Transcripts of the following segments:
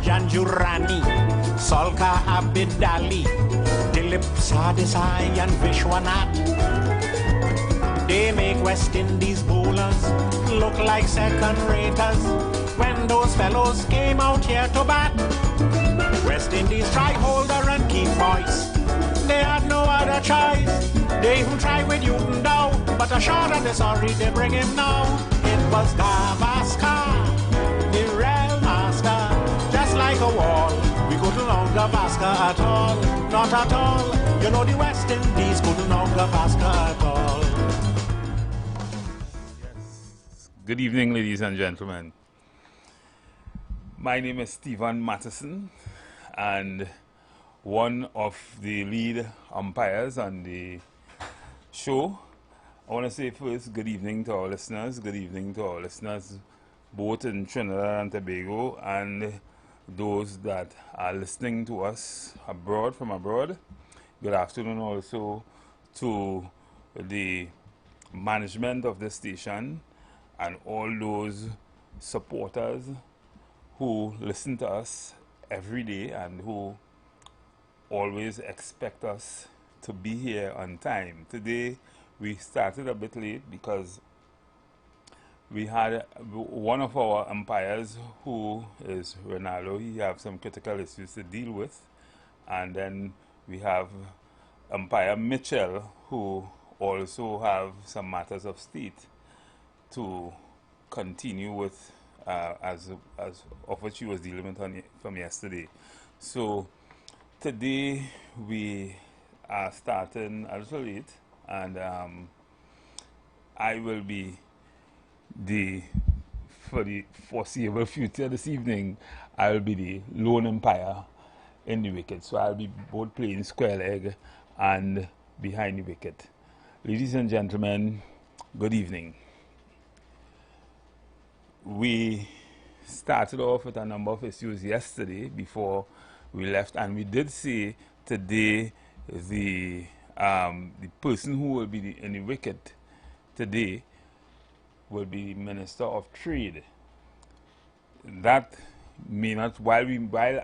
Janjurani, Solka Abidali, Dilip Sadesai and Vishwanath. They make West Indies bowlers look like second raters when those fellows came out here to bat. West Indies tried holder and keep voice. They had no other choice. They even tried with Newton Dow, but a shot at the sorry they bring him now. It was Gavaskar, the real master. Just like a wall, we couldn't out Gavaskar at all. Not at all. You know the West Indies couldn't out Gavaskar at all. Yes. Good evening, ladies and gentlemen. My name is Stephen Matheson, and one of the lead umpires on the show. I want to say first, good evening to our listeners. Good evening to our listeners both in Trinidad and Tobago and those that are listening to us abroad, from abroad. Good afternoon also to the management of the station and all those supporters who listen to us every day and who always expect us to be here on time. Today we started a bit late because we had one of our umpires, who is Ronaldo. He have some critical issues to deal with, and then we have umpire Mitchell, who also have some matters of state to continue with, as of which he was dealing with from yesterday. So today we are starting a little late, and I will be for the foreseeable future this evening, I will be the lone umpire in the wicket. So I'll be both playing square leg and behind the wicket. Ladies and gentlemen, good evening. We started off with a number of issues yesterday before we left, and we did say today the person who will be in the wicket today will be Minister of Trade. That may not, while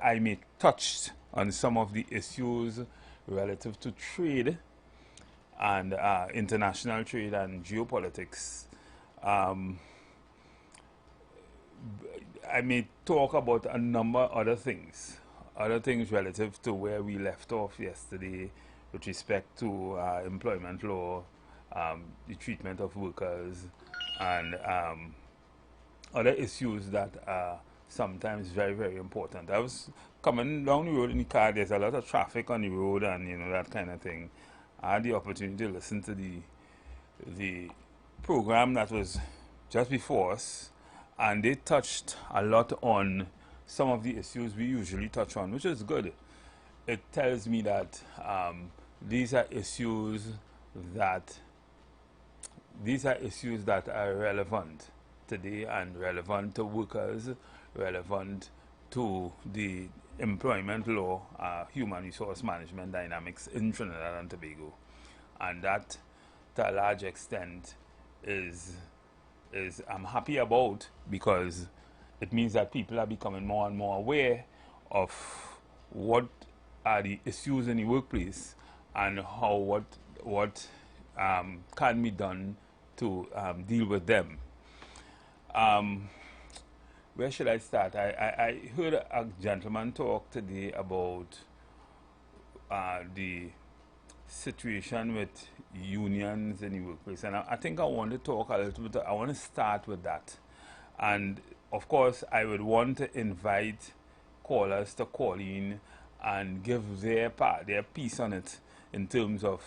I may touch on some of the issues relative to trade and international trade and geopolitics, I may talk about a number of other things relative to where we left off yesterday with respect to employment law, the treatment of workers, and other issues that are sometimes very, very important. I was coming down the road in the car. There's a lot of traffic on the road, and you know, that kind of thing. I had the opportunity to listen to the program that was just before us, and they touched a lot on some of the issues we usually touch on, which is good. It tells me that these are issues that are relevant today and relevant to workers, relevant to the employment law, human resource management dynamics in Trinidad and Tobago. And that, to a large extent, is I'm happy about, because it means that people are becoming more and more aware of what are the issues in the workplace and how what can be done to deal with them. Where should I start? I heard a gentleman talk today about the situation with unions in the workplace, and I think I want to talk a little bit. I want to start with that, and of course I would want to invite callers to call in and give their piece on it in terms of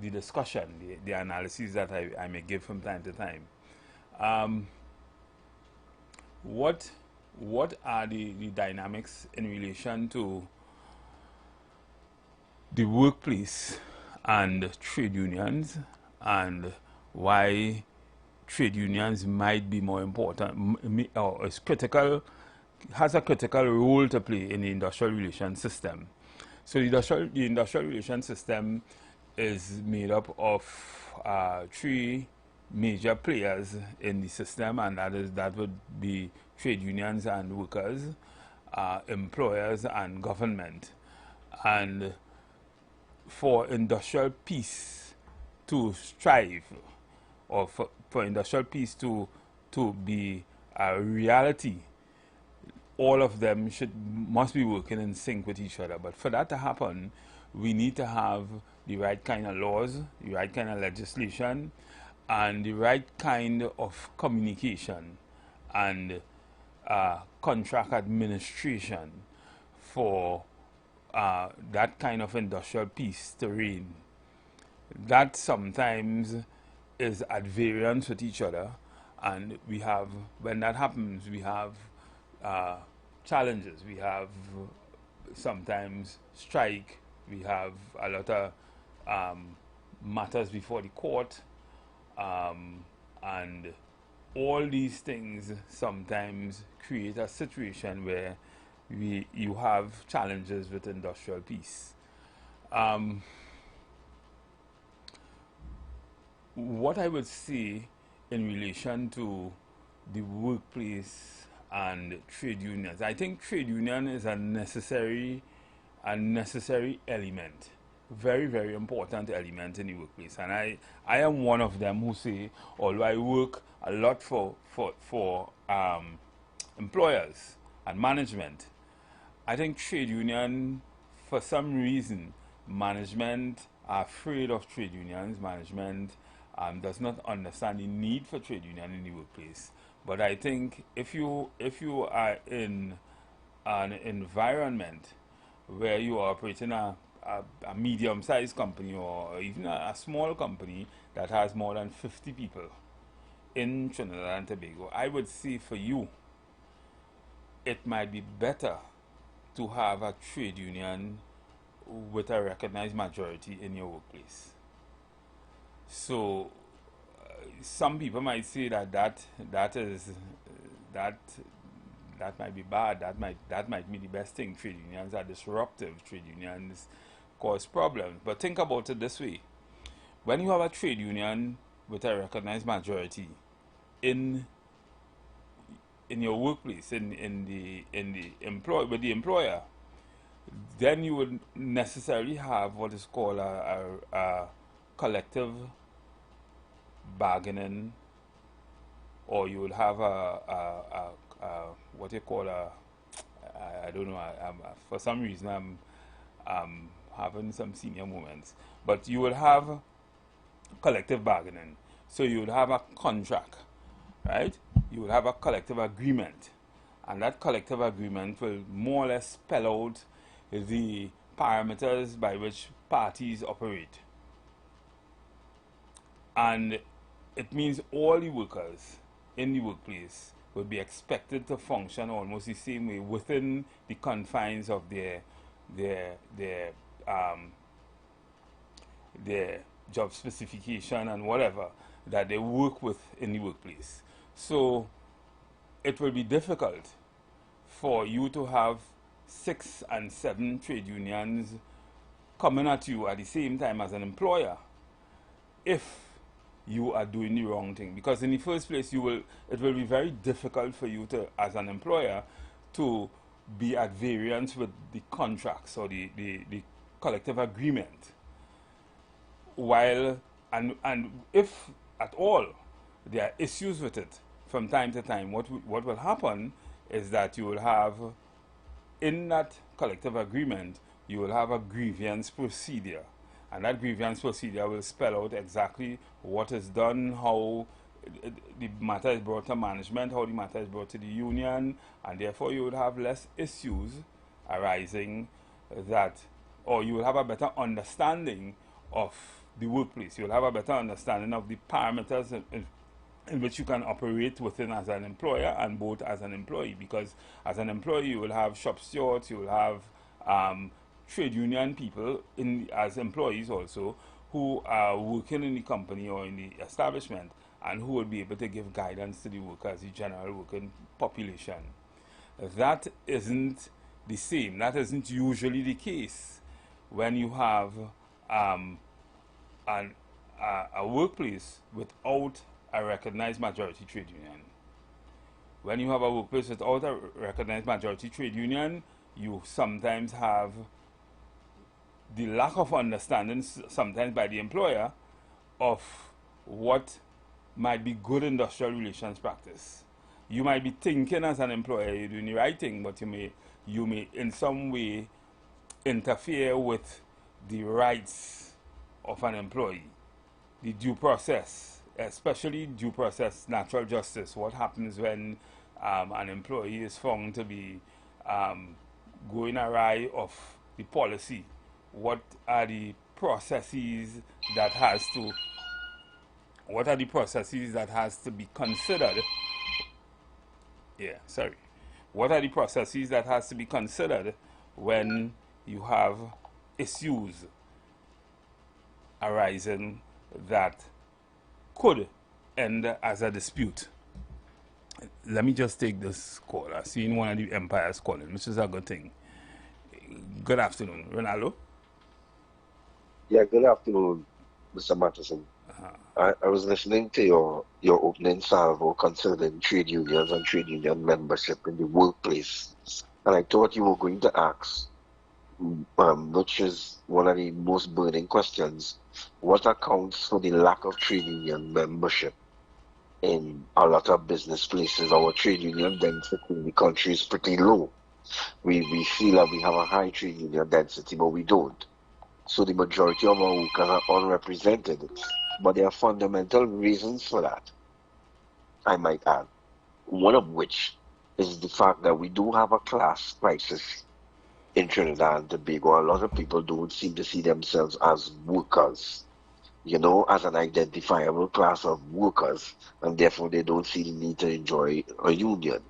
the discussion, the analysis that I may give from time to time. What are the dynamics in relation to the workplace and trade unions, and why trade unions might be more important or has a critical role to play in the industrial relations system? So the industrial relations system is made up of three major players in the system, and that would be trade unions and workers. employers and government, and for industrial peace to strive, or for industrial peace to be a reality, all of them must be working in sync with each other. But for that to happen, we need to have the right kind of laws, the right kind of legislation, and the right kind of communication and contract administration for that kind of industrial peace to reign. That sometimes is at variance with each other, and we have, when that happens, we have challenges. We have sometimes strike, we have a lot of matters before the court, and all these things sometimes create a situation where you have challenges with industrial peace. What I would say in relation to the workplace and trade unions, I think trade union is a necessary element, very, very important element in the workplace. And I am one of them who say, although I work a lot for employers and management, I think trade union, for some reason, management are afraid of trade unions. Management does not understand the need for trade union in the workplace. But I think if you are in an environment where you are operating a medium-sized company, or even a small company that has more than 50 people in Trinidad and Tobago, I would say for you, it might be better to have a trade union with a recognized majority in your workplace. So some people might say that might be bad. That might be the best thing. Trade unions are disruptive. Trade unions cause problems. But think about it this way: when you have a trade union with a recognized majority in your workplace, with the employer, then you would necessarily have what is called a collective bargaining, or you would have what you call I don't know, for some reason I'm having some senior moments, but you would have collective bargaining. So you would have a contract, right? You would have a collective agreement, and that collective agreement will more or less spell out the parameters by which parties operate. And it means all the workers in the workplace would be expected to function almost the same way within the confines of their job specification and whatever that they work with in the workplace. So it will be difficult for you to have 6 and 7 trade unions coming at you at the same time as an employer if you are doing the wrong thing, because in the first place it will be very difficult for you to, as an employer, to be at variance with the contracts or the collective agreement, while and if at all there are issues with it from time to time, what will happen is that you will have, in that collective agreement, you will have a grievance procedure. And that grievance procedure will spell out exactly what is done, how the matter is brought to management, how the matter is brought to the union, and therefore you would have less issues arising or you will have a better understanding of the workplace. You will have a better understanding of the parameters in which you can operate within as an employer and both as an employee, because as an employee you will have shop stewards, you will have trade union people as employees also, who are working in the company or in the establishment, and who will be able to give guidance to the workers, the general working population. That isn't the same. That isn't usually the case when you have a workplace without a recognized majority trade union. when you have a workplace without a recognized majority trade union, you sometimes have the lack of understanding, sometimes by the employer, of what might be good industrial relations practice. You might be thinking as an employer you're doing the right thing, but you may in some way interfere with the rights of an employee. The due process, especially due process, natural justice. What happens when an employee is found to be going awry of the policy? What are the processes that has to be considered? Yeah, sorry. What are the processes that has to be considered when you have issues arising that could end as a dispute? Let me just take this call. I've seen one of the empires calling, which is a good thing. Good afternoon, Ronaldo. Yeah, good afternoon, Mr. Matheson. I was listening to your opening salvo concerning trade unions and trade union membership in the workplace, and I thought you were going to ask, which is one of the most burning questions, what accounts for the lack of trade union membership in a lot of business places? Our trade union density in the country is pretty low. We feel that we have a high trade union density, but we don't. So the majority of our workers are unrepresented. But there are fundamental reasons for that, I might add. One of which is the fact that we do have a class crisis in Trinidad and Tobago. A lot of people don't seem to see themselves as workers, as an identifiable class of workers, and therefore they don't see the need to enjoy a union.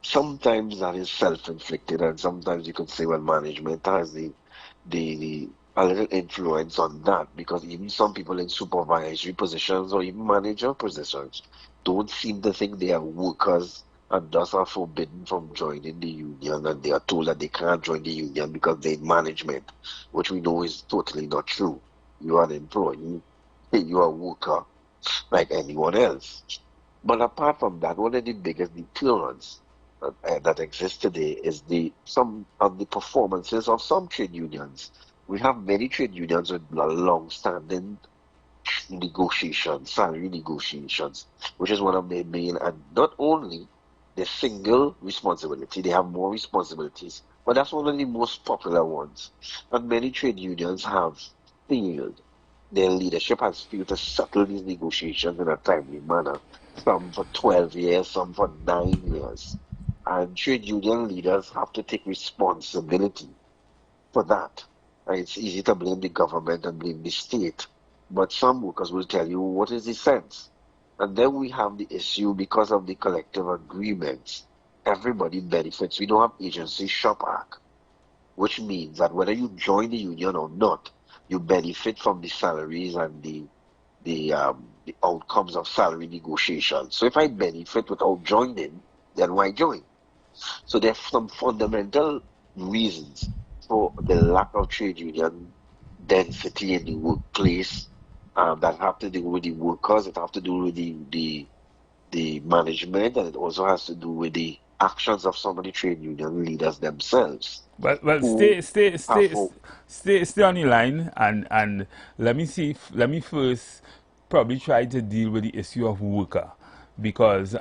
Sometimes that is self-inflicted, and sometimes you could say, well, management has a little influence on that, because even some people in supervisory positions or even manager positions don't seem to think they are workers and thus are forbidden from joining the union, and they are told that they can't join the union because they're in management, which we know is totally not true. You are an employee, you are a worker like anyone else. But apart from that, one of the biggest deterrents that exists today is some of the performances of some trade unions. We have many trade unions with long-standing negotiations, salary negotiations, which is one of their main, and not only the single responsibility, they have more responsibilities, but that's one of the most popular ones. And many trade unions have failed. Their leadership has failed to settle these negotiations in a timely manner, some for 12 years, some for 9 years. And trade union leaders have to take responsibility for that. And it's easy to blame the government and blame the state, but some workers will tell you what is the sense. And then we have the issue because of the collective agreements. Everybody benefits. We don't have agency shop act, which means that whether you join the union or not, you benefit from the salaries and the outcomes of salary negotiations. So if I benefit without joining, then why join? So there are some fundamental reasons for the lack of trade union density in the workplace that have to do with the workers, it have to do with the management, and it also has to do with the actions of some of the trade union leaders themselves. Well, stay on the line, and let me first probably try to deal with the issue of worker, because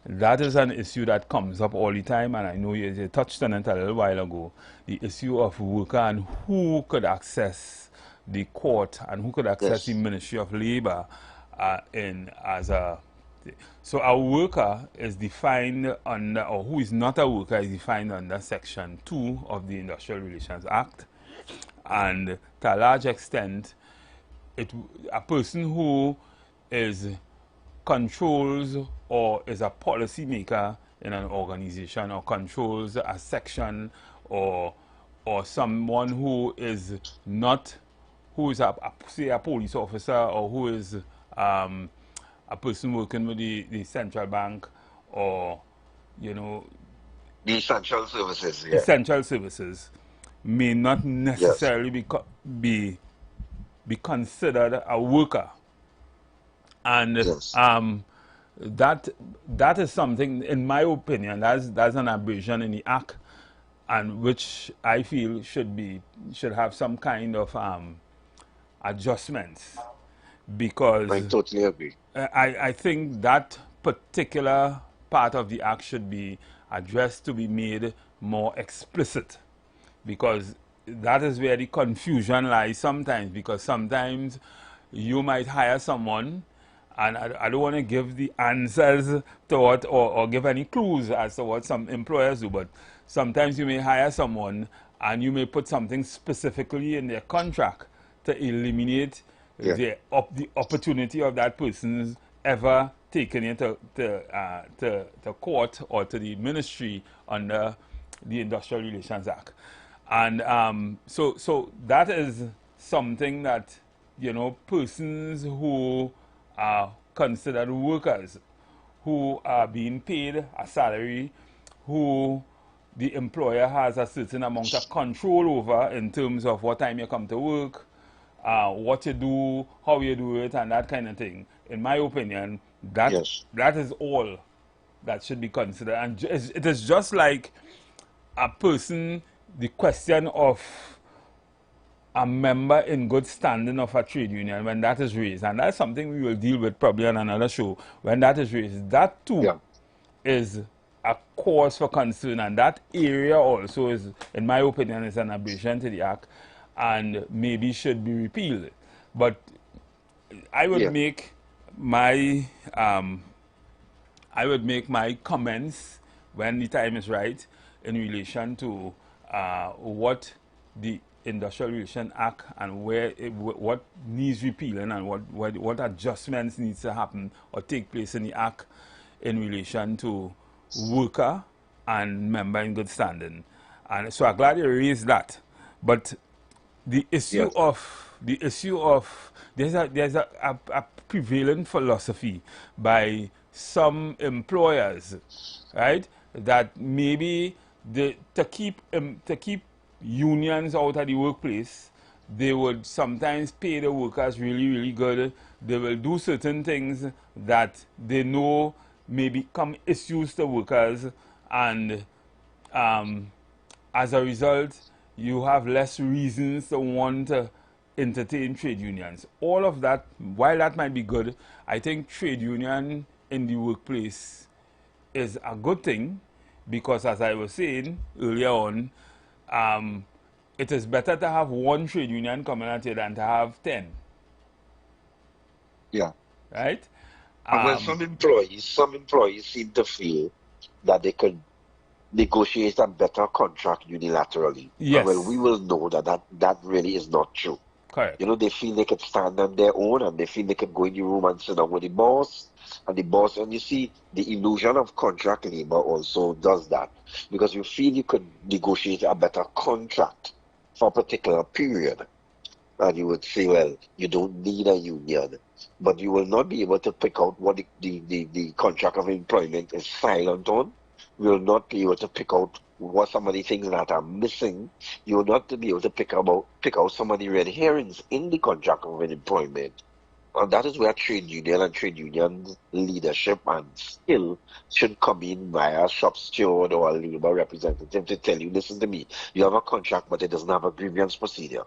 that is an issue that comes up all the time, and I know you touched on it a little while ago, the issue of worker and who could access the court and who could access the Ministry of Labor so a worker is defined under, or who is not a worker is defined under Section 2 of the Industrial Relations Act, and to a large extent, a person who controls or is a policy maker in an organization, or controls a section, or someone who is not, say a police officer, or who is a person working with the central bank, or the essential services, essential services, may not necessarily be considered a worker. And that is something, in my opinion, that's an aberration in the act, and which I feel should have some kind of adjustments, because I totally agree. I think that particular part of the act should be addressed to be made more explicit, because that is where the confusion lies sometimes, because sometimes you might hire someone, and I don't want to give the answers to what, or give any clues as to what some employers do, but sometimes you may hire someone and you may put something specifically in their contract to eliminate the opportunity of that person's ever taking it to court or to the ministry under the Industrial Relations Act. And so that is something that, you know, persons who are considered workers, who are being paid a salary, who the employer has a certain amount of control over in terms of what time you come to work, what you do, how you do it, and that kind of thing. In my opinion, that is all that should be considered. And it is just like a person, the question of a member in good standing of a trade union, when that is raised, and that's something we will deal with probably on another show, when that is raised, that too is a cause for concern, and that area also is, in my opinion, is an aberration to the act and maybe should be repealed. But I would make my comments when the time is right in relation to what the Industrial Relations Act and what needs repealing and what adjustments needs to happen or take place in the act in relation to worker and member in good standing. And so I'm glad you raised that. But the issue of there's a prevailing philosophy by some employers, right, that maybe to keep unions out of the workplace, they would sometimes pay the workers really, really good. They will do certain things that they know may become issues to workers, and as a result, you have less reasons to want to entertain trade unions. All of that, while that might be good, I think trade union in the workplace is a good thing, because as I was saying earlier on, it is better to have one trade union coming at you than to have 10. Yeah. Right? Well, some employees seem to feel that they could negotiate a better contract unilaterally. Yes. Well, we will know that really is not true. Correct. You know, they feel they could stand on their own, and they feel they could go in the room and sit down with the boss. And you see, the illusion of contract labor also does that, because you feel you could negotiate a better contract for a particular period. And you would say, well, you don't need a union, but you will not be able to pick out what the contract of employment is silent on. You will not be able to pick out what some of the things that are missing. You will not be able to pick out some of the red herrings in the contract of employment. And that is where trade union leadership and skill should come in via a shop steward or a labor representative to tell you, listen to me, you have a contract, but it doesn't have a grievance procedure.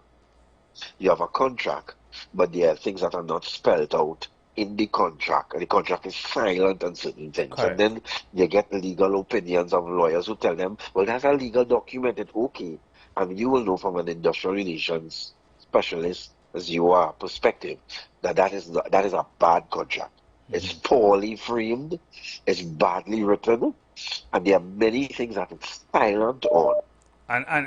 You have a contract, but there are things that are not spelled out in the contract, and the contract is silent on certain things. Correct. And then you get legal opinions of lawyers who tell them, well, that's a legal document, it's okay. And you will know from an industrial relations specialist, as you are, perspective, that is a bad contract. It's poorly framed, it's badly written, and there are many things that it's silent on.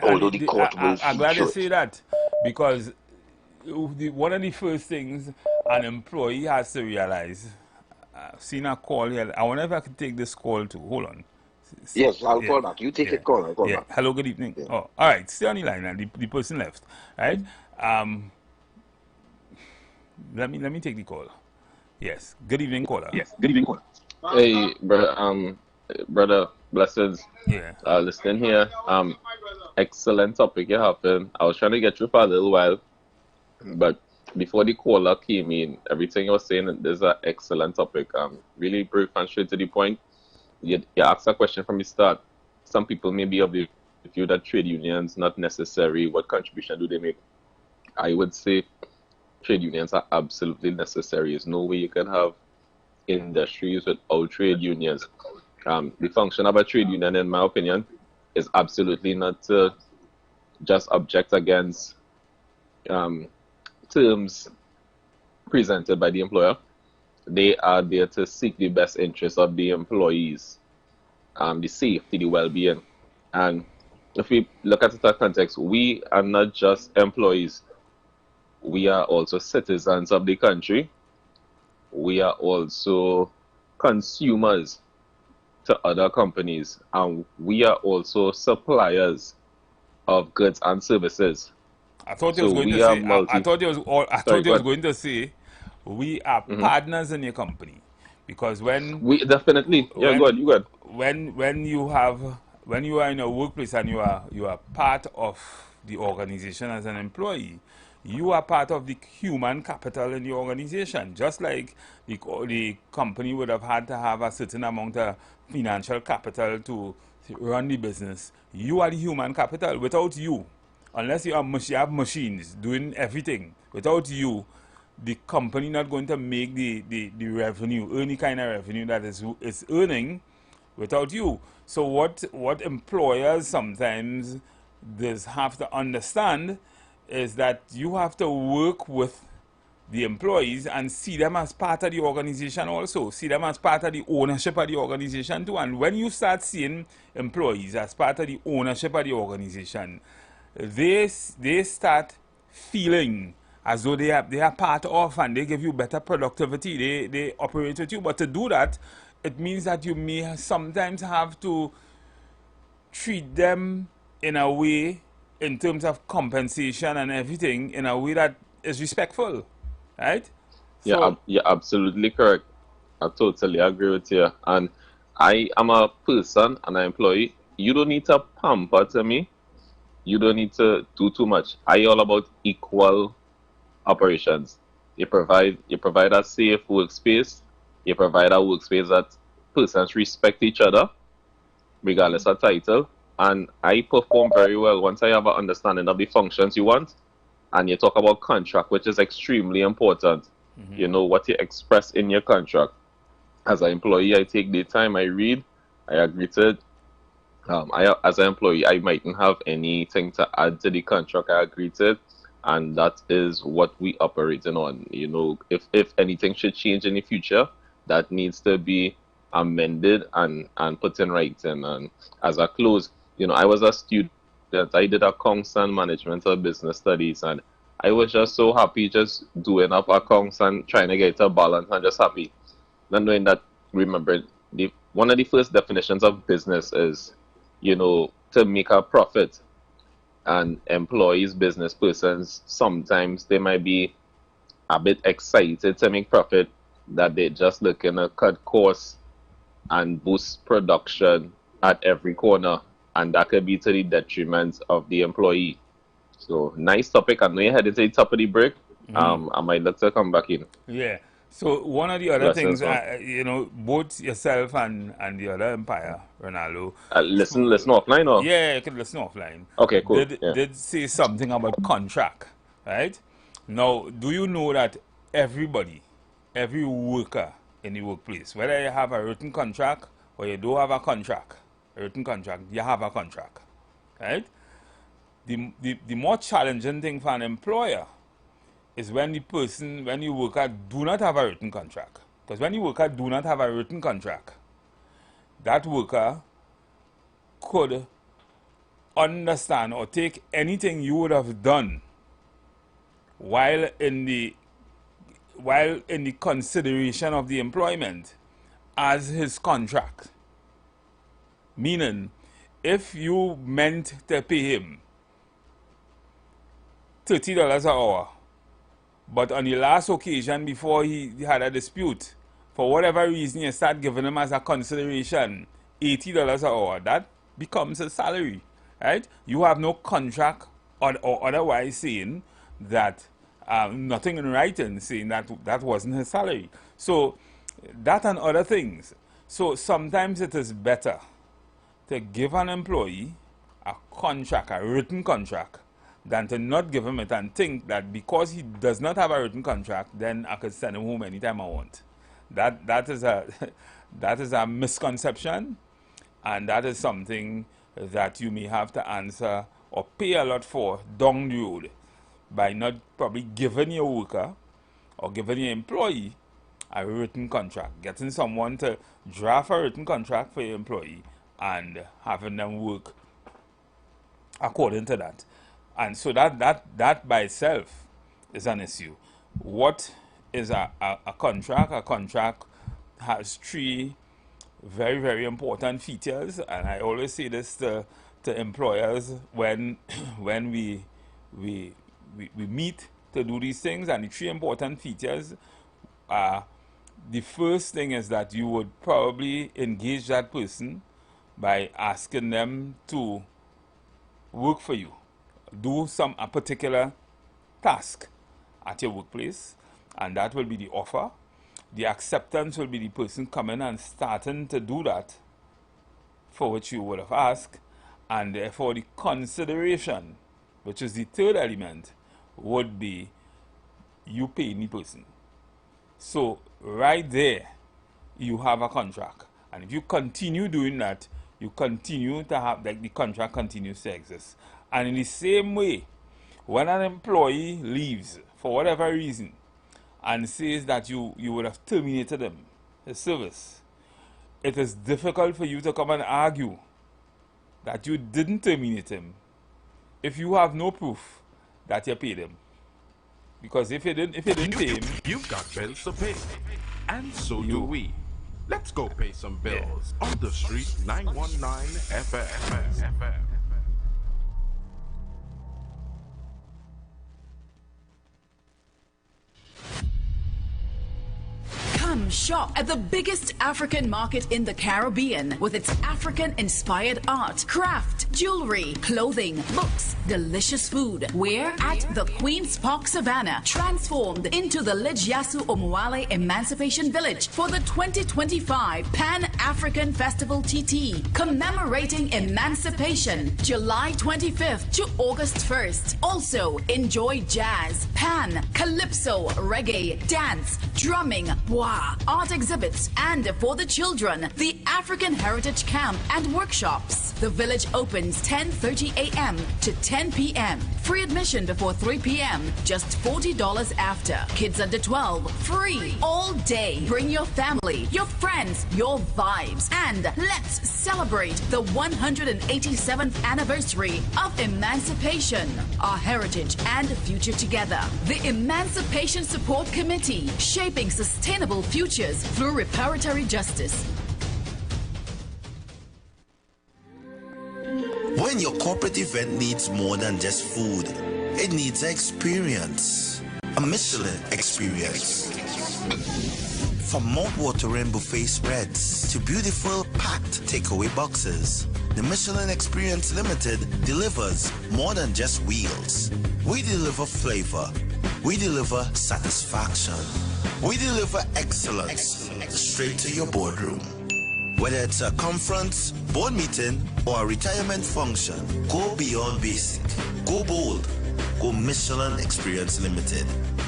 Although the court will I'm glad you say it. that, because one of the first things an employee has to realize, seen a call here. I wonder if I could take this call too. Hold on. Yes, I'll call back. You take a call. I'll call back. Hello, good evening. Yeah. Oh, all right. Stay on the line, and the person left. Right. Let me take the call. Yes. Good evening, caller. Yes. Good evening, caller. Hey, brother, blessings. Yeah. Listening here. Excellent topic you're having. I was trying to get you for a little while, but before the caller came in, everything you were saying, this is an excellent topic. Really brief and straight to the point. You asked a question from the start. Some people may be of the view that trade unions not necessary. What contribution do they make? I would say trade unions are absolutely necessary. There's no way you can have industries without trade unions. The function of a trade union, in my opinion, is absolutely not to just object against terms presented by the employer. They are there to seek the best interests of the employees, the safety, the well-being. And if we look at that context, we are not just employees. We are also citizens of the country. We are also consumers to other companies, and we are also suppliers of goods and services. I thought you was going to say. I thought you was going to say we are partners in your company, because when we definitely you good. When you are in a workplace and you are part of the organization as an employee, you are part of the human capital in the organization. Just like the company would have had to have a certain amount of financial capital to run the business, you are the human capital. Without you, unless you have machines doing everything, without you, the company not going to make the revenue, earn the kind of revenue that is earning without you. So what employers sometimes does have to understand is that you have to work with the employees and see them as part of the organization also. See them as part of the ownership of the organization too. And when you start seeing employees as part of the ownership of the organization, they start feeling as though they are part of, and they give you better productivity. They operate with you. But to do that, it means that you may sometimes have to treat them in a way, in terms of compensation and everything, in a way that is respectful, right? Yeah, So, you're absolutely correct. I totally agree with you. And I am a person and an employee. You don't need to pamper to me. You don't need to do too much. I all about equal operations. You provide a safe workspace. You provide a workspace that persons respect each other, regardless of title. And I perform very well once I have an understanding of the functions you want. And you talk about contract, which is extremely important. You know what you express in your contract. As an employee, I take the time, I read, I agree to it. As an employee, I mightn't have anything to add to the contract. I agree to it, and that is what we operating on. You know, if anything should change in the future, that needs to be amended and put in writing. And as a close, you know, I was a student. I did accounts and management of business studies, and I was just so happy just doing up accounts and trying to get a balance, and just happy. Not knowing that, remember, one of the first definitions of business is, you know, to make a profit. And employees, business persons, sometimes they might be a bit excited to make profit, that they're just looking to cut costs and boost production at every corner. And that could be to the detriment of the employee. So, nice topic. I know you're headed to the top of the break. I might look to come back in. yeah. So one of the other Blessings, things, you know, both yourself and the other umpire, Ronaldo. Listen offline, or? Yeah, you can listen offline. Okay, cool. Did say something about contract, right? Now, do you know that every worker in the workplace, whether you have a written contract or you don't have a written contract, you have a contract, right? The more challenging thing for an employer is when the worker do not have a written contract. Because when the worker do not have a written contract, that worker could understand or take anything you would have done while in the consideration of the employment as his contract. Meaning, if you meant to pay him $30 an hour, but on the last occasion before he had a dispute, for whatever reason you start giving him as a consideration $80 an hour, that becomes a salary, right? You have no contract or otherwise saying that nothing in writing saying that that wasn't his salary. So that and other things. So sometimes it is better to give an employee a contract, a written contract, than to not give him it and think that because he does not have a written contract, then I could send him home anytime I want. That is a misconception, and that is something that you may have to answer or pay a lot for down the road by not probably giving your worker or giving your employee a written contract, getting someone to draft a written contract for your employee and having them work according to that. And so that by itself is an issue. What is a contract? A contract has three very, very important features, and I always say this to employers when we meet to do these things. And the three important features are: the first thing is that you would probably engage that person by asking them to work for you, do a particular task at your workplace, and that will be the offer. The acceptance will be the person coming and starting to do that for which you would have asked, and therefore the consideration, which is the third element, would be you paying the person. So right there you have a contract, and if you continue doing that, you continue to have, like, the contract continues to exist. And in the same way, when an employee leaves for whatever reason and says that you would have terminated him, his service, it is difficult for you to come and argue that you didn't terminate him if you have no proof that you paid him. Because if you didn't pay him, you've got bills to pay, and so do we. Let's go pay some bills on the street. 919 FM. Come shop at the biggest African market in the Caribbean with its African-inspired art, craft, jewelry, clothing, books, delicious food. We're at the Queen's Park Savannah, transformed into the Lidjasu Omuale Emancipation Village for the 2025 Pan-African Festival TT, commemorating emancipation, July 25th to August 1st. Also, enjoy jazz, pan, calypso, reggae, dance, drumming, bois, art exhibits, and for the children, the African Heritage Camp and workshops. The village opens 10:30 a.m. to 10 p.m. Free admission before 3 p.m. Just $40 after. Kids under 12, free all day. Bring your family, your friends, your vibes, and let's celebrate the 187th anniversary of emancipation, our heritage and future together. The Emancipation Support Committee, shaping sustainable futures through reparatory justice. When your corporate event needs more than just food, it needs an experience, a Michelin experience. From mouth-watering buffet spreads to beautiful packed takeaway boxes, the Michelin Experience Limited delivers more than just wheels. We deliver flavor. We deliver satisfaction. We deliver excellence straight to your boardroom. Whether it's a conference, board meeting, or a retirement function, go beyond basic. Go bold. Go Michelin Experience Limited.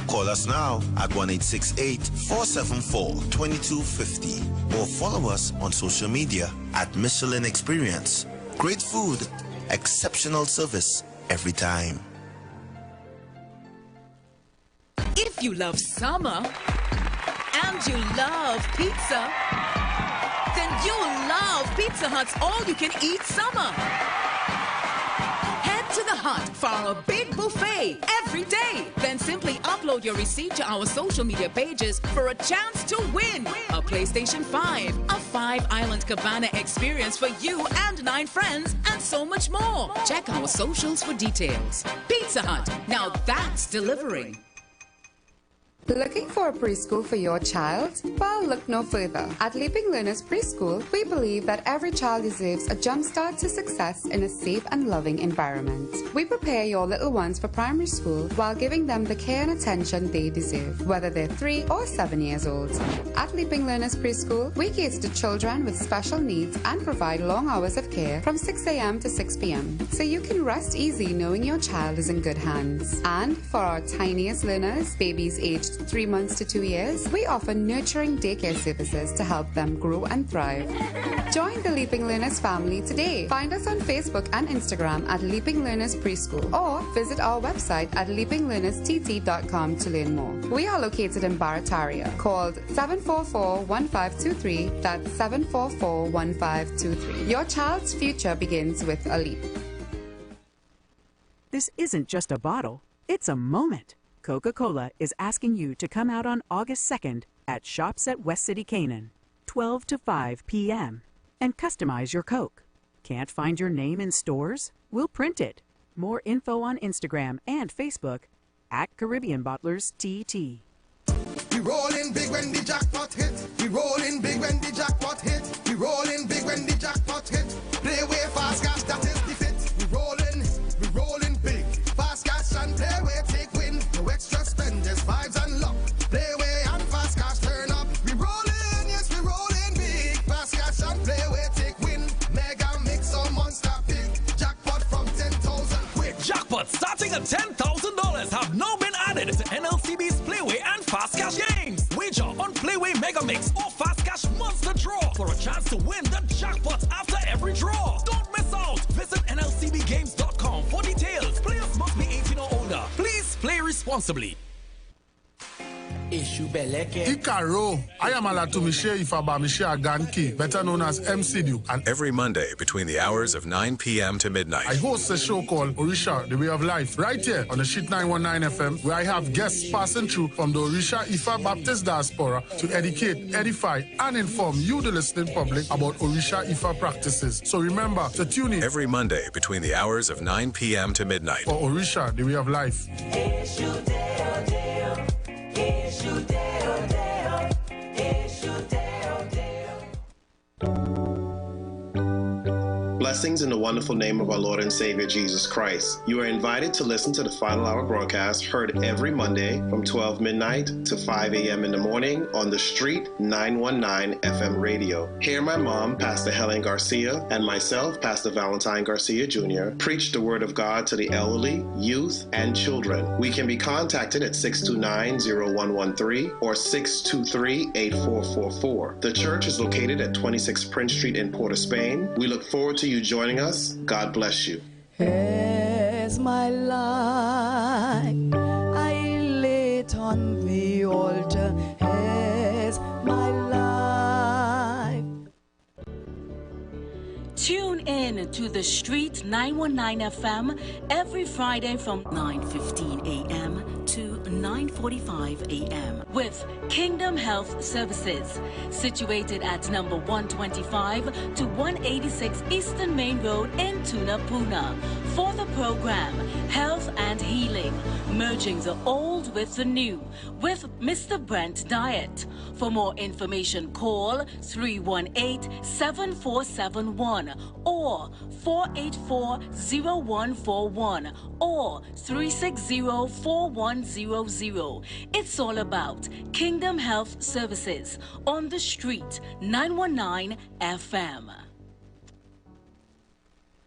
Call us now at 1-868-474-2250 or follow us on social media at Michelin Experience. Great food, exceptional service every time. If you love summer and you love pizza, then you'll love Pizza Hut's all-you-can-eat summer. Head to the Hut for our big buffet every day. Then simply upload your receipt to our social media pages for a chance to win a PlayStation 5, a 5-island cabana experience for you and 9 friends, and so much more. Check our socials for details. Pizza Hut, now that's delivering. Looking for a preschool for your child? Well, look no further. At Leaping Learners Preschool, we believe that every child deserves a jumpstart to success in a safe and loving environment. We prepare your little ones for primary school while giving them the care and attention they deserve, whether they're 3 or 7 years old. At Leaping Learners Preschool, we cater to children with special needs and provide long hours of care from 6 a.m. to 6 p.m. so you can rest easy knowing your child is in good hands. And for our tiniest learners, babies aged 3 months to 2 years, we offer nurturing daycare services to help them grow and thrive. Join the Leaping Learners family today. Find us on Facebook and Instagram at Leaping Learners Preschool or visit our website at leapinglearnerstt.com to learn more. We are located in Barataria, called 744-1523. That's 744-1523. Your child's future begins with a leap. This isn't just a bottle, it's a moment. Coca-Cola is asking you to come out on August 2nd at Shops at West City Canaan, 12 to 5 p.m. and customize your Coke. Can't find your name in stores? We'll print it. More info on Instagram and Facebook at Caribbean Bottlers TT. We rollin' big when the jackpot hit. We rollin' big when the jackpot hit. We rollin' big when the jackpot hit. Play way fast cash, that is the fit. We rollin' big. Fast cash and play way take win. No extra spend, there's vibes and luck. Play way and fast cash turn up. We rollin', yes we rollin' big. Fast cash and play way take win. Mega mix or monster pick. Jackpot from 10,000 quick. Jackpot starting at $10,000 have now been added to NLCB's Playway and Fast Cash games. Wager on Playway Mega Mix or Fast Cash Monster Draw for a chance to win the jackpot after every draw. Don't miss out. Visit NLCBgames.com for details. Players must be 18 or older. Please play responsibly. Ikaro, I am Alatumishe Ifabamishe Aganki, better known as MC Duke. And every Monday between the hours of 9 p.m. to midnight, I host a show called Orisha, The Way of Life, right here on the Sheet 919 FM, where I have guests passing through from the Orisha Ifa Baptist Diaspora to educate, edify, and inform you, the listening public, about Orisha Ifa practices. So remember to tune in every Monday between the hours of 9 p.m. to midnight for Orisha, The Way of Life. Blessings in the wonderful name of our Lord and Savior Jesus Christ. You are invited to listen to the Final Hour broadcast heard every Monday from 12 midnight to 5 a.m. in the morning on The Street 919 FM radio. Hear my mom, Pastor Helen Garcia, and myself, Pastor Valentine Garcia Jr., preach the Word of God to the elderly, youth, and children. We can be contacted at 629-0113 or 623-8444. The church is located at 26 Prince Street in Port of Spain. We look forward to you joining us. God bless you. As my life I lay it on the altar, as my life. Tune in to The Street 919 FM every Friday from 9:15 a.m. to 9:45 a.m. with Kingdom Health Services, situated at number 125 to 186 Eastern Main Road in Tunapuna. For the program Health and Healing, merging the old with the new, with Mr. Brent Diet. For more information, call 318-7471 or 484-0141 or 360-4100. It's all about Kingdom Health Services on The Street 919 FM.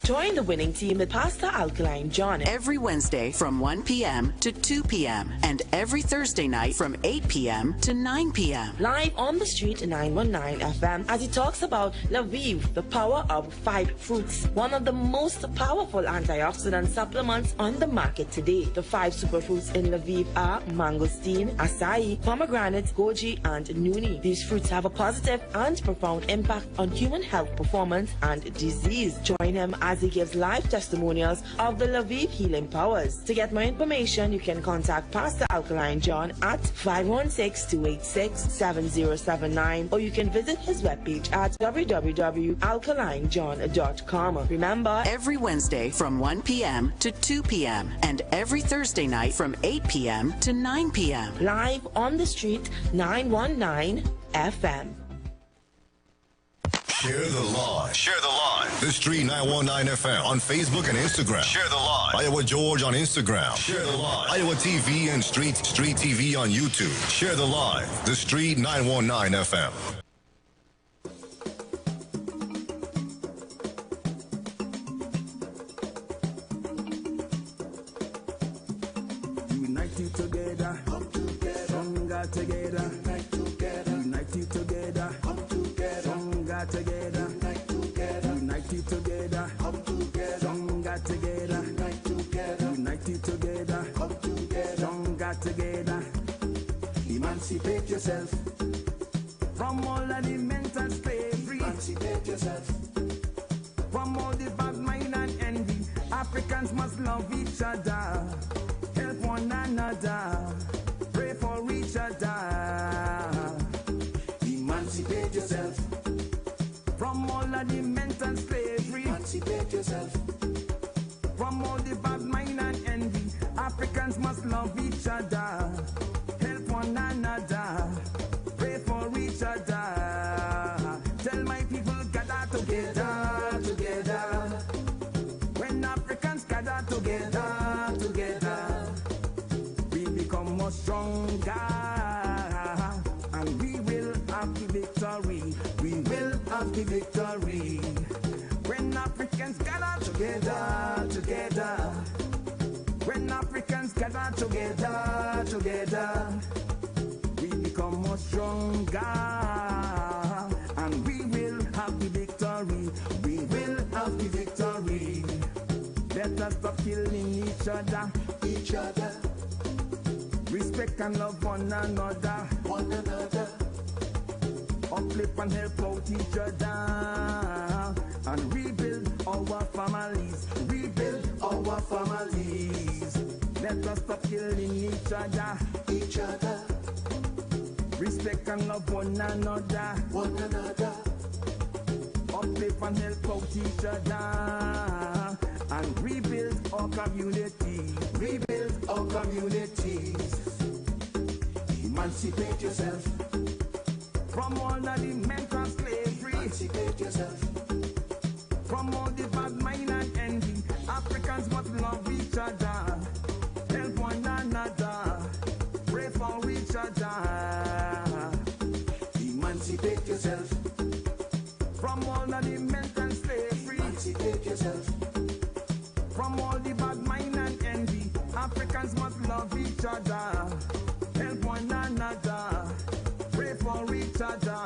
Join the winning team with Pastor Alkaline John every Wednesday from 1 p.m. to 2 p.m. and every Thursday night from 8 p.m. to 9 p.m. live on The Street 919 FM as he talks about Lviv, the power of 5 fruits, one of the most powerful antioxidant supplements on the market today. The 5 superfruits in Lviv are mangosteen, acai, pomegranate, goji, and nuni. These fruits have a positive and profound impact on human health, performance, and disease. Join him as as he gives live testimonials of the Lviv healing powers. To get more information, you can contact Pastor Alkaline John at 516-286-7079, or you can visit his webpage at www.alkalinejohn.com. Remember, every Wednesday from 1 p.m. to 2 p.m. and every Thursday night from 8 p.m. to 9 p.m. live on the street 919 FM. Share the live. Share the live. The Street 919 FM on Facebook and Instagram. Share the live. Iowa George on Instagram. Share the live. Iowa TV and Street TV on YouTube. Share the live. The Street 919 FM. United together, come together, stronger together, unite together, united together, come together, stronger together, unite together, united together, come together, stronger together, unite together, united together, come together, stronger together. Emancipate yourself from all of the mental slavery. Emancipate yourself from all the bad mind and envy. Africans must love each other. Help one another, pray for each other. Emancipate yourself from all of the mental slavery. Emancipate yourself from all the bad mind and envy. Africans must love each other, help one another, pray for each other. Tell my people, gather together, together. When Africans gather together, together, more stronger, and we will have the victory. We will have the victory. When Africans gather together, together. When Africans gather together, together, we become more stronger, and we will have the victory. We will have the victory. Let us stop killing each other, each other. Respect and love one another, one another. Uplift and help out each other, and rebuild our families, rebuild our families. Let us stop killing each other, each other. Respect and love one another, one another. Uplift and help out each other, and rebuild our community, rebuild our communities. Emancipate yourself from all of the mental slavery. Emancipate yourself from all the bad mind and envy. Africans must love each other, help one another, pray for each other. Emancipate yourself from all of the mental slavery. Emancipate yourself from all the bad mind and envy. Africans must love each other, help one another, pray for each other.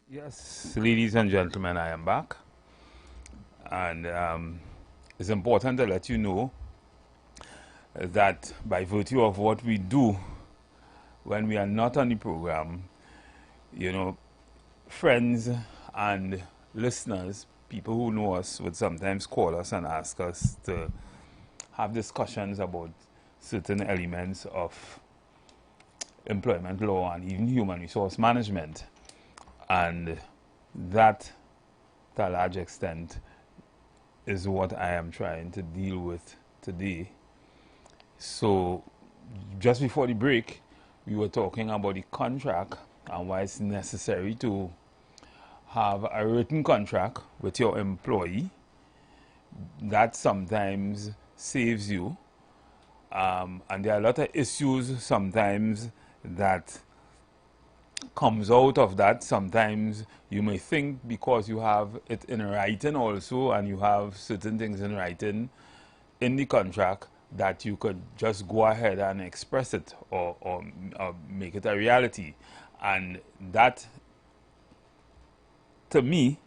Yes, ladies and gentlemen, I am back, and it's important to let you know that by virtue of what we do when we are not on the program, you know, friends and listeners, people who know us, would sometimes call us and ask us to have discussions about certain elements of employment law and even human resource management. And that, to a large extent, is what I am trying to deal with today. So, just before the break, we were talking about the contract and why it's necessary to have a written contract with your employee. That sometimes saves you. And there are a lot of issues sometimes that comes out of that. Sometimes you may think because you have it in writing also, and you have certain things in writing in the contract, that you could just go ahead and express it or make it a reality. And that, to me,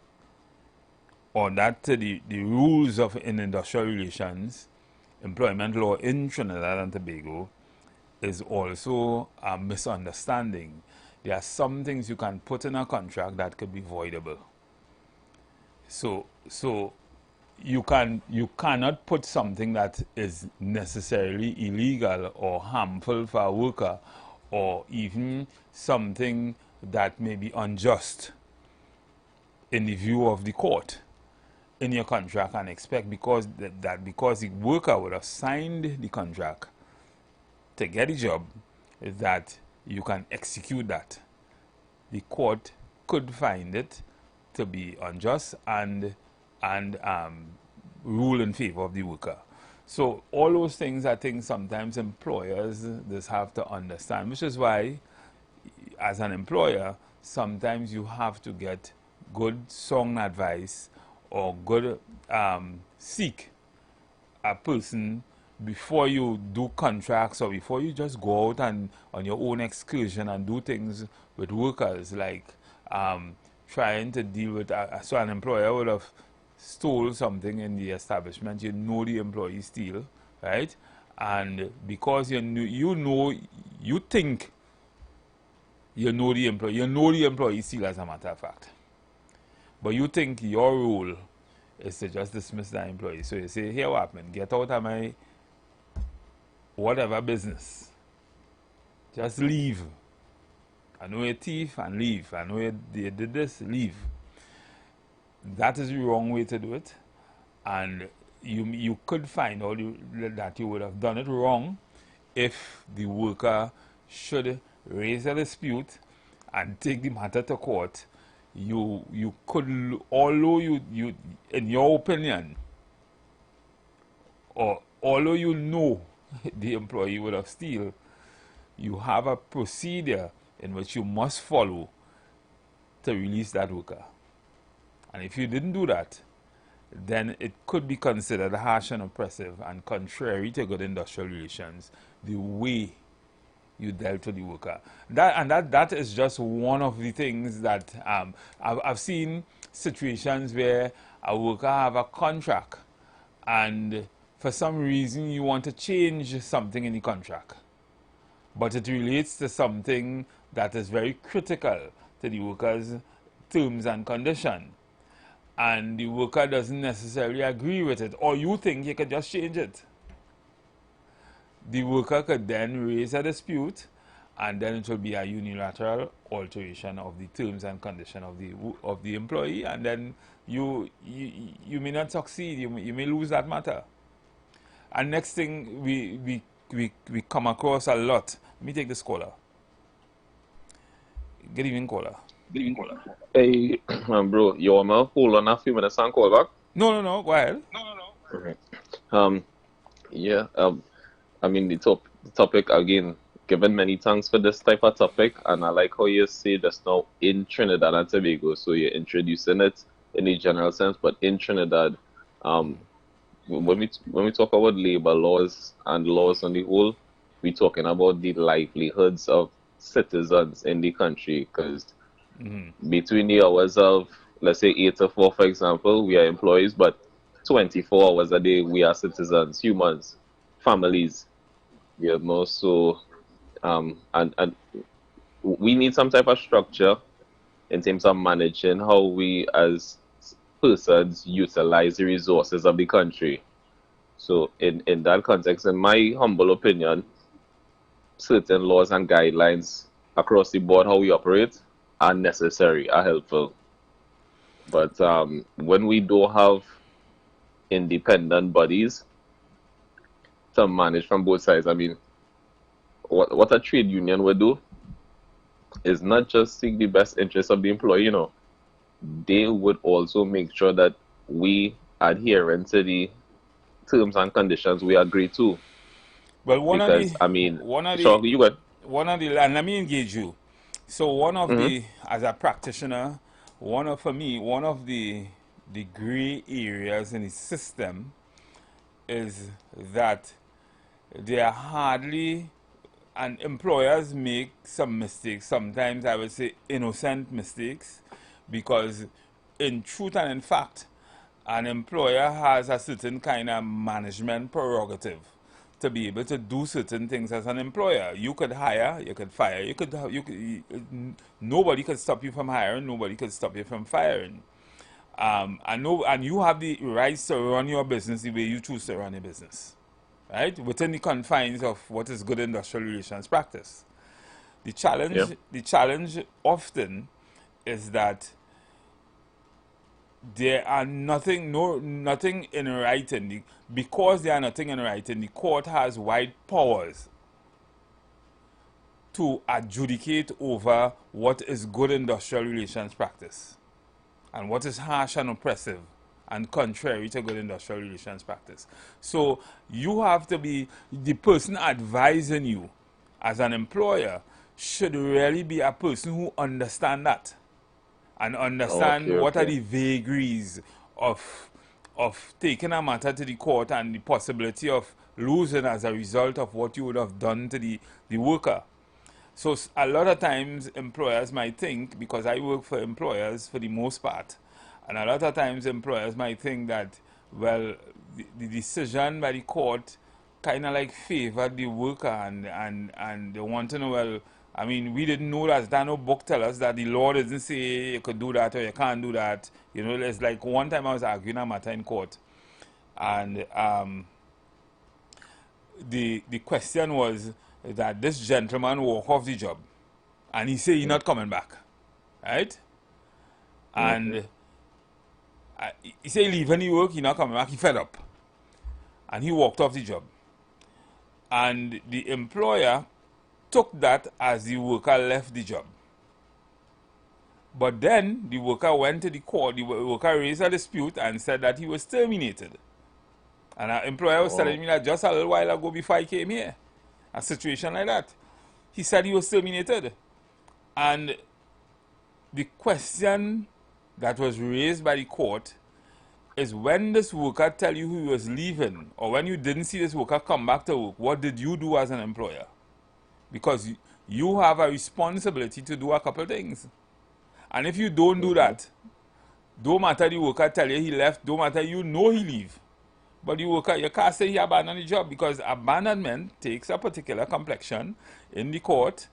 or that to the rules of in industrial relations, employment law in Trinidad and Tobago, is also a misunderstanding. There are some things you can put in a contract that could be voidable. So you cannot put something that is necessarily illegal or harmful for a worker, or even something that may be unjust in the view of the court in your contract, and expect because the worker would have signed the contract to get a job, that you can execute that. The court could find it to be unjust and rule in favor of the worker. So all those things, I think sometimes employers just have to understand, which is why as an employer sometimes you have to get good sound advice, or good seek a person before you do contracts, or before you just go out and on your own excursion and do things with workers, like trying to deal with so an employer would have stole something in the establishment. You know the employee steal, right? And because you think you know the employee steal, as a matter of fact, but you think your role is to just dismiss the employee. So you say, here what happened? Get out of my whatever business. Just leave. I know you're a thief, and leave. I know you did this, leave. That is the wrong way to do it. And you could find out that you would have done it wrong if the worker should raise a dispute and take the matter to court. You could, although you in your opinion, or although you know the employee would have steal, you have a procedure in which you must follow to release that worker. And if you didn't do that, then it could be considered harsh and oppressive and contrary to good industrial relations, the way you dealt with the worker. That is just one of the things that I've seen situations where a worker have a contract, and for some reason you want to change something in the contract, but it relates to something that is very critical to the worker's terms and conditions, and the worker doesn't necessarily agree with it, or you think you can just change it. The worker could then raise a dispute, and then it will be a unilateral alteration of the terms and conditions of the employee, and then you may not succeed. You may lose that matter. And next thing we come across a lot. Let me take this caller. Good evening, caller. Good evening, caller. Hey, bro, you want to hold on a few minutes and call back? No, go ahead. Okay. Yeah. I mean, the topic again. Given many thanks for this type of topic, and I like how you say just now in Trinidad and Tobago. So you're introducing it in a general sense, but in Trinidad, when we talk about labor laws and laws on the whole, we're talking about the livelihoods of citizens in the country. Because between the hours of, let's say 8 to 4, for example, we are employees, but 24 hours a day we are citizens, humans, families. You know, so and we need some type of structure in terms of managing how we as persons utilize the resources of the country. So in that context, in my humble opinion, certain laws and guidelines across the board how we operate are necessary, are helpful. But when we don't have independent bodies to manage from both sides, I mean, what a trade union would do is not just seek the best interest of the employee, you know. They would also make sure that we adhere to the terms and conditions we agree to. Well, and let me engage you. So one of the, as a practitioner, one of the gray areas in the system is that there are hardly, and employers make some mistakes, sometimes I would say innocent mistakes, because in truth and in fact, an employer has a certain kind of management prerogative to be able to do certain things as an employer. You could hire, you could fire, nobody could stop you from hiring, nobody could stop you from firing. And you have the rights to run your business the way you choose to run your business, right? Within the confines of what is good industrial relations practice. The challenge often is that there are nothing in writing. Because there are nothing in writing, the court has wide powers to adjudicate over what is good industrial relations practice and what is harsh and oppressive and contrary to good industrial relations practice. So you have to be, the person advising you as an employer should really be a person who understands that and understand what are the vagaries of taking a matter to the court and the possibility of losing as a result of what you would have done to the worker. So a lot of times employers might think, because I work for employers for the most part, and a lot of times employers might think that, well, the decision by the court kind of like favored the worker and they want to know, well, I mean, we didn't know that. There no book tell us that the law doesn't say you could do that or you can't do that. You know, it's like one time I was arguing a matter in court, and the question was that this gentleman walk off the job, and he say he's not coming back, right? And he say leaving the work, he not coming back. He fed up, and he walked off the job. And the employer took that as the worker left the job. But then the worker went to the court, the worker raised a dispute and said that he was terminated. And our employer was telling me that just a little while ago before I came here, a situation like that. He said he was terminated. And the question that was raised by the court is, when this worker tell you he was leaving, or when you didn't see this worker come back to work, what did you do as an employer? Because you have a responsibility to do a couple things. And if you don't do that, don't matter the worker tell you he left, don't matter you know he leave. But the worker, you can't say he abandoned the job, because abandonment takes a particular complexion in the court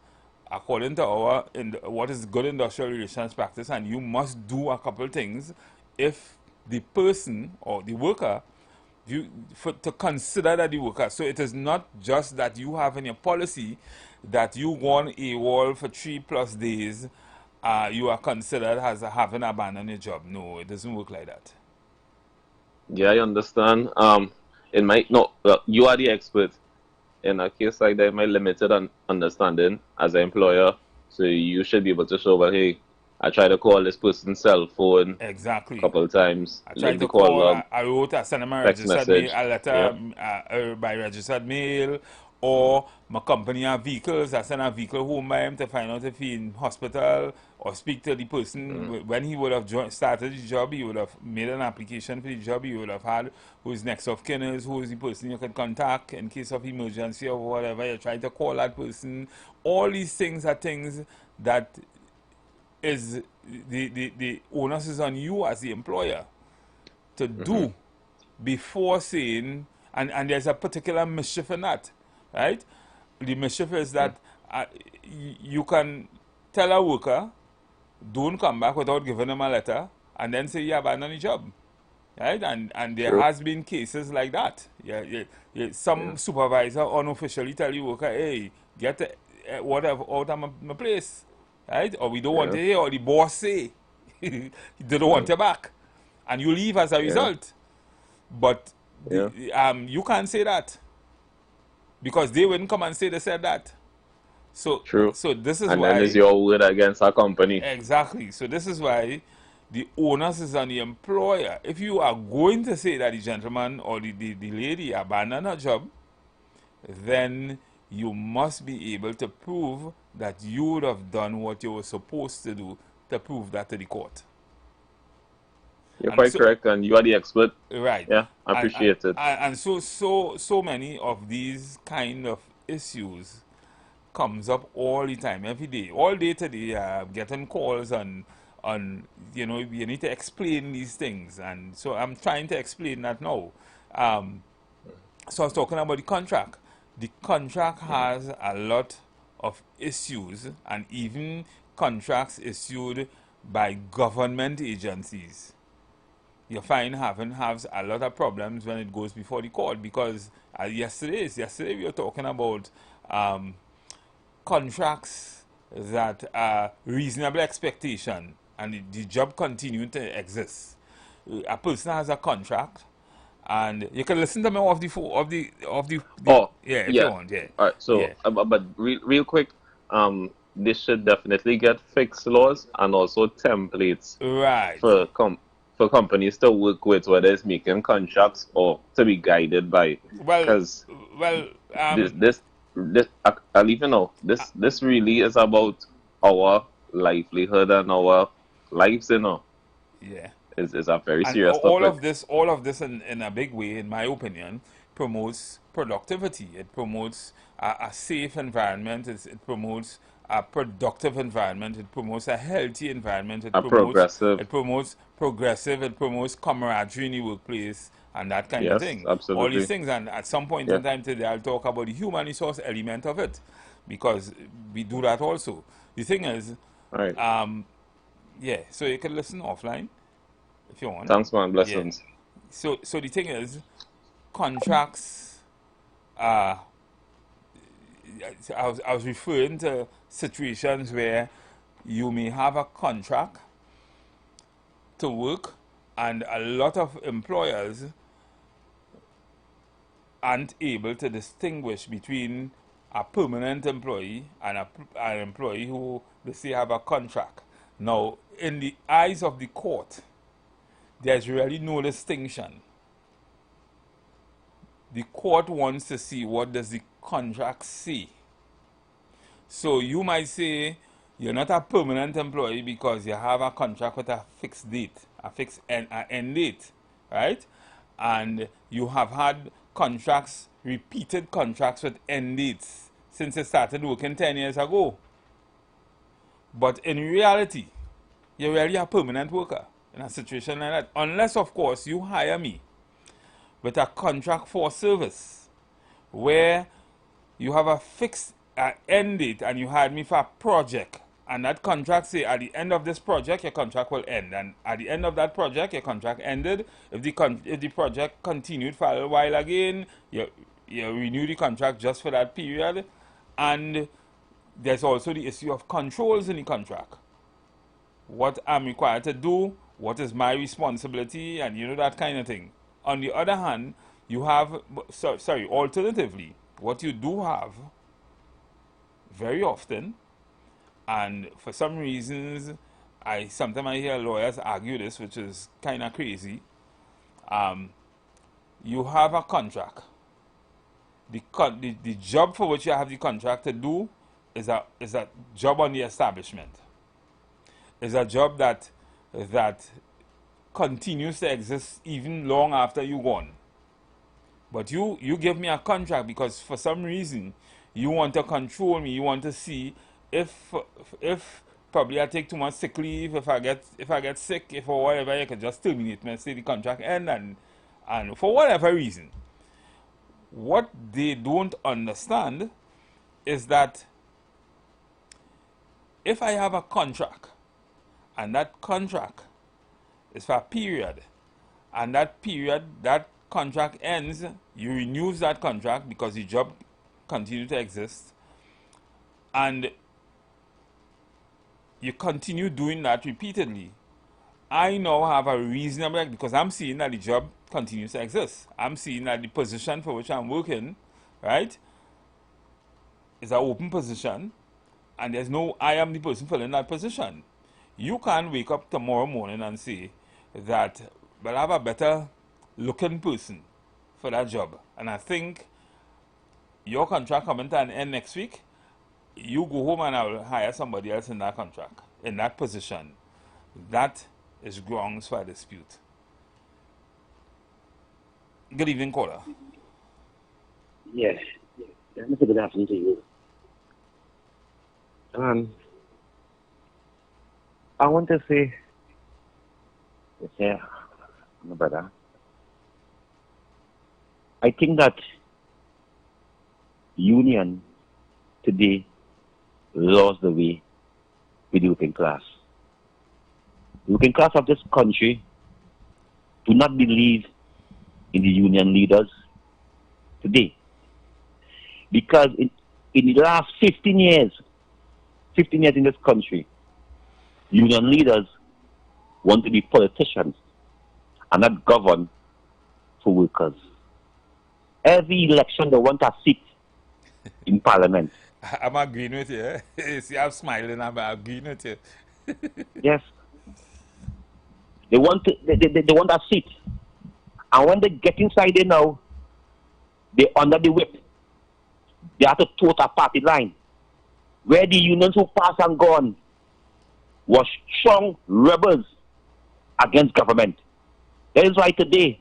according to what is good industrial relations practice, and you must do a couple things if the person or the worker, to consider that the worker. So it is not just that you have in your policy that you go on AWOL for 3+ days, you are considered as having abandoned your job. No, it doesn't work like that. Yeah, I understand. It might not. Well, you are the expert. In a case like that, my limited understanding as an employer, so you should be able to show, well, hey, I tried to call this person's cell phone a couple of times. I tried to call. I wrote, I sent him a letter by registered mail, or my company have vehicles. I sent a vehicle home by him to find out if he's in hospital, or speak to the person. When he would have started the job, he would have made an application for the job. He would have had who his next of kin is, who is the person you can contact in case of emergency or whatever. You try to call that person. All these things are things that is the onus is on you as the employer to do before saying, and there's a particular mischief in that, right? The mischief is that you can tell a worker, don't come back without giving them a letter, and then say you abandon the job, right? And there has been cases like that. Some supervisor unofficially tell you worker, hey, get whatever out of my place, right? Or we don't want to hear, or the boss say he didn't want you back, and you leave as a result. But you can't say that, because they wouldn't come and say they said that. So So this is why. And then is your word against our company. Exactly. So this is why the onus is on the employer. If you are going to say that the gentleman or the lady abandoned her job, then you must be able to prove that you would have done what you were supposed to do to prove that to the court. You're quite correct, and you are the expert. Right. Yeah, I appreciate it. And so many of these kind of issues comes up all the time, every day. All day today, getting calls on, you know, you need to explain these things. And so I'm trying to explain that now. So I was talking about the contract. The contract has a lot of issues, and even contracts issued by government agencies. you find has a lot of problems when it goes before the court, because yesterday we were talking about contracts that are reasonable expectation and the job continuing to exist. A person has a contract, and you can listen to me off the yeah, if you want, yeah. All right, so yeah. But real quick, this should definitely get fixed laws and also templates right for companies to work with, whether it's making contracts or to be guided by. Because this I'll even know this really is about our livelihood and our lives, you know. Yeah. Is a very and serious all topic. of this in a big way, in my opinion, promotes productivity. It promotes a safe environment. It promotes a productive environment. It promotes a healthy environment. It promotes progressive. It promotes camaraderie in the workplace and that kind of Yes, thing. All absolutely. these things, and at some point in time today, I'll talk about the human resource element of it, because we do that also. The thing is, yeah. So you can listen offline if you want. Thanks, man. Blessings. Yeah. So the thing is, contracts. I was referring to situations where you may have a contract to work, and a lot of employers aren't able to distinguish between a permanent employee and an employee who they say have a contract. Now, in the eyes of the court, there's really no distinction. The court wants to see what does the contract say. So you might say you're not a permanent employee because you have a contract with a fixed date, a fixed end date, right? And you have had contracts, repeated contracts with end dates since you started working 10 years ago. But in reality, you're really a permanent worker in a situation like that. Unless, of course, you hire me with a contract for service where you have a fixed end date and you hired me for a project, and that contract say at the end of this project your contract will end, and at the end of that project your contract ended. If the project continued for a little while again, you renew the contract just for that period. And there's also the issue of controls in the contract. What I'm required to do, what is my responsibility, and you know, that kind of thing. On the other hand, you have, alternatively, what you do have very often, and for some reasons, sometimes I hear lawyers argue this, which is kind of crazy. You have a contract. The job for which you have the contract to do is a job on the establishment. It's a job that continues to exist even long after you're gone. But you give me a contract because for some reason you want to control me. You want to see if probably I take too much sick leave, if I get sick, if or whatever, you can just terminate me and say the contract end, and for whatever reason. What they don't understand is that if I have a contract, and that contract is for a period, and that contract ends, you renew that contract because the job continues to exist, and you continue doing that repeatedly. I now have a reasonable, because I'm seeing that the job continues to exist. I'm seeing that the position for which I'm working, right, is an open position, and I am the person filling that position. You can't wake up tomorrow morning and say that, but I have a better looking person for that job, and I think your contract coming to an end next week, you go home and I will hire somebody else in that contract, in that position. That is grounds for a dispute. Good evening, caller. Yes. Good afternoon to you. I want to say, my brother, I think that union today lost the way with the working class. The working class of this country do not believe in the union leaders today. Because in the last 15 years in this country, union leaders want to be politicians and not govern for workers. Every election they want a seat in parliament. I'm agreeing with you. See, I'm smiling. I'm agreeing with you. Yes. They want a seat. And when they get inside there now, they're under the whip. They have to tote a party line. Where the unions who pass and gone were strong rebels against government. That is why today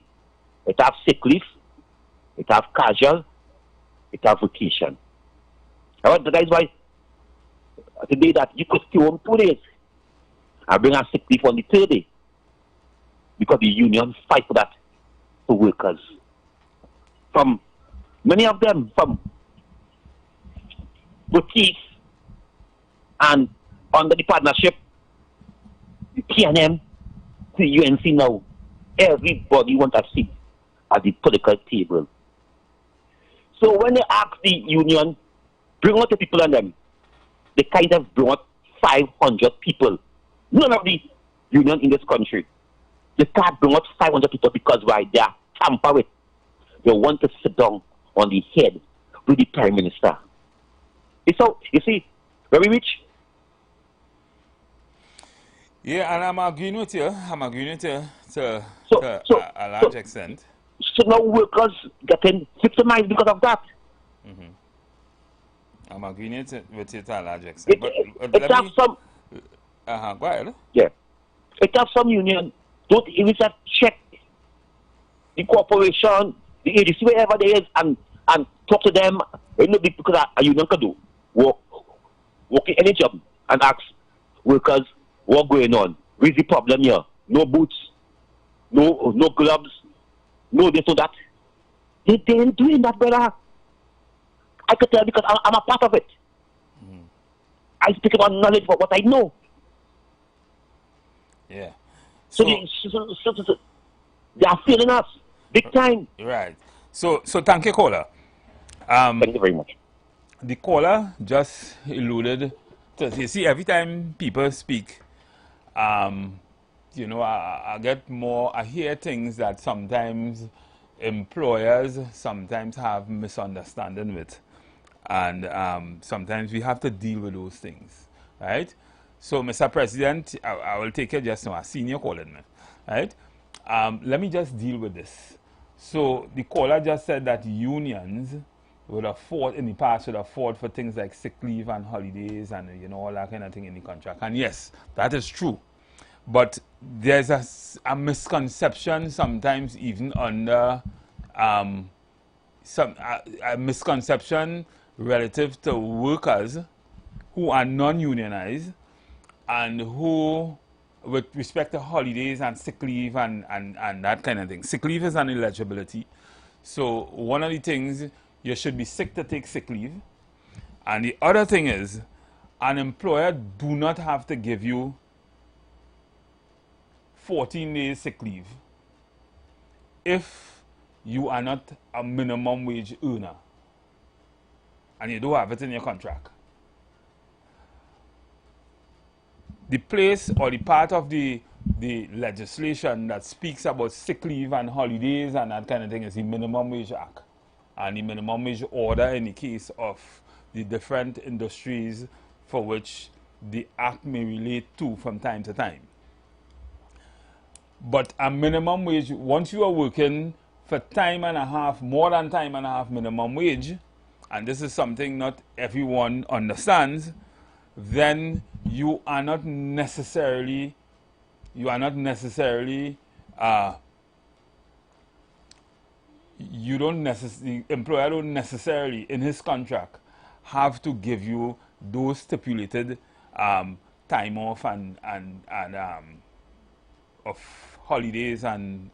it have sick leave, it have casual, it have vacation. That is why today that you could stay home 2 days and bring a sick leave on the third day. Because the union fight for that for workers. From many of them from boutiques and under the partnership, the PNM, the UNC now, everybody wants a seat at the political table. So when they ask the union, bring out the people on them, they kind of brought 500 people. None of the union in this country. They can't bring out 500 people because why? They are tampered with. They want to sit down on the head with the Prime Minister. So, you see, very rich. Yeah, and I'm agreeing with you. I'm agreeing with you to a large extent. So now workers getting victimized because of that. Mm-hmm. I'm agreeing with you to a large extent. It have some... Go ahead. Yeah. It have some union. Don't even check the corporation, the agency, wherever there is, and talk to them. You know, because a union can do work in any job and ask workers what's going on. Where's the problem here? No boots, no gloves, no this or that. They ain't doing that, brother. I could tell because I'm a part of it. Mm. I speak about knowledge for what I know. Yeah. So they are failing us big time. Right. So thank you, caller. Thank you very much. The caller just alluded to, you see, every time people speak, you know, I get more, I hear things that sometimes employers sometimes have misunderstanding with. And sometimes we have to deal with those things, right? So, Mr. President, I will take it just now, a senior calling me, right? Let me just deal with this. So, the caller just said that unions would have fought, in the past, would have fought for things like sick leave and holidays and, you know, all that kind of thing in the contract. And yes, that is true. But there's a misconception sometimes even under a misconception relative to workers who are non-unionized and who, with respect to holidays and sick leave and that kind of thing. Sick leave is an eligibility. So one of the things, you should be sick to take sick leave. And the other thing is, an employer do not have to give you 14 days sick leave if you are not a minimum wage earner and you don't have it in your contract. The place or the part of the legislation that speaks about sick leave and holidays and that kind of thing is the Minimum Wage Act and the Minimum Wage Order in the case of the different industries for which the act may relate to from time to time. But a minimum wage, once you are working for time and a half, more than time and a half minimum wage, and this is something not everyone understands, then you are not necessarily, the employer don't necessarily, in his contract, have to give you those stipulated time off and of holidays and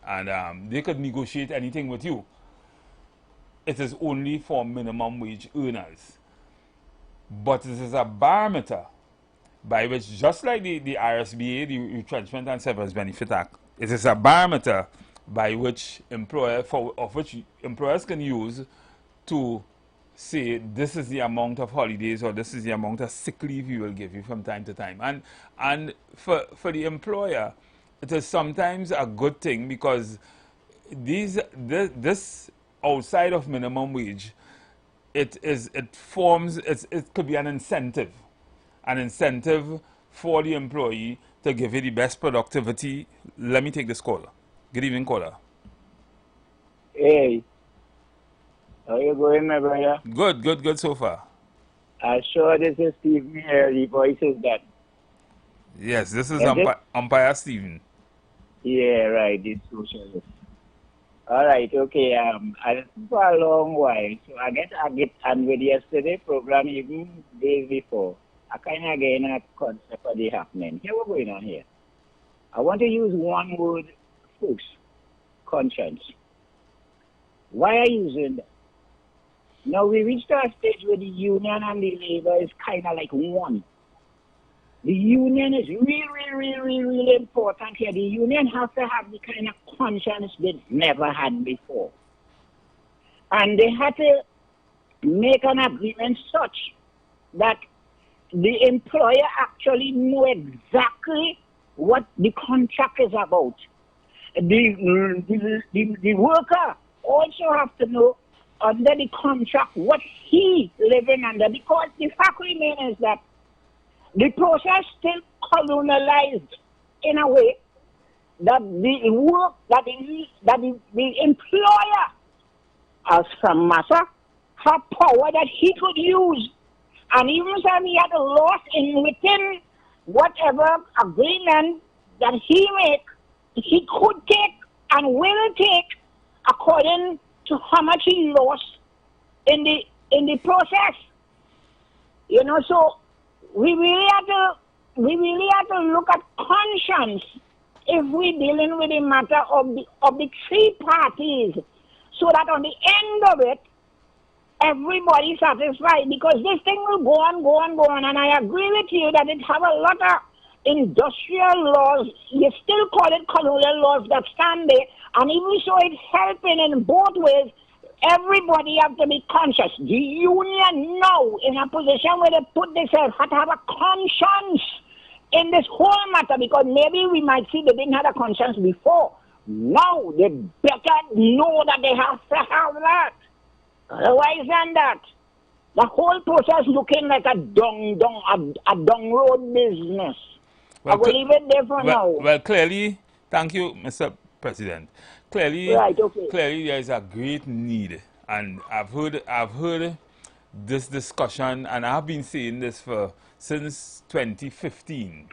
they could negotiate anything with you. It is only for minimum wage earners. But this is a barometer by which, just like the RSBA, the Retrenchment and Severance Benefit Act, it is a barometer by which employers can use to say this is the amount of holidays or this is the amount of sick leave we will give you from time to time. And for the employer, it is sometimes a good thing because this outside of minimum wage, it could be an incentive for the employee to give you the best productivity. Let me take this caller. Good evening, caller. Hey, how you going, my brother? Good so far. I'm sure this is Stephen here. The voice is that. Yes, this is Is it? Umpire Stephen. Yeah, right. It's socialist. All right, okay. I listened for a long while, so I get and with yesterday program, even days before, I kind of gain a concept of the happening. Here what's going on here. I want to use one word, folks. Conscience. Why are you using that? Now we reached a stage where the union and the labor is kind of like one. The union is really important here. The union has to have the kind of conscience they never had before. And they had to make an agreement such that the employer actually know exactly what the contract is about. The worker also have to know under the contract what he living under, because the fact remains is that the process still colonialized in a way that the work that the employer as some master had power that he could use, and even if he had a loss in within whatever agreement that he make, he could take and will take according to how much he lost in the process. You know, so we really have to look at conscience if we're dealing with the matter of the three parties, so that on the end of it, everybody's satisfied, because this thing will go on, and I agree with you that it have a lot of industrial laws. You still call it colonial laws that stand there, and even so it's helping in both ways. Everybody have to be conscious. The union now in a position where they put themselves have to have a conscience in this whole matter, because maybe we might see they didn't have a conscience before. Now they better know that they have to have that. Otherwise than that, the whole process looking like a dung road business. I will leave it there for now. Well, clearly, thank you, Mr. President. Clearly, right, okay. Clearly there is a great need, and I've heard this discussion, and I've been saying this since 2015.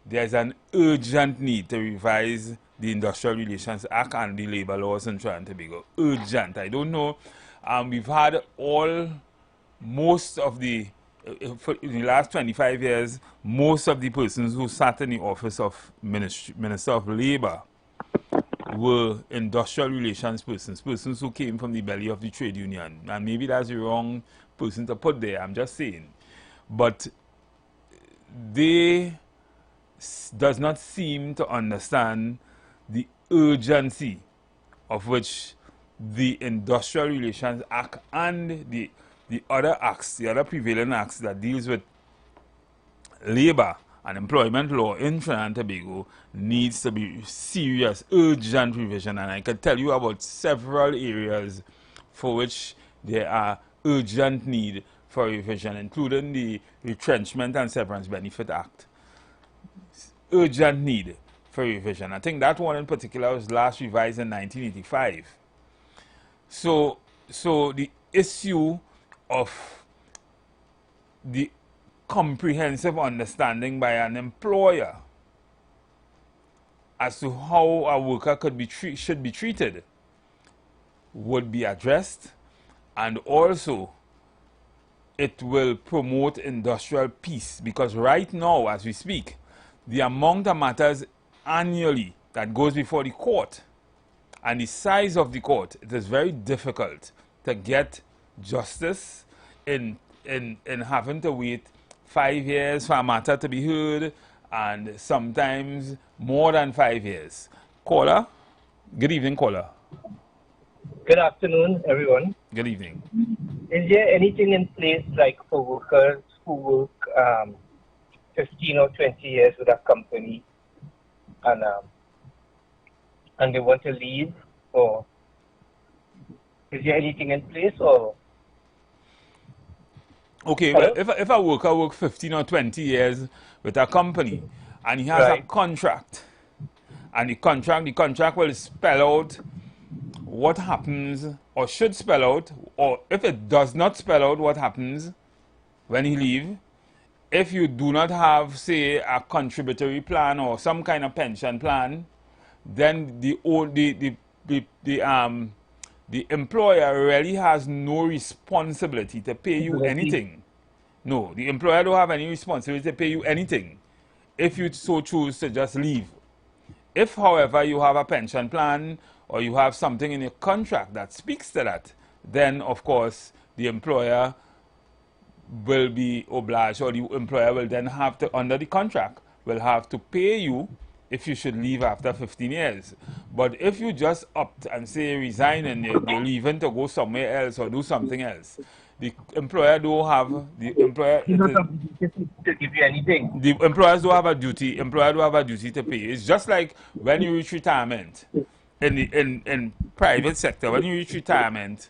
There's an urgent need to revise the Industrial Relations Act and the labor laws in Trinidad and Tobago. Urgent. I don't know. We've had most of the, in the last 25 years, most of the persons who sat in the office of Minister of Labor were industrial relations persons who came from the belly of the trade union. And maybe that's the wrong person to put there, I'm just saying. But they does not seem to understand the urgency of which the Industrial Relations Act and the other acts, the other prevailing acts that deals with labor and employment law in Trinidad and Tobago needs to be serious, urgent revision. And I can tell you about several areas for which there are urgent need for revision, including the Retrenchment and Severance Benefit Act. Urgent need for revision. I think that one in particular was last revised in 1985. So the issue of the comprehensive understanding by an employer as to how a worker should be treated would be addressed, and also it will promote industrial peace, because right now as we speak, the amount of matters annually that goes before the court and the size of the court, it is very difficult to get justice in having to wait 5 years for a matter to be heard, and sometimes more than 5 years. Caller? Good evening, caller. Good afternoon, everyone. Good evening. Is there anything in place like for workers who work 15 or 20 years with a company and they want to leave, or is there anything in place, or? Okay, well, if a worker works 15 or 20 years with a company and he has a contract, and the contract will spell out what happens, or should spell out, or if it does not spell out what happens when he leaves, if you do not have, say, a contributory plan or some kind of pension plan, then the employer really has no responsibility to pay you anything. No, the employer don't have any responsibility to pay you anything if you so choose to just leave. If, however, you have a pension plan or you have something in your contract that speaks to that, then, of course, the employer will be obliged, or the employer will then have to, under the contract, will have to pay you if you should leave after 15 years. But if you just opt and say resign and you're leaving to go somewhere else or do something else, the employer don't have, the employer to give you anything. The employers don't have a duty. Employer don't have a duty to pay. It's just like when you reach retirement in private sector. When you reach retirement,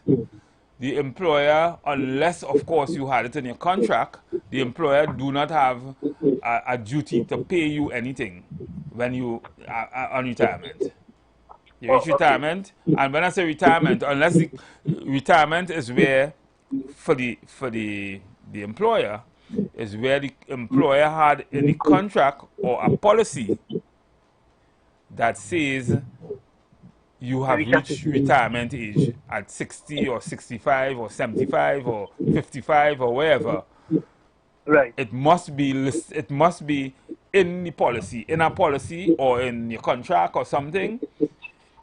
the employer, unless of course you had it in your contract, the employer do not have a duty to pay you anything when you are on retirement. You reach retirement, and when I say retirement, unless the retirement is where for the employer is where the employer had any contract or a policy that says you have reached retirement age at 60 or 65 or 75 or 55 or wherever. Right. It must be it must be in the policy, in a policy or in your contract or something.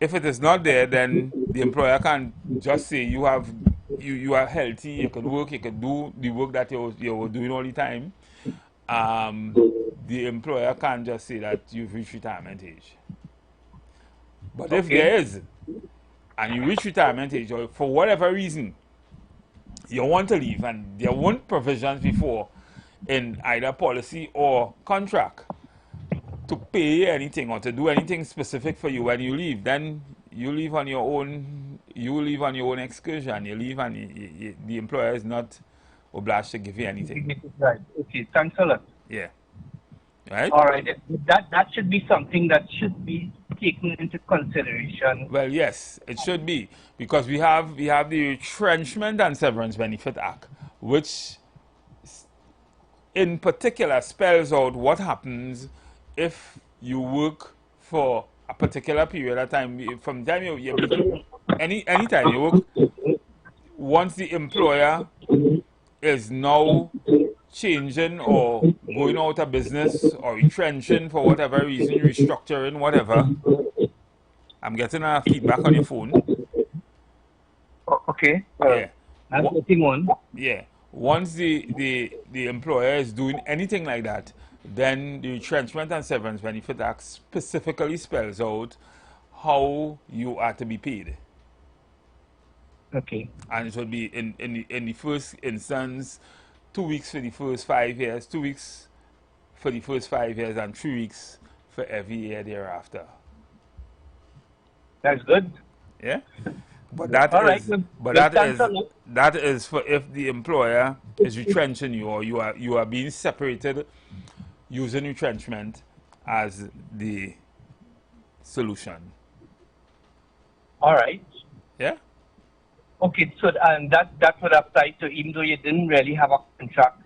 If it is not there, then the employer can just say you are healthy, you can work, you can do the work that you were doing all the time. The employer can't just say that you've reached retirement age. But if there is, and you reach retirement age, or for whatever reason, you want to leave, and there weren't provisions before in either policy or contract to pay anything or to do anything specific for you when you leave, then you leave on your own. You leave on your own excursion. You leave, and the employer is not obliged to give you anything. Right. Okay. Thanks a lot. Yeah. Right. All right. That should be something that should be taken into consideration. Well, yes, it should be, because we have the Retrenchment and Severance Benefit Act, which in particular spells out what happens if you work for a particular period of time. From time any time you work, once the employer is now changing or going out of business or retrenching for whatever reason, restructuring, whatever. I'm getting a feedback on your phone. Okay. Yeah. I'm getting one. Yeah. Once the employer is doing anything like that, then the Retrenchment and Severance Benefit Act specifically spells out how you are to be paid. Okay. And it will be in the first instance 2 weeks for the first 5 years, 2 weeks for the first 5 years, and 3 weeks for every year thereafter. That's good. Yeah. But that that is for if the employer is retrenching you, or you are being separated using retrenchment as the solution. All right. Yeah. Okay, so that would apply to even though you didn't really have a contract,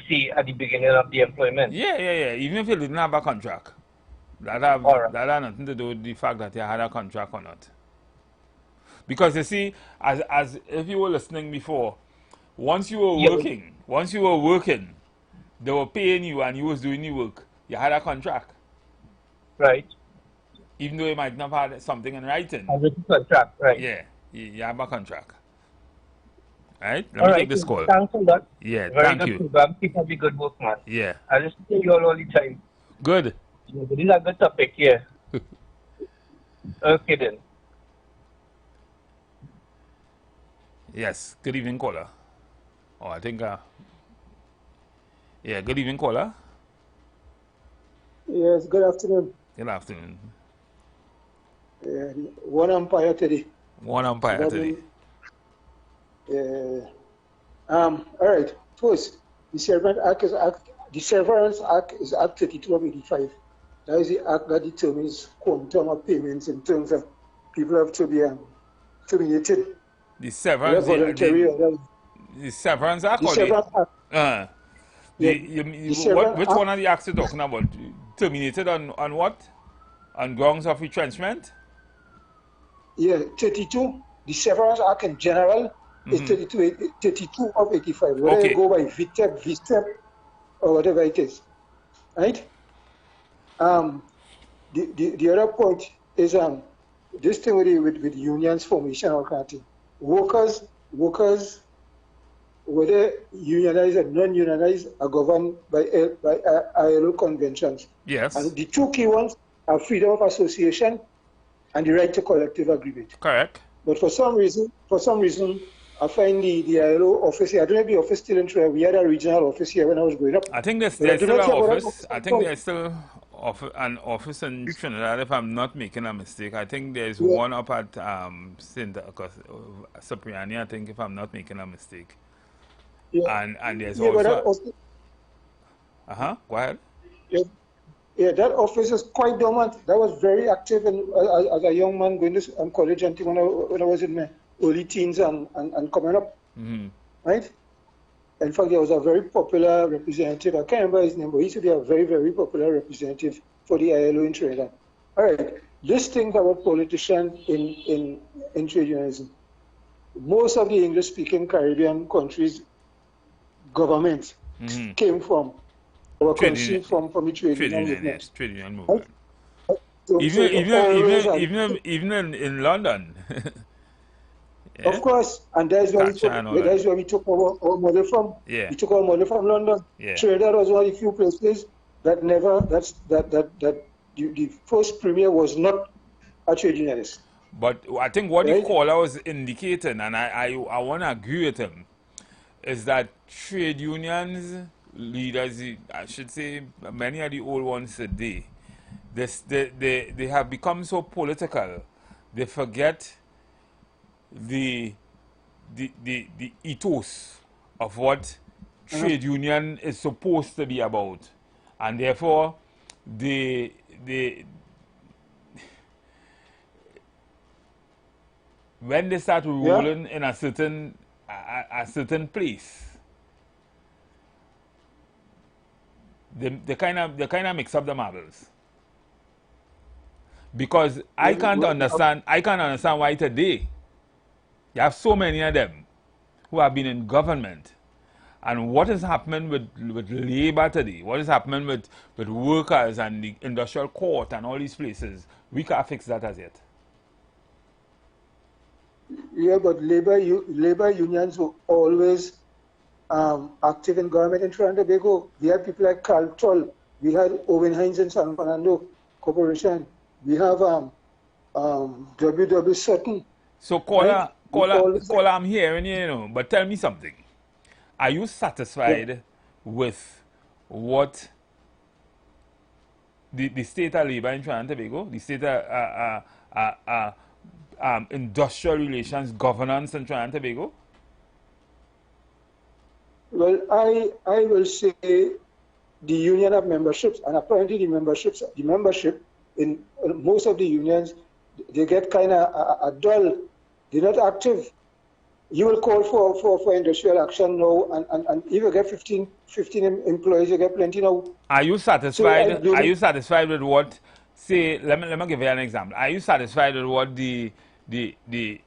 see, at the beginning of the employment. Yeah. Even if you didn't have a contract, that had nothing to do with the fact that you had a contract or not. Because you see, as if you were listening before, once you were working, they were paying you and you was doing the work. You had a contract. Right. Even though you might not have had something in writing. A written contract, right. Yeah. You have a contract. Right? Let me take this call. Thanks a lot. Yeah, very thank good you. Program. Keep up the good work, man. Yeah. I listen to you all the time. Good. This is a good topic, yeah. Okay then. Yes. Good evening, caller. Oh, I think. Yeah. Good evening, caller. Yes. Good afternoon. Good afternoon. One umpire today. One umpire today. All right. First, the Severance Act is Act 32 of 85. That is the act that determines quantum of payments in terms of people have to be terminated. The Severance the Severance Act? Which one are the acts you're talking about? Terminated on what? On grounds of retrenchment? Yeah, 32. The Severance Act in general is 32 of 85. Whether you go by VTEP, VSTEP, or whatever it is. Right? The other point is this thing with unions formation or kind of thing. Workers, whether unionized or non-unionized, are governed by ILO conventions. Yes. And the two key ones are freedom of association and the right to collective agreement. Correct. But for some reason, I find the ILO office here. I don't know if the office still in Trinidad. We had a regional office here when I was growing up. I think there's still an office. I think there's still an office in Trinidad, if I'm not making a mistake. I think there's one up at Cipriani, I think, if I'm not making a mistake. Yeah. And there's also... Go ahead. Yeah, that office is quite dormant. That was very active as a young man going to college until when I was in my early teens and coming up. Right? In fact, there was a very popular representative. I can't remember his name, but he used to be a very, very popular representative for the ILO in Trinidad. All right. This thing about politicians in trade unionism. Most of the English-speaking Caribbean countries' governments came from, or conceived from the trade union movement. Yes, trade union movement. Right? Even in London. Yeah. Of course, and that's where we took our model from. Yeah. We took our model from London. Yeah. Trinidad was one of the few places that the first premier was not a trade unionist. But I think what the caller was indicating, and I want to agree with him, is that trade unions leaders, I should say, many of the old ones today, they have become so political, they forget the ethos of what trade union is supposed to be about, and therefore when they start rolling in a certain place, they kind of mix up the marbles, because I can't understand why today you have so many of them who have been in government, and what is happening with labor today, what is happening with workers and the industrial court and all these places, we can't fix that as yet. Yeah, but labor unions were always active in government in Trinidad and Tobago. We had people like Carl Toll, we had Owen Hines in San Fernando Corporation, we have W.W. Sutton. So caller, I'm hearing you, but tell me something. Are you satisfied with what the state of labor in Trinidad and Tobago, the state of industrial relations governance in Trinidad and Tobago? Well, I will say the union of memberships, and apparently the membership in most of the unions, they get kind of dull. They're not active. You will call for industrial action now, and if you get 15 employees, you get plenty now. Are you satisfied? Are you satisfied with what? Say, let me give you an example. Are you satisfied with what the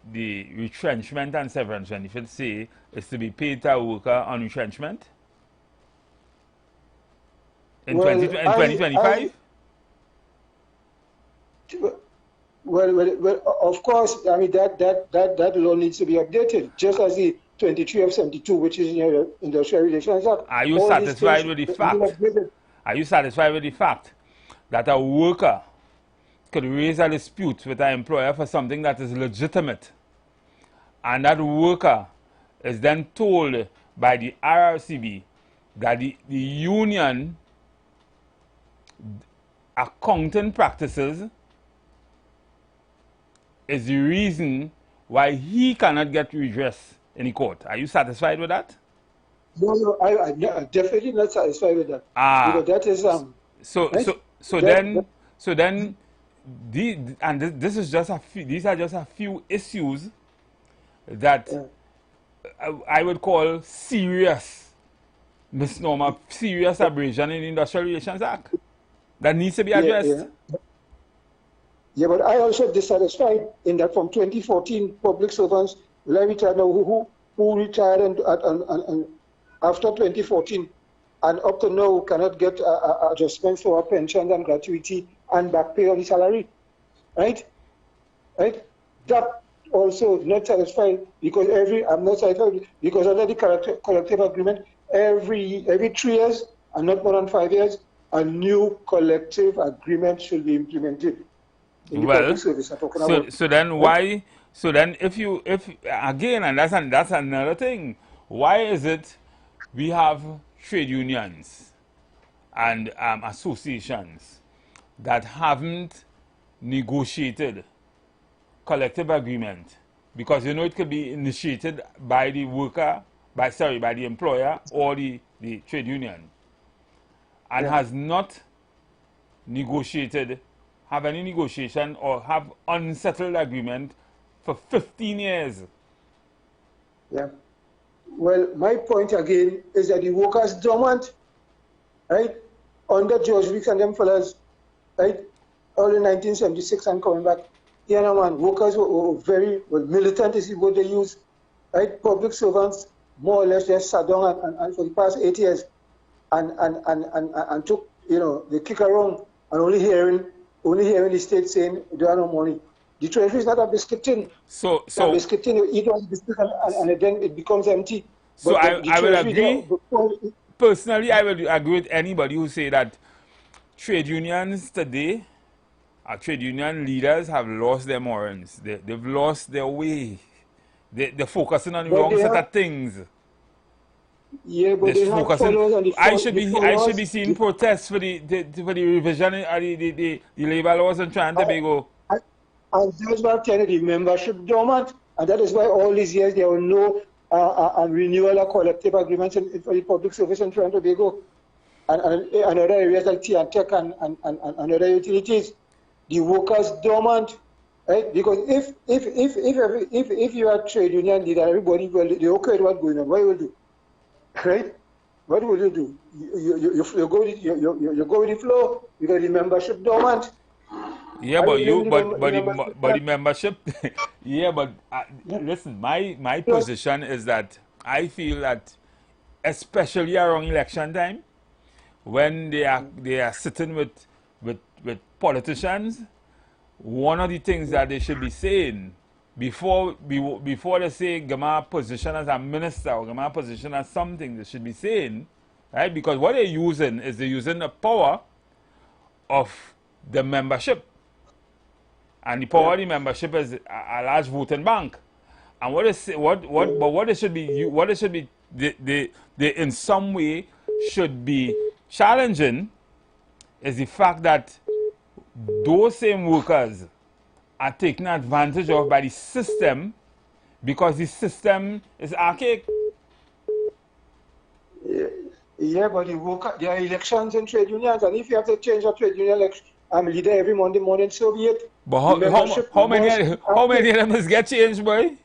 retrenchment and severance benefits say is to be paid to a worker on retrenchment in 2025? Well, of course. I mean that law needs to be updated, just as the 23 of 72, which is the Industrial Relations Act. Are you satisfied with the fact? Are you satisfied with the fact that a worker could raise a dispute with an employer for something that is legitimate, and that worker is then told by the RRCB that the union accounting practices is the reason why he cannot get redress in the court. Are you satisfied with that? No, I'm definitely not satisfied with that. Because that is this is just a few. These are just a few issues that I would call serious misnomer, serious abrasion in the Industrial Relations Act that needs to be addressed. Yeah, but I also dissatisfied in that from 2014, public servants, who retired and after 2014 and up to now cannot get adjustments for our pensions and gratuity and back pay on the salary, right? That also not satisfied because I'm not satisfied because under the collective agreement, every 3 years and not more than 5 years, a new collective agreement should be implemented. Well, so then why? So then, if again, and that's another thing. Why is it we have trade unions and associations that haven't negotiated collective agreement? Because you know it could be initiated by the worker, by the employer or the trade union, and has not negotiated. Have any negotiation or have unsettled agreement for 15 years. Yeah. Well, my point again is that the workers dormant, right? Under George Weeks and them fellas, right? Early 1976 and coming back. You know, man, workers were very militant is the word they use, right? Public servants more or less just sat down and for the past 8 years and took, they kick around and only hearing the state saying there are no money. The treasury is not a biscuit tin. So biscuit tin, you eat one biscuit and then it becomes empty. So I will agree. Personally, I will agree with anybody who say that trade unions today, trade union leaders have lost their morals. They've lost their way. They're focusing on the wrong set of things. Yeah, but they have followers and I should be seeing protests for the revision of the labor laws in Trinidad and Tobago. And that's why I'm telling you, the membership dormant, and that is why all these years there were no renewal of collective agreements for the public service in Trinidad and Tobago, and other areas like tea and tech and other utilities. The workers dormant, right? Because if you are a trade union leader, everybody will they okay with what's going on. What will you do? Right? What will you do? You go with the flow because the membership dormant. Yeah, but the membership. Yeah, but listen, my position is that I feel that, especially around election time, when they are sitting with politicians, one of the things that they should be saying before they say give my position as a minister or give my position as something, they should be saying, right? Because what they're using is they're using the power of the membership, and the power of the membership is a large voting bank. And what they should be they in some way should be challenging is the fact that those same workers are taken advantage of by the system because the system is archaic. Yeah, but there are elections in trade unions, and if you have to change a trade union leader every Monday morning, so be it. But how many of them must get changed, boy?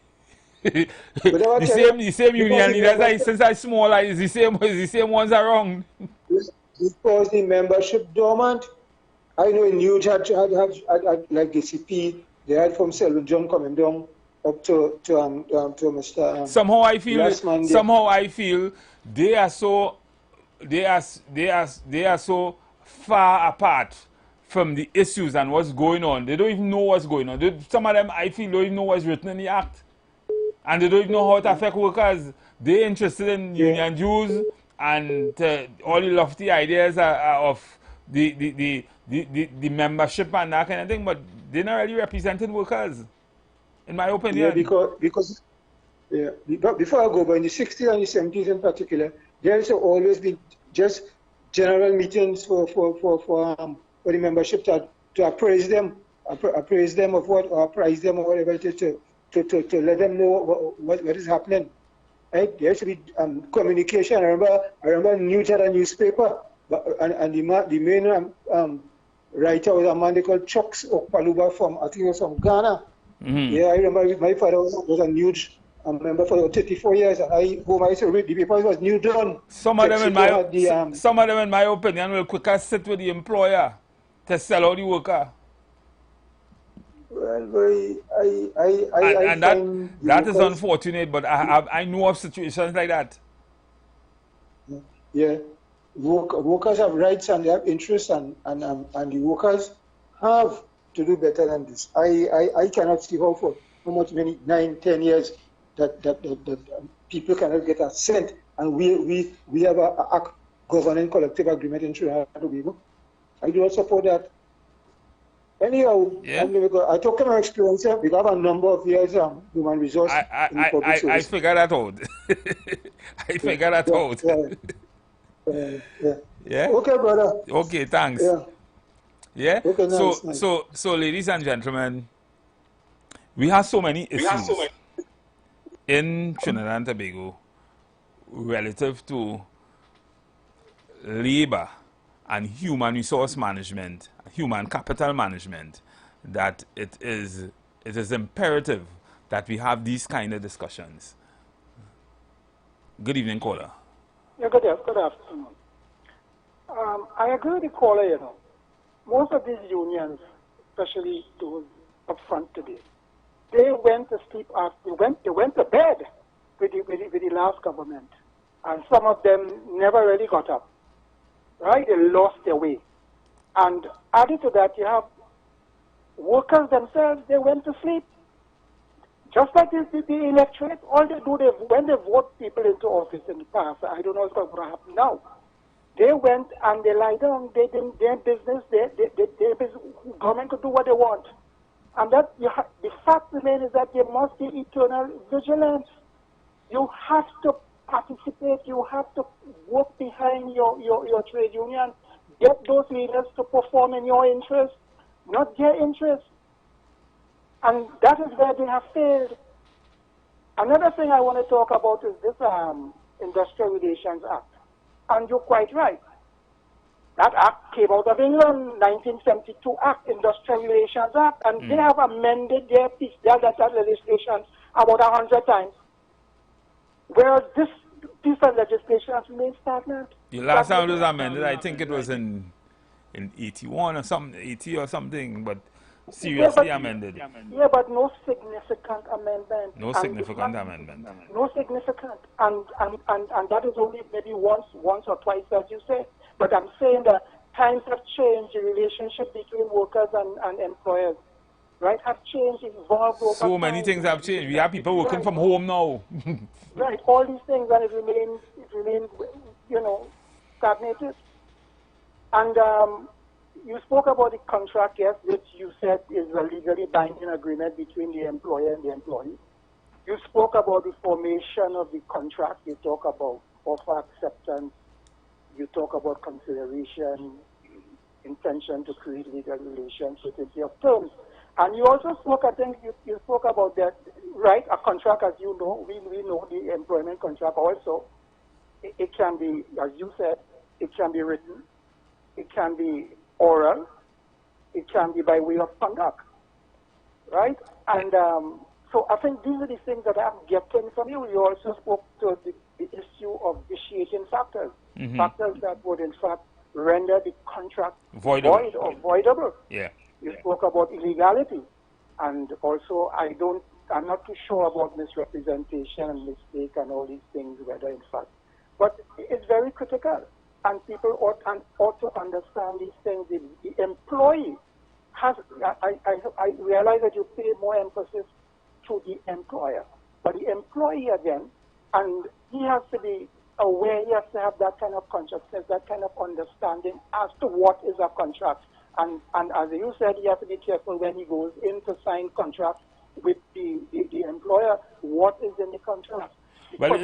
the same union leaders since I small is the same ones around. Because the membership dormant. I know in New York had like the CP, they had from Selwyn John coming down up to Mr. Somehow I feel they are so far apart from the issues and what's going on. They don't even know what's going on. Some of them I feel don't even know what's written in the act, and they don't even know how it affects workers. They're interested in union dues and all the lofty ideas of the membership and that kind of thing, but they're not really representing workers, in my opinion. Yeah, because before I go, but in the 60s and the 70s in particular, there's always been just general meetings for the membership to appraise them of what, or apprise them or whatever, to let them know what is happening. Right? There should be communication. I remember news at a newspaper, and the main writer was a man they called Chucks Okpaluba from, I think it was from Ghana. Yeah, I remember my father was a news member for 34 years, and I used to read the papers. Was New Dawn. Some of them, in my opinion, will quicker sit with the employer to sell out the worker. Well, that is unfortunate, but I know of situations like that. Yeah, workers have rights and they have interests, and the workers have to do better than this. I cannot see how for many 9-10 years that people cannot get a cent, and we have a governing collective agreement in Trinidad and Tobago. I do not support that. Anyhow, yeah. I talk about experience. We have a number of years human resource in public service. I figure that out. I figure that out. Yeah. Okay, brother. Okay, thanks. Yeah. Okay, nice. So, ladies and gentlemen, we have so many issues in Trinidad and Tobago relative to labor and human resource management, human capital management, that it is imperative that we have these kind of discussions. Good evening, caller. Yeah, good afternoon. I agree with the caller, you know. Most of these unions, especially those up front today, they went to sleep after, they went to bed with the last government. And some of them never really got up. Right? They lost their way. And added to that, you have workers themselves, they went to sleep. Just like the electorate, all they do, when they vote people into office in the past, I don't know what's going to happen now. They went and they lie down, they didn't, their business, government could do what they want. And that the fact remains is that there must be eternal vigilance. You have to participate, you have to work behind your trade union, get those leaders to perform in your interest, not their interest. And that is where they have failed. Another thing I want to talk about is this Industrial Relations Act. And you're quite right. That act came out of England, 1972 Act, Industrial Relations Act, and they have amended their piece, that legislation about 100 times. Whereas this piece of legislation has remained stagnant. The last time it was amended, I think it was in 81 or something, 80 or something, but seriously amended. Yeah, but no significant amendment. No significant amendment. No significant. And that is only maybe once or twice, as you say. But I'm saying that times have changed, the relationship between workers and employers, right, have changed, evolved over so many things have changed. We have people working from home now. Right, all these things, and it remains, you know, stagnated. And you spoke about the contract, yes, which you said is a legally binding agreement between the employer and the employee. You spoke about the formation of the contract. You talk about offer acceptance. You talk about consideration, intention to create legal relations, certainty of terms. And you also spoke, I think you spoke about that, right? A contract, as you know, we know the employment contract also. It can be, as you said, it can be written, it can be oral, it can be by way of conduct, right? And so I think these are the things that I'm getting from you. You also spoke to the issue of vitiating factors, factors that would in fact render the contract void or voidable. Yeah. You spoke about illegality, and also I'm not too sure about misrepresentation and mistake and all these things, whether in fact, but it's very critical, and people ought to understand these things. The employee has, I realize that you pay more emphasis to the employer, but the employee again, and he has to be aware, he has to have that kind of consciousness, that kind of understanding as to what is a contract. And as you said, he has to be careful when he goes in to sign contracts with the employer, what is in the contract. Well,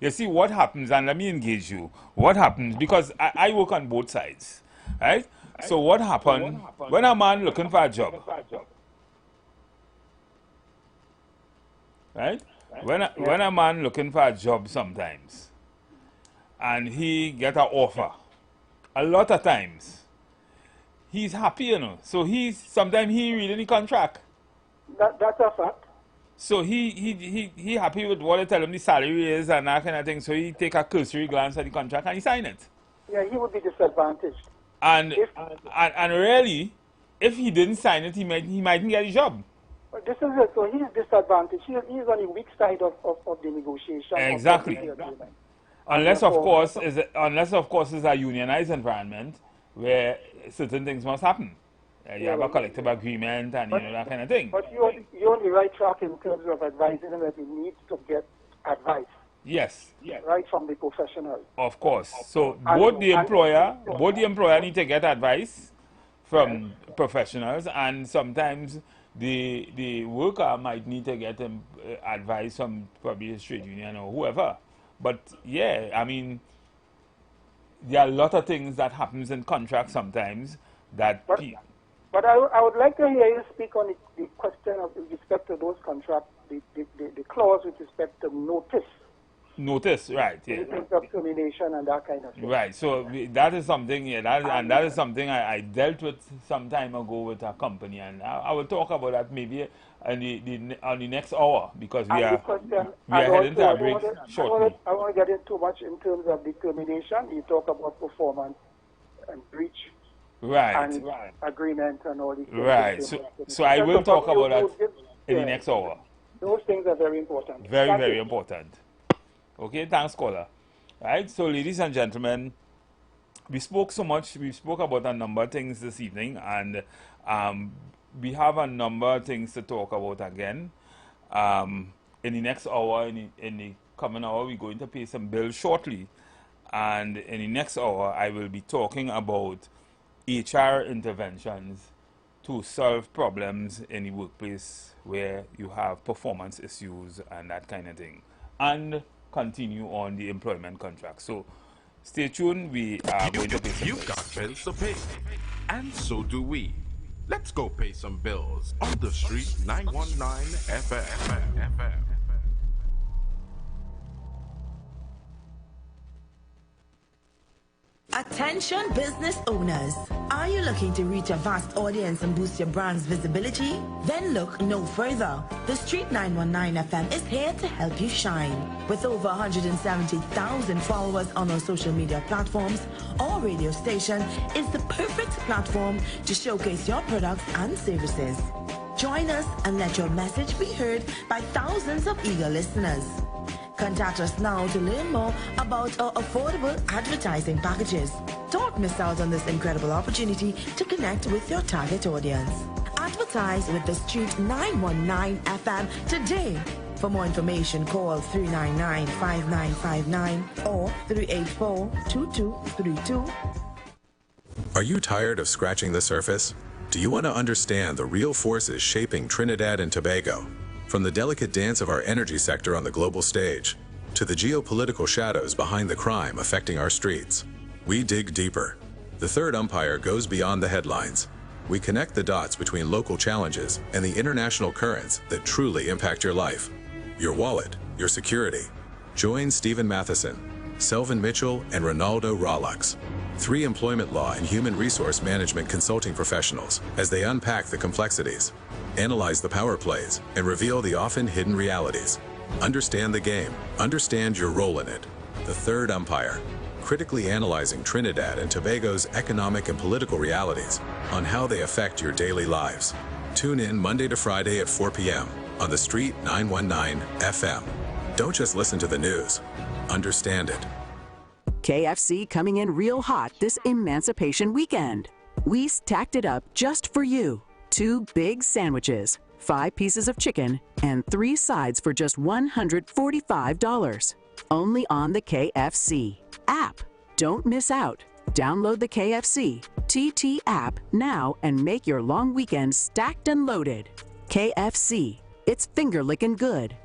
you see what happens, and let me engage you. What happens, because I work on both sides, right? So what happens when a man looking for a job, right? When a man looking for a job sometimes, and he get an offer, a lot of times, he's happy, you know. So sometimes he reading the contract. That's a fact. So he happy with what they tell him the salary is and that kind of thing. So he take a cursory glance at the contract and he sign it. Yeah, he would be disadvantaged. And really, if he didn't sign it, he mightn't get a job. But this is it. So he's disadvantaged. He's on the weak side of the negotiation. Exactly. Unless of course it's a unionized environment where certain things must happen. You have a collective agreement and that kind of thing. But you're on the right track in terms of advising him that he needs to get advice. Yes. Right from the professional. Of course. So both the employer need to get advice from professionals, and sometimes the worker might need to get advice from probably a trade union or whoever. But yeah, I mean, there are a lot of things that happens in contracts sometimes that. But I would like to hear you speak on the question of with respect to those contracts, the clause with respect to notice. Notice, right? Yeah. Of termination and that kind of thing. Right. So that is something. Yeah, that is something I dealt with some time ago with a company, and I will talk about that maybe on the next hour, because we are heading to a break shortly. I want to get into much in terms of the termination. You talk about performance and breach. Right. And agreement and all these things. Right. So I will talk about that in the next hour. Those things are very important. Very important. Okay, thanks, caller. Right, so ladies and gentlemen, we spoke so much. We spoke about a number of things this evening, and we have a number of things to talk about again. In the next hour, in the coming hour, we're going to pay some bills shortly. And in the next hour, I will be talking about HR interventions to solve problems in the workplace where you have performance issues and that kind of thing, and continue on the employment contract. So stay tuned. We are going to pay some bills. You've got bills to pay, and so do we. Let's go pay some bills on the street 919 FM. Attention business owners. Are you looking to reach a vast audience and boost your brand's visibility? Then look no further. The Street 919 FM is here to help you shine. With over 170,000 followers on our social media platforms, our radio station is the perfect platform to showcase your products and services. Join us and let your message be heard by thousands of eager listeners. Contact us now to learn more about our affordable advertising packages. Don't miss out on this incredible opportunity to connect with your target audience. Advertise with the Street 919 FM today. For more information, call 399-5959 or 384-2232. Are you tired of scratching the surface? Do you want to understand the real forces shaping Trinidad and Tobago? From the delicate dance of our energy sector on the global stage, to the geopolitical shadows behind the crime affecting our streets, we dig deeper. The third umpire goes beyond the headlines. We connect the dots between local challenges and the international currents that truly impact your life, your wallet, your security. Join Stephen Matheson, Selvin Mitchell, and Ronaldo Rollux, 3 employment law and human resource management consulting professionals, as they unpack the complexities, analyze the power plays, and reveal the often hidden realities. Understand the game. Understand your role in it. The third umpire, critically analyzing Trinidad and Tobago's economic and political realities on how they affect your daily lives. Tune in Monday to Friday at 4 p.m. on the Street 919 FM. Don't just listen to the news. Understand it. KFC coming in real hot this Emancipation weekend. We stacked it up just for you. 2 big sandwiches, 5 pieces of chicken, and 3 sides for just $145. only on the KFC app. Don't miss out. Download the KFC TT app now and make your long weekend stacked and loaded. KFC, it's finger-licking good.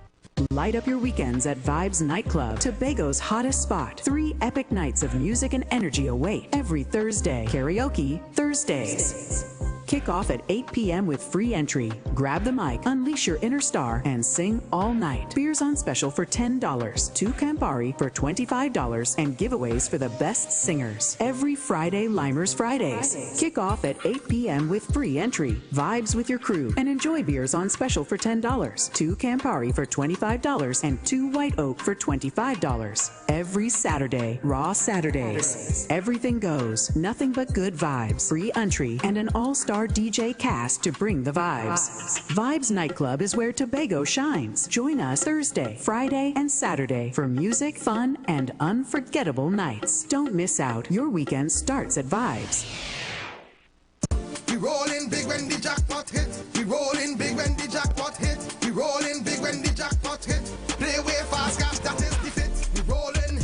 Light up your weekends at Vibes Nightclub, Tobago's hottest spot. 3 epic nights of music and energy await every Thursday. Karaoke Thursdays. Kick off at 8 p.m. with free entry. Grab the mic, unleash your inner star, and sing all night. Beers on special for $10, 2 Campari for $25, and giveaways for the best singers. Every Friday, Limers Fridays. Kick off at 8 p.m. with free entry. Vibes with your crew and enjoy beers on special for $10, 2 Campari for $25, and 2 White Oak for $25. Every Saturday, Raw Saturdays. Everything goes, nothing but good vibes. Free entry and an all-star DJ cast to bring the vibes. Vibes Nightclub is where Tobago shines. Join us Thursday, Friday, and Saturday for music, fun, and unforgettable nights. Don't miss out. Your weekend starts at Vibes. We rollin' big when the jackpot hit. We rollin' big when the jackpot hit. We rollin' big when the jackpot hit. Play way fast cash, that is the fit. We rollin'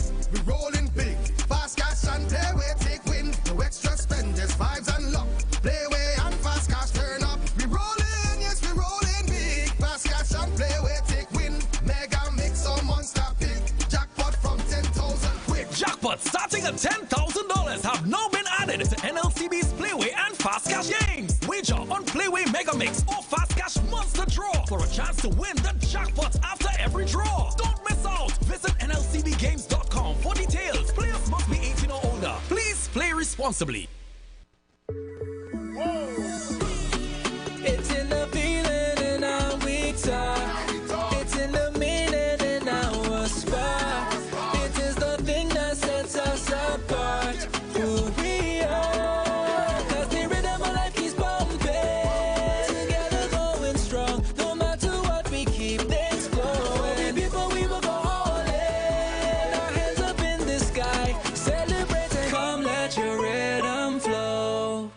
big. Fast cash and play way take win. No extra spend, just vibes and luck. Play way and fast cash turn up. We rollin', yes we rollin' big. Fast cash and play way take win. Mega mix or monster pick. Jackpot from 10,000 quick. Jackpot starting at $10,000 have now been added to NLCB's Playway and Fast Cash games. Wager on Playway Mega Mix or Fast Cash Monster Draw for a chance to win the jackpot after every draw. Don't miss out. Visit NLCBGames.com for details. Players must be 18 or older. Please play responsibly. It's in the feeling in our weak side. It's in the meaning in our spot. It is the thing that sets us apart. Who we are. Cause the rhythm of life keeps bumping. Together going strong. No matter what, we keep things flowing. Before we will go all in. Our hands up in the sky. Celebrating. Come let your rhythm flow.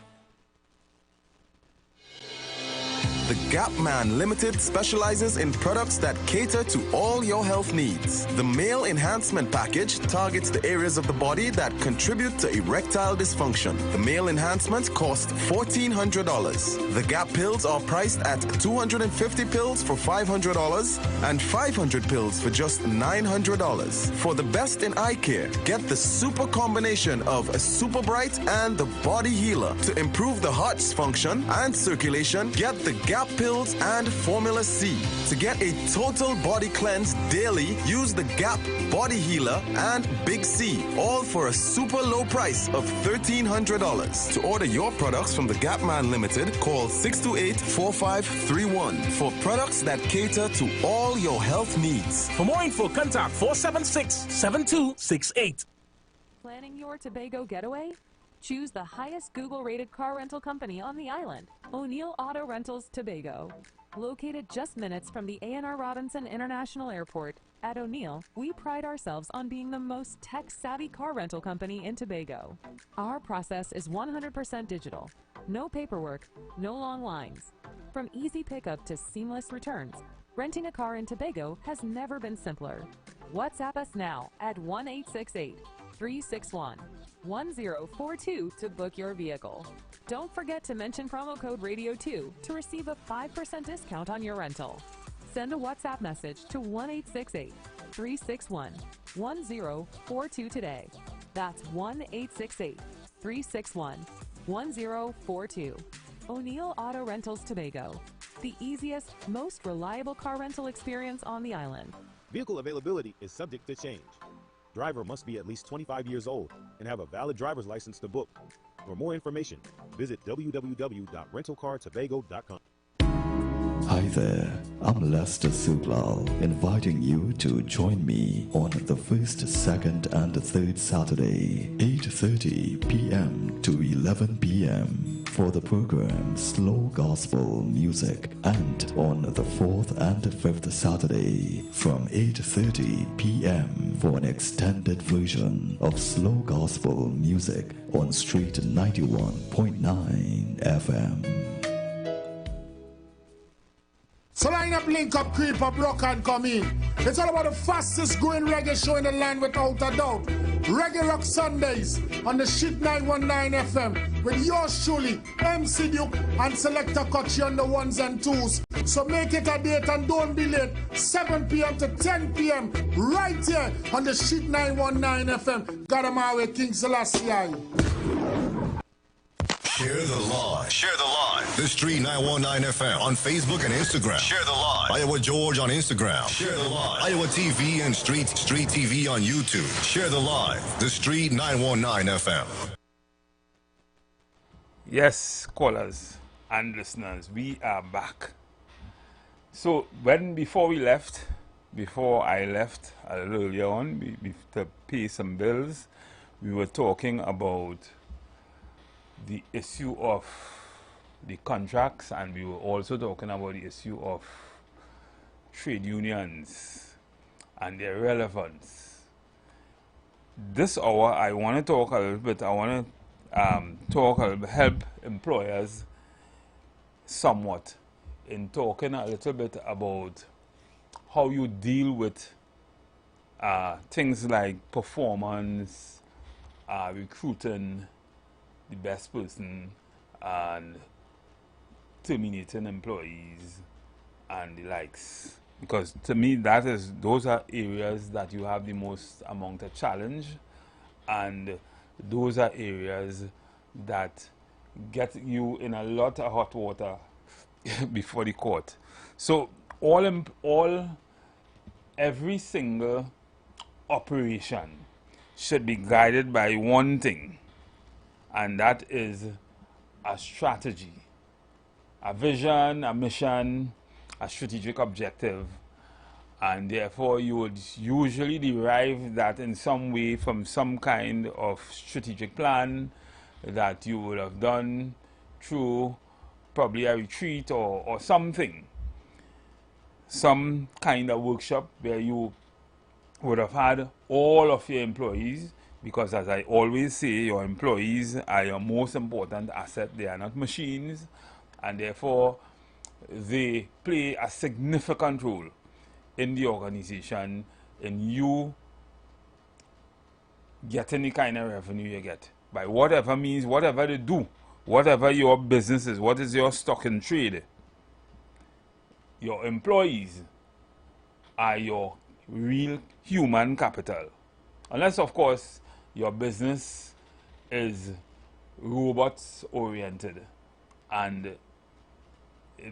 The Gap Man Limited specializes in products that cater to all your health needs. The Male Enhancement Package targets the areas of the body that contribute to erectile dysfunction. The Male Enhancement costs $1,400. The Gap pills are priced at 250 pills for $500 and 500 pills for just $900. For the best in eye care, get the super combination of a Super Bright and the Body Healer. To improve the heart's function and circulation, get the Gap pills and Formula C. To get a total body cleanse daily, use the Gap Body Healer and Big C, all for a super low price of $1,300. To order your products from the Gap Man Limited, call 628-4531 for products that cater to all your health needs. For more info, contact 476-7268. Planning your Tobago getaway? Choose the highest Google-rated car rental company on the island, O'Neill Auto Rentals Tobago. Located just minutes from the A&R Robinson International Airport, at O'Neill, we pride ourselves on being the most tech-savvy car rental company in Tobago. Our process is 100% digital. No paperwork, no long lines. From easy pickup to seamless returns, renting a car in Tobago has never been simpler. WhatsApp us now at 1-868-361-1042 to book your vehicle. Don't forget to mention promo code RADIO2 to receive a 5% discount on your rental. Send a WhatsApp message to 1-868-361-1042 today. That's 1-868-361-1042. O'Neill Auto Rentals Tobago, the easiest, most reliable car rental experience on the island. Vehicle availability is subject to change. Driver must be at least 25 years old and have a valid driver's license to book. For more information, visit www.rentalcartobago.com. Hi there, I'm Lester Sublal, inviting you to join me on the first, second, and third Saturday, 8:30 p.m. to 11 p.m. for the program Slow Gospel Music, and on the fourth and fifth Saturday from 8:30 p.m. for an extended version of Slow Gospel Music on Street 91.9 FM. So I Line up, link up, creep up, rock and come in. It's all about the fastest growing reggae show in the land without a doubt. Reggae Rock Sundays on the Shit 919 FM with yours truly, MC Duke and Selector Kochi on the ones and twos. So make it a date and don't be late. 7 p.m. to 10 p.m. right here on the Shit 919 FM. Got 'em our way, King Selassie. Share the live. Share the live. The Street 919 FM on Facebook and Instagram. Share the live. Iowa George on Instagram. Share the live. Iowa TV and Street TV on YouTube. Share the live. The Street 919 FM. Yes, callers and listeners, we are back. So before I left a little earlier on, to pay some bills, we were talking about the issue of the contracts, and we were also talking about the issue of trade unions and their relevance. This hour, I want to talk a little bit, help employers somewhat in talking a little bit about how you deal with things like performance, recruiting the best person, and terminating employees and the likes. Because to me, those are areas that you have the most amount of challenge, and those are areas that get you in a lot of hot water before the court. So every single operation should be guided by one thing, and that is a strategy, a vision, a mission, a strategic objective. And therefore you would usually derive that in some way from some kind of strategic plan that you would have done through probably a retreat or something, some kind of workshop where you would have had all of your employees, because as I always say, your employees are your most important asset. They are not machines, and therefore they play a significant role in the organization, in you getting the kind of revenue you get by whatever means, whatever they do, whatever your business is, what is your stock in trade. Your employees are your real human capital, unless of course your business is robots oriented and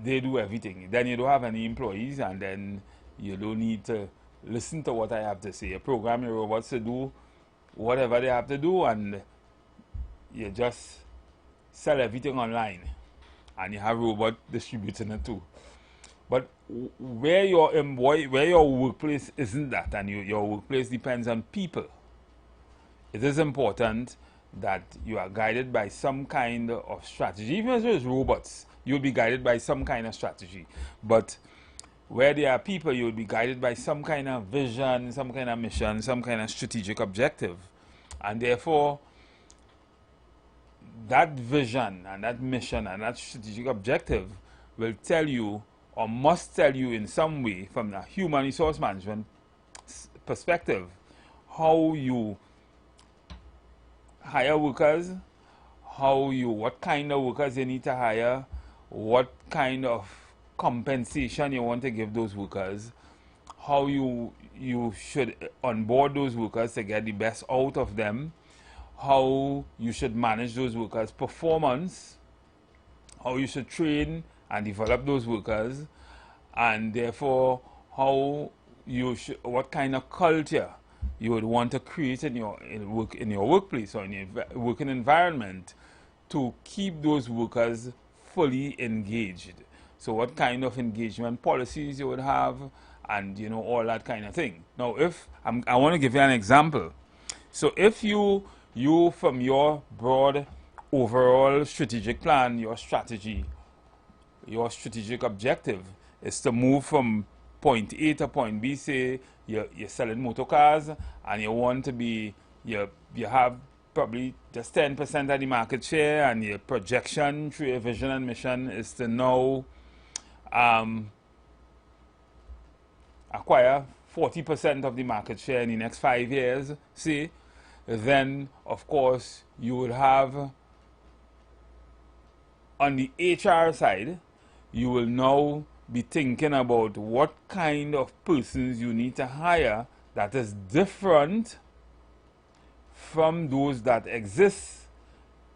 they do everything. Then you don't have any employees, and then you don't need to listen to what I have to say. You program your robots to do whatever they have to do, and you just sell everything online, and you have robot distributing it too. But where your workplace isn't that, and your workplace depends on people, it is important that you are guided by some kind of strategy. Even if it's robots, you'll be guided by some kind of strategy. But where there are people, you'll be guided by some kind of vision, some kind of mission, some kind of strategic objective. And therefore, that vision and that mission and that strategic objective will tell you, or must tell you in some way, from the human resource management perspective, how you hire workers, what kind of workers you need to hire, what kind of compensation you want to give those workers, how you should onboard those workers to get the best out of them, how you should manage those workers' performance, how you should train and develop those workers, and therefore what kind of culture you would want to create in your workplace or in your working environment to keep those workers fully engaged. So what kind of engagement policies you would have, and all that kind of thing. Now, I want to give you an example. So if you from your broad overall strategic plan, your strategy, your strategic objective is to move from point A to point B. Say you're selling motor cars, and you want to be, you have probably just 10% of the market share, and your projection through your vision and mission is to now acquire 40% of the market share in the next 5 years, say, then of course you would have, on the HR side, you will now be thinking about what kind of persons you need to hire that is different from those that exist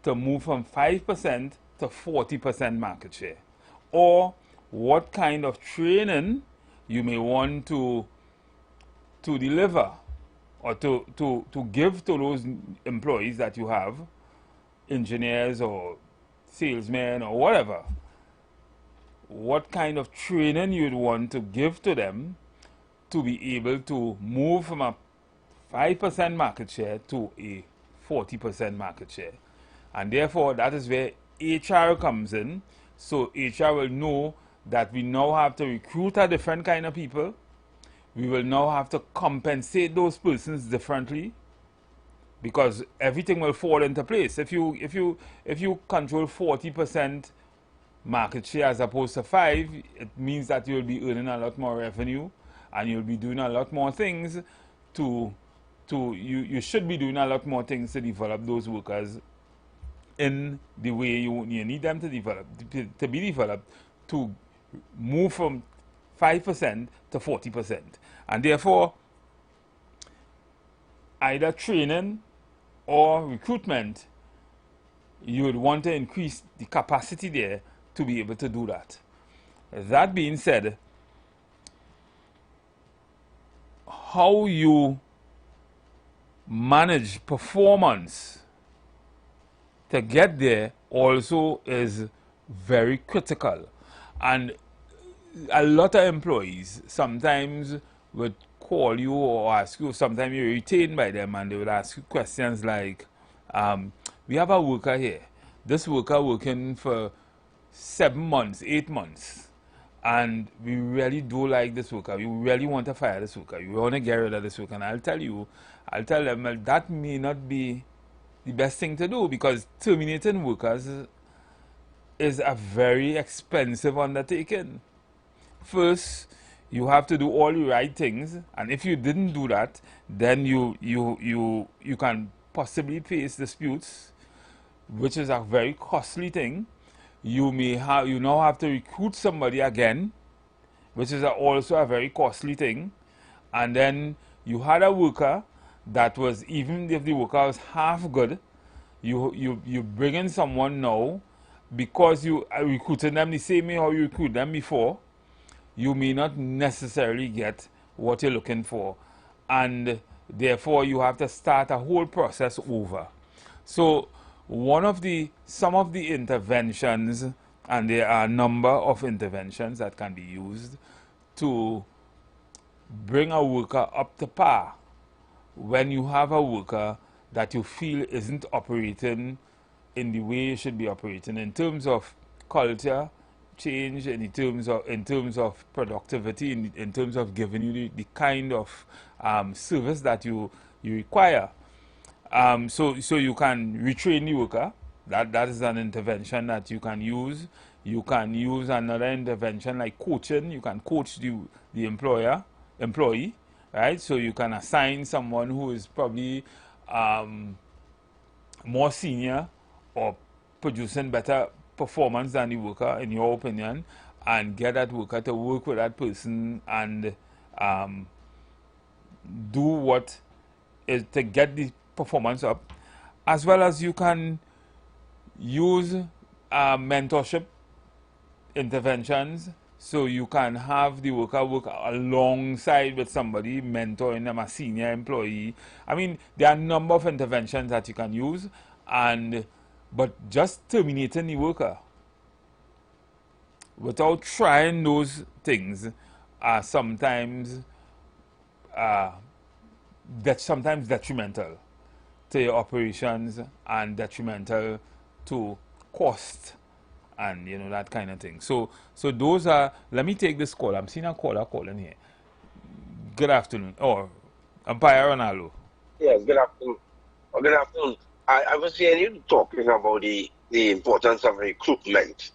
to move from 5% to 40% market share. Or what kind of training you may want to deliver or to give to those employees that you have, engineers or salesmen or whatever. What kind of training you'd want to give to them to be able to move from a 5% market share to a 40% market share. And therefore, that is where HR comes in. So HR will know that we now have to recruit a different kind of people. We will now have to compensate those persons differently, because everything will fall into place. If you control 40% market share as opposed to 5%, it means that you'll be earning a lot more revenue and you'll be doing a lot more things you should be doing a lot more things to develop those workers in the way you need them to develop, to be developed, to move from 5% to 40%. And therefore, either training or recruitment, you would want to increase the capacity there to be able to do that. That being said, how you manage performance to get there also is very critical. And a lot of employees sometimes would call you or ask you, sometimes you're retained by them, and they would ask you questions like, we have a worker here. This worker working for 7 months, 8 months, and we really do like this worker. We really want to fire this worker. We want to get rid of this worker. And I'll tell them, well, that may not be the best thing to do, because terminating workers is a very expensive undertaking. First, you have to do all the right things, and if you didn't do that, then you can possibly face disputes, which is a very costly thing. You now have to recruit somebody again, which is also a very costly thing. And then you had a worker that was, even if the worker was half good, you bring in someone now, because you are recruiting them the same way how you recruit them before, you may not necessarily get what you're looking for. And therefore, you have to start a whole process over. So some of the interventions, and there are a number of interventions that can be used to bring a worker up to par when you have a worker that you feel isn't operating in the way you should be operating, in terms of culture change, in terms of productivity, in terms of giving you the kind of service that you require. So you can retrain the worker. That is an intervention that you can use. You can use another intervention like coaching. You can coach the employee, right? So you can assign someone who is probably more senior or producing better performance than the worker, in your opinion, and get that worker to work with that person and do what is to get the performance up. As well as you can use mentorship interventions, so you can have the worker work alongside with somebody, mentoring them, a senior employee. I mean, there are a number of interventions that you can use, but just terminating the worker without trying those things are sometimes detrimental to your operations and detrimental to cost and that kind of thing. So those are, let me take this call. I'm seeing a caller calling here. Good afternoon. Or Umpire Ronaldo. Yes, good afternoon. Good afternoon. I was hearing you talking about the importance of recruitment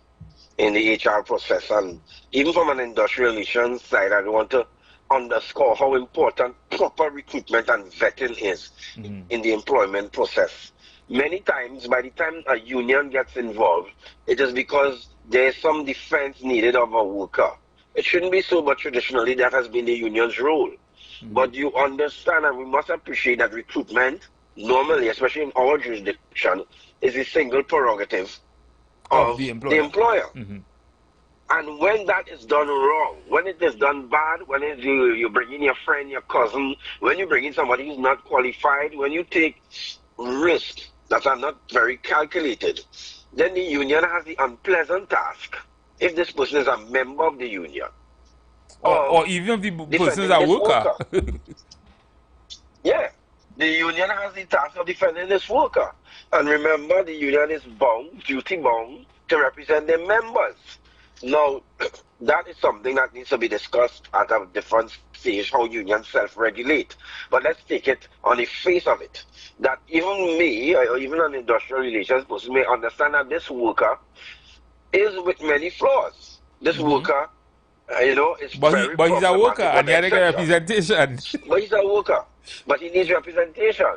in the HR process, and even from an industrial relations side, I don't want to underscore how important proper recruitment and vetting is in the employment process. Many times, by the time a union gets involved, it is because there's some defense needed of a worker. It shouldn't be so, but traditionally that has been the union's role. But you understand, and we must appreciate that recruitment, normally, especially in our jurisdiction, is a single prerogative of the employer. And when that is done wrong, when it is done bad, when you bring in your friend, your cousin, when you bring in somebody who's not qualified, when you take risks that are not very calculated, then the union has the unpleasant task, if this person is a member of the union. Or even if the person is a worker. Yeah, the union has the task of defending this worker. And remember, the union is bound, duty bound, to represent their members. Now, that is something that needs to be discussed at a different stage, how unions self-regulate. But let's take it on the face of it, that even me, or even an industrial relations person, may understand that this worker is with many flaws. This worker, you know, is very but he's a worker, and he had to get representation. But he's a worker, but he needs representation.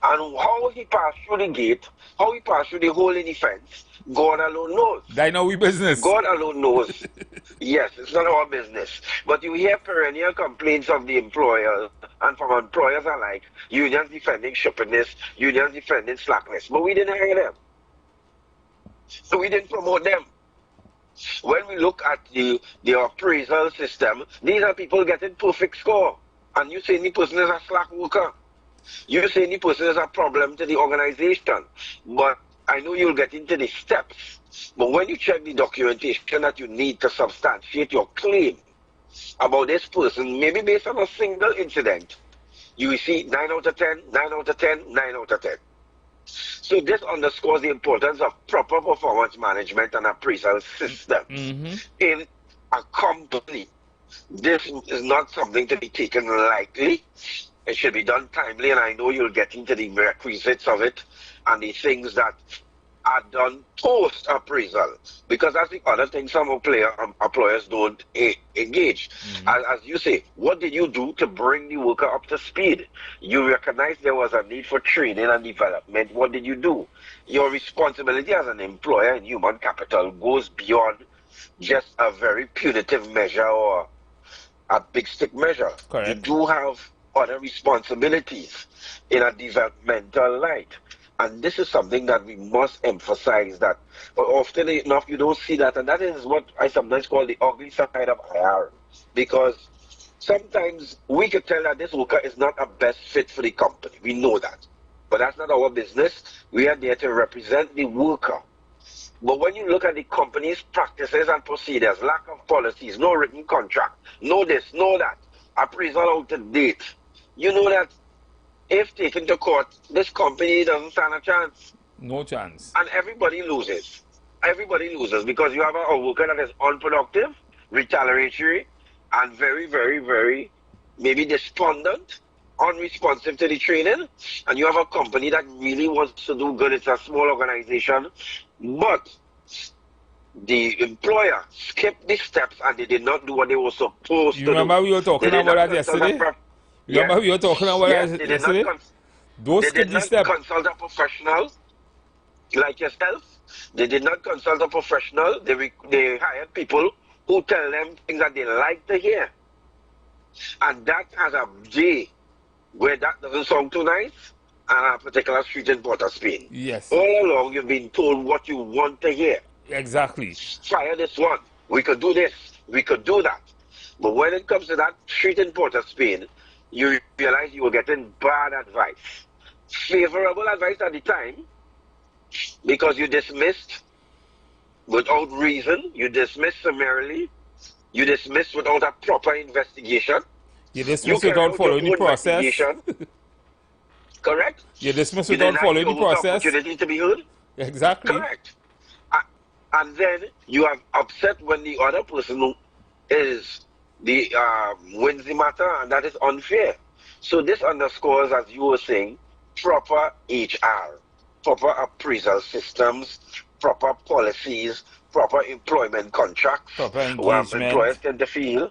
And how he passed through the gate, how he passed through the hole in the fence, God alone knows. That know we business. God alone knows. Yes, it's not our business. But you hear perennial complaints of the employers and from employers alike, unions defending stupidness, unions defending slackness. But we didn't hear them. So we didn't promote them. When we look at the appraisal system, these are people getting perfect score. And you say the person is a slack worker. You say the person is a problem to the organization. But I know you'll get into the steps. But when you check the documentation that you need to substantiate your claim about this person, maybe based on a single incident, you will see 9 out of 10, 9 out of 10, 9 out of 10. So this underscores the importance of proper performance management and appraisal systems in a company. This is not something to be taken lightly. It should be done timely, and I know you'll get into the requisites of it and the things that are done post-appraisal. Because that's the other thing some employers don't engage. As you say, what did you do to bring the worker up to speed? You recognized there was a need for training and development. What did you do? Your responsibility as an employer in human capital goes beyond just a very punitive measure or a big stick measure. Correct. You do have other responsibilities in a developmental light. And this is something that we must emphasize, that often enough you don't see that, and that is what I sometimes call the ugly side of IR. Because sometimes we could tell that this worker is not a best fit for the company. We know that. But that's not our business. We are there to represent the worker. But when you look at the company's practices and procedures, lack of policies, no written contract, no this, no that, appraisal out of date, you know that if taken to court, this company doesn't stand a chance. No chance. And everybody loses. Everybody loses because you have a worker that is unproductive, retaliatory, and very, very, very maybe despondent, unresponsive to the training. And you have a company that really wants to do good. It's a small organization. But the employer skipped the steps and they did not do what they were supposed to do. Remember we were talking about that yesterday? Remember we were talking about that yesterday? Those they did not consult a professional like yourself. They did not consult a professional. They hired people who tell them things that they like to hear. And that has a day where that doesn't sound too nice, and a particular street in Port of Spain. Yes. All along you've been told what you want to hear. Exactly. Fire this one. We could do this. We could do that. But when it comes to that street in Port of Spain, you realize you were getting bad advice. Favorable advice at the time, because you dismissed without reason, you dismissed summarily, you dismissed without a proper investigation. You dismissed without following the process. Correct? You dismissed without following the process. Opportunity to be heard. Exactly. Correct. And then you have upset when the other person is the wins the matter, and that is unfair. So this underscores, as you were saying, proper HR, proper appraisal systems, proper policies, proper employment contracts, proper where engagement. employers tend to feel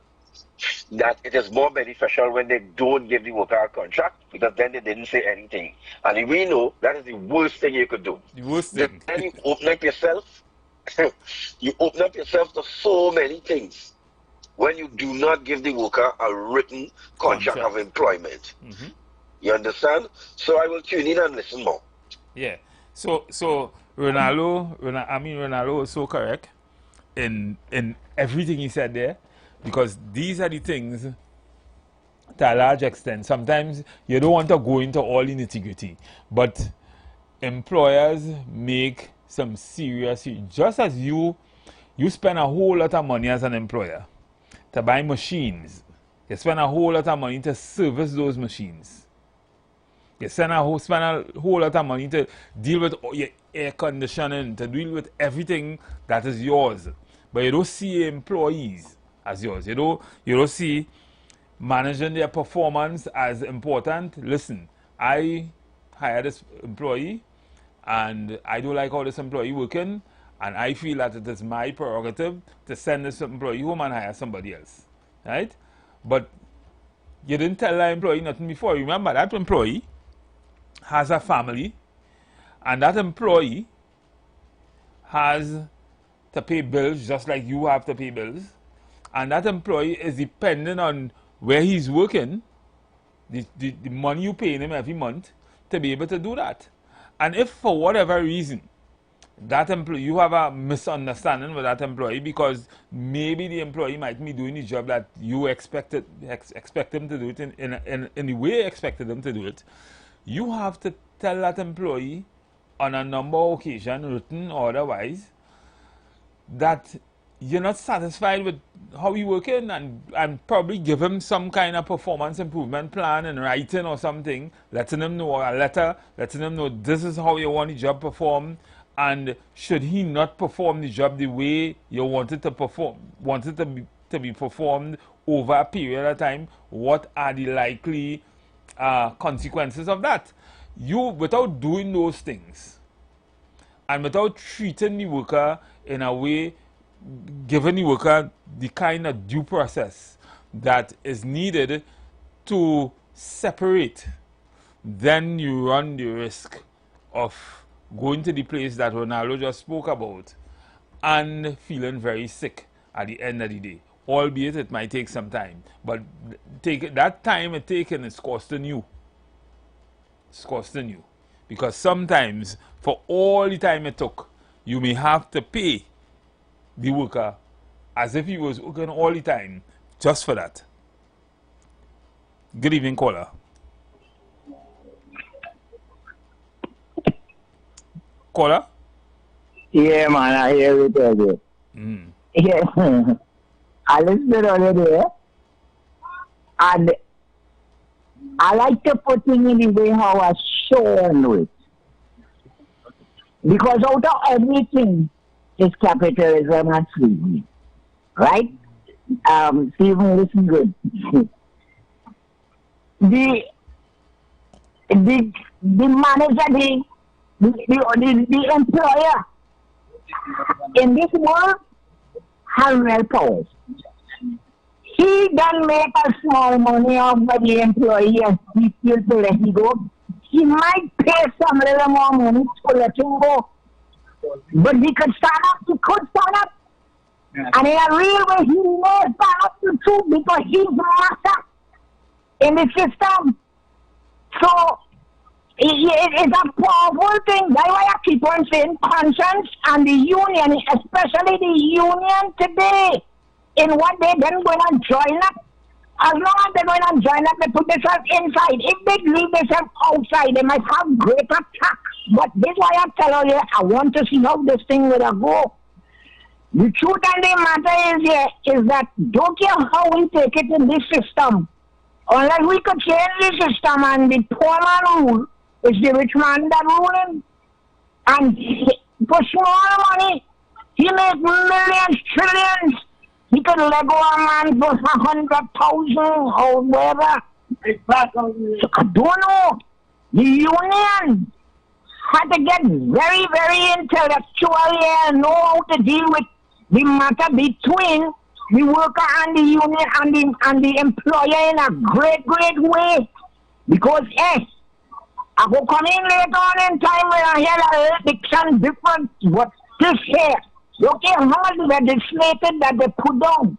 that it is more beneficial when they don't give the worker a contract, because then they didn't say anything. And we know that is the worst thing you could do. The worst thing. Then you open up yourself. You open up yourself to so many things when you do not give the worker a written contract of employment. You understand? So I will tune in and listen more. Yeah. So Ronaldo was so correct in everything he said there, because these are the things to a large extent. Sometimes you don't want to go into all the nitty-gritty, but employers make some serious, just as you spend a whole lot of money as an employer to buy machines. You spend a whole lot of money to service those machines. You spend a whole lot of money to deal with your air conditioning, to deal with everything that is yours. But you don't see employees as yours. You don't see managing their performance as important. Listen, I hired this employee, and I don't like how this employee working, and I feel that it is my prerogative to send this employee home and hire somebody else, right? But you didn't tell that employee nothing before. Remember, that employee has a family, and that employee has to pay bills just like you have to pay bills, and that employee is dependent on where he's working, the money you pay him every month, to be able to do that. And if for whatever reason that employee, you have a misunderstanding with that employee, because maybe the employee might be doing the job that you expect him to do it in the way you expected him to do it, you have to tell that employee on a number of occasions, written or otherwise, that you're not satisfied with how he's working, and probably give him some kind of performance improvement plan in writing or something, letting him know, a letter letting him know this is how you want the job performed, and should he not perform the job the way you want it to be performed over a period of time, what are the likely consequences of that? You, without doing those things and without treating the worker in a way, giving the worker the kind of due process that is needed to separate, then you run the risk of going to the place that Ronaldo just spoke about and feeling very sick at the end of the day. Albeit it might take some time, but that time it taken is costing you. It's costing you, because sometimes for all the time it took, you may have to pay the worker as if he was working all the time just for that. Good evening, caller. Caller? Yeah, man, I hear it again. Yeah. I listened already, and I like to put things in the way how I show it. Because out of everything is capitalism and slavery. Right? Stephen, listen good. The manager, the employer in this world has real powers. He don't make a small money off of the employee and he feels to let him go. He might pay some little more money to let him go. But he could stand up. He could stand up. Yeah. And in a real way, he may stand up to truth because he's master in the system. So, it's a powerful thing. That's why I keep on saying conscience and the union, especially the union today, in what they're then going to join up. As long as they're going to join up, they put themselves inside. If they leave themselves outside, they might have greater tax. But this is why I tell you, I want to see how this thing will go. The truth and the matter is that don't care how we take it in this system. Unless we could change the system and the poor man rule, it's the rich man that ruling. And for small money, he makes millions, trillions. He could let go a man for 100,000 or whatever. So I don't know. The union had to get very, very intellectual here and know how to deal with the matter between the worker and the union and the employer in a great way. Because I will come in later on in time when I hear the election different, but this here, look at how much legislated that they put down.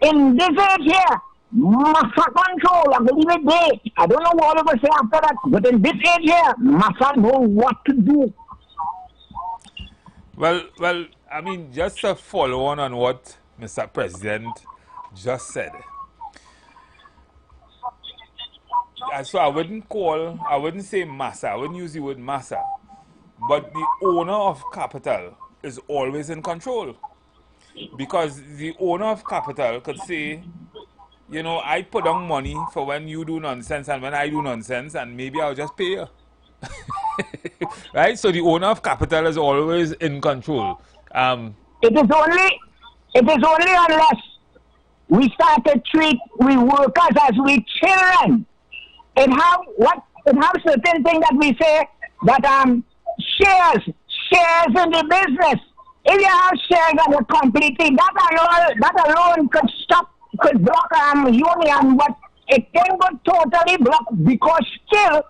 In this age here, massa control, I believe it they. I don't know what I will say after that, but in this age here, massa know what to do. Well, I mean, just to follow on what Mr. President just said. So I wouldn't say massa, I wouldn't use the word massa, but the owner of capital is always in control. Because the owner of capital could say, you know, I put down money for when you do nonsense and when I do nonsense, and maybe I'll just pay you. Right? So the owner of capital is always in control. It is only unless we start to treat we workers as we children. It have certain things that we say that shares in the business. If you have shares of the completely, that alone could block union, but it can go totally block because still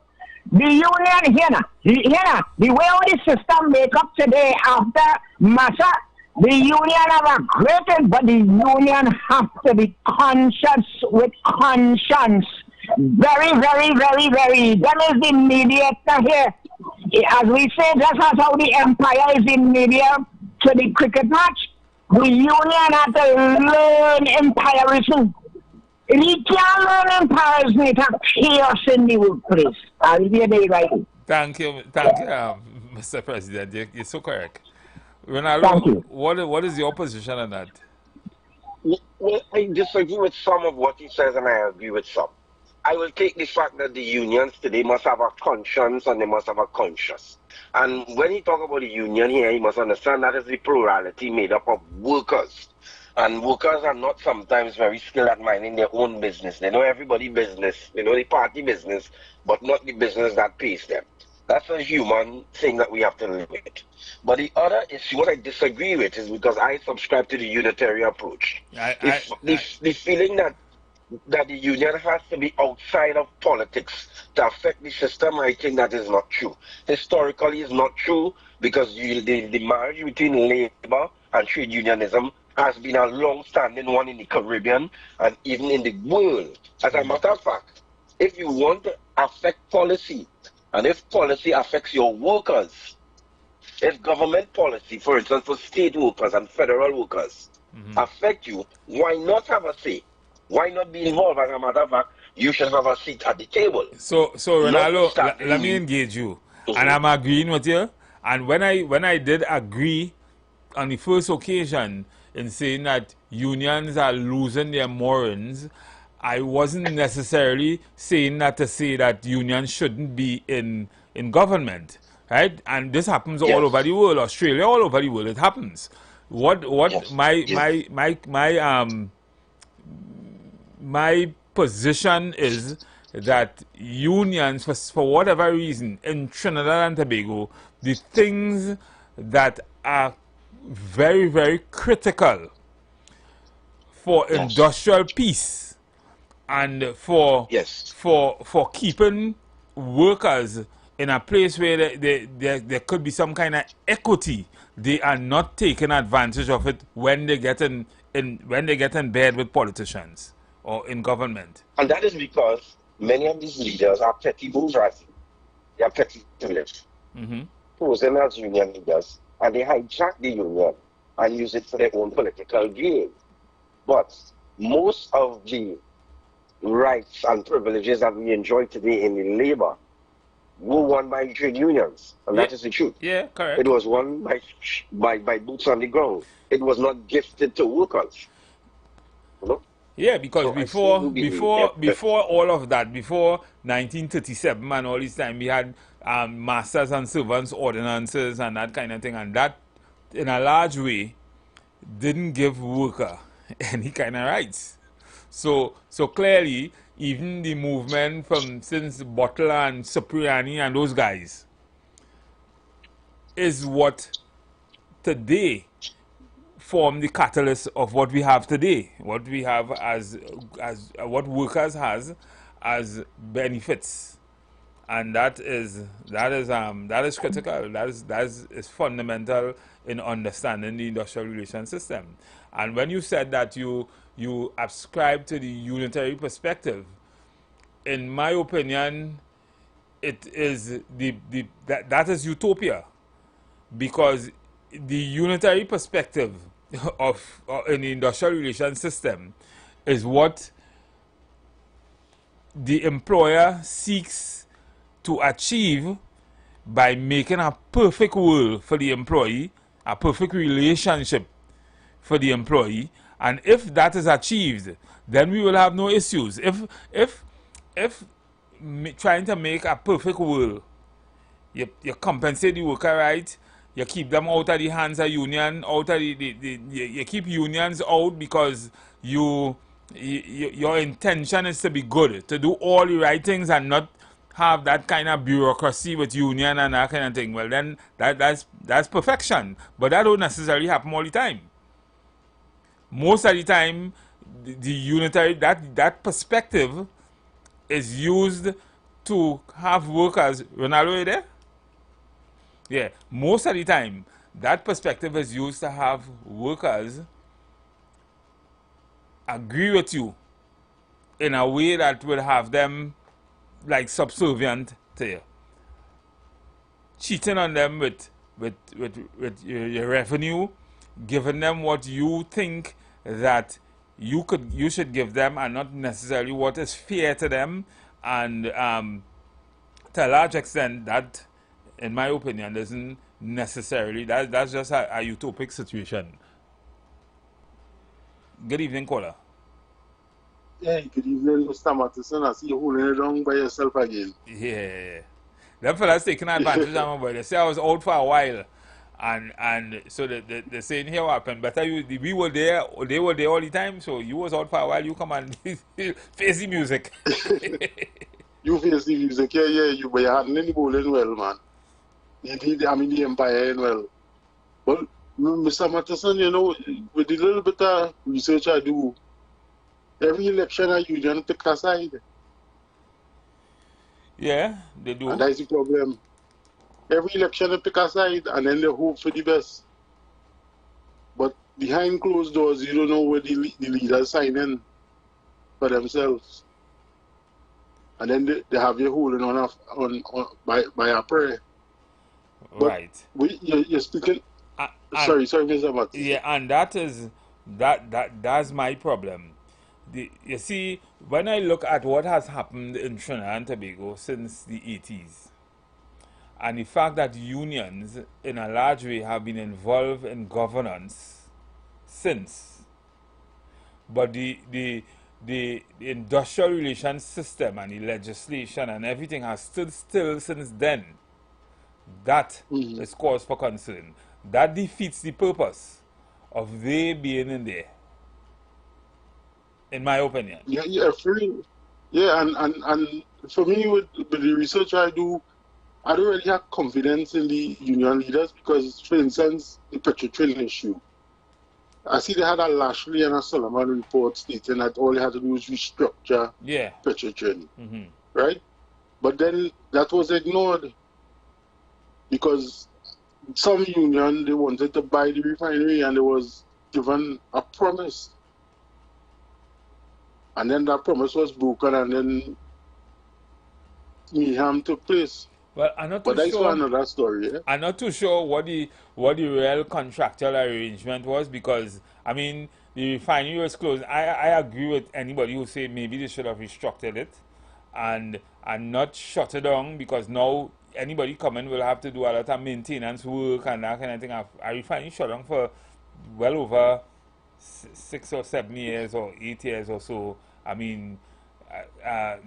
the union the way all the system make up today after massa, the union have a great, but the union have to be conscious with conscience. Very. That is the mediator here. As we say, that's how the empire is in media to the cricket match. The union had to learn empirism. If you can't learn empirism, it has chaos in the workplace. I'll be right. Thank you, Mr. President. You're so correct. Ronaldo, what is your position on that? Well, I disagree with some of what he says, and I agree with some. I will take the fact that the unions today must have a conscience and they must have a conscience. And when he talk about the union here, he must understand that is the plurality made up of workers. And workers are not sometimes very skilled at minding their own business. They know everybody's business, they know the party business, but not the business that pays them. That's a human thing that we have to live with. But the other issue, what I disagree with, is because I subscribe to the unitarian approach. The feeling that the union has to be outside of politics to affect the system, I think that is not true. Historically, it's not true because the marriage between labor and trade unionism has been a long-standing one in the Caribbean and even in the world. As a matter of fact, if you want to affect policy, and if policy affects your workers, if government policy, for instance, for state workers and federal workers, affect you, why not have a say? Why not be involved? As a matter of fact, you should have a seat at the table. So Ronaldo, let me engage you. And I'm agreeing with you. And when I did agree on the first occasion in saying that unions are losing their morals, I wasn't necessarily saying that to say that unions shouldn't be in government, right? And this happens all over the world, Australia, all over the world. It happens. My position is that unions, for whatever reason, in Trinidad and Tobago, the things that are very, very critical for industrial peace and for keeping workers in a place where there could be some kind of equity, they are not taking advantage of it when they get in bed with politicians or in government. And that is because many of these leaders are petty bourgeoisie. They are petty privileged. Posing as union leaders, and they hijack the union and use it for their own political gain. But most of the rights and privileges that we enjoy today in the labor were won by trade unions, and that is the truth. Yeah, correct. It was won by boots on the ground. It was not gifted to workers. You know? Yeah, because before all of that, before 1937 and all this time, we had masters and servants ordinances and that kind of thing, and that in a large way didn't give worker any kind of rights. So clearly, even the movement from since Butler and Cipriani and those guys is what today form the catalyst of what we have today, what we have as what workers has as benefits, and that is critical. That is fundamental in understanding the industrial relation system. And when you said that you ascribe to the unitary perspective, in my opinion, it is that is utopia, because the unitary perspective of in the industrial relation system is what the employer seeks to achieve by making a perfect world for the employee, a perfect relationship for the employee. And if that is achieved, then we will have no issues. If trying to make a perfect world, you compensate the worker right, you keep them out of the hands of union, out of you keep unions out because your intention is to be good, to do all the right things and not have that kind of bureaucracy with union and that kind of thing. Well, then that's perfection, but that don't necessarily happen all the time. Most of the time, the unitary that perspective is used to have workers. Ronaldo, you there? Yeah, most of the time, that perspective is used to have workers agree with you in a way that will have them like subservient to you. Cheating on them with your revenue, giving them what you think that you should give them and not necessarily what is fair to them. And to a large extent, that, in my opinion, doesn't necessarily, that's just a utopic situation. Good evening, caller. Hey, good evening, Mr. Matheson. I see you holding it down by yourself again. Yeah. Them fellas taking advantage of my boy. They say I was out for a while. And so the saying here happened. But we were there, they were there all the time, so you was out for a while, you come and face the music. You face the music, but you hadn't any bowling well, man. The Empire and well. But Mr. Matheson, you know, with the little bit of research I do, every election a union pick a side. Yeah, they do. And that's the problem. Every election they pick a side and then they hope for the best. But behind closed doors, you don't know where the leaders sign in for themselves. And then they have you holding on by a prayer. Right. But you're speaking. Sorry, Mr. Matt. Yeah, and that's my problem. You see, when I look at what has happened in Trinidad and Tobago since the 80s, and the fact that unions in a large way have been involved in governance since, but the industrial relations system and the legislation and everything has stood still since then, that is cause for concern. That defeats the purpose of they being in there, in my opinion. Yeah, and for me, with the research I do, I don't really have confidence in the union leaders because, for instance, the petrotrain issue. I see they had a Lashley and a Solomon report stating that all they had to do was restructure petrotrain, right? But then that was ignored because some union, they wanted to buy the refinery and there was given a promise. And then that promise was broken and then mayhem took place. Well, I'm not too that's sure. Another story. Yeah? I'm not too sure what the real contractual arrangement was, because I mean the refinery was closed. I agree with anybody who say maybe they should have restructured it and not shut it down, because now anybody coming will have to do a lot of maintenance work and that kind of thing. A refinery shut down for well over 6 or 7 years or 8 years or so. I mean,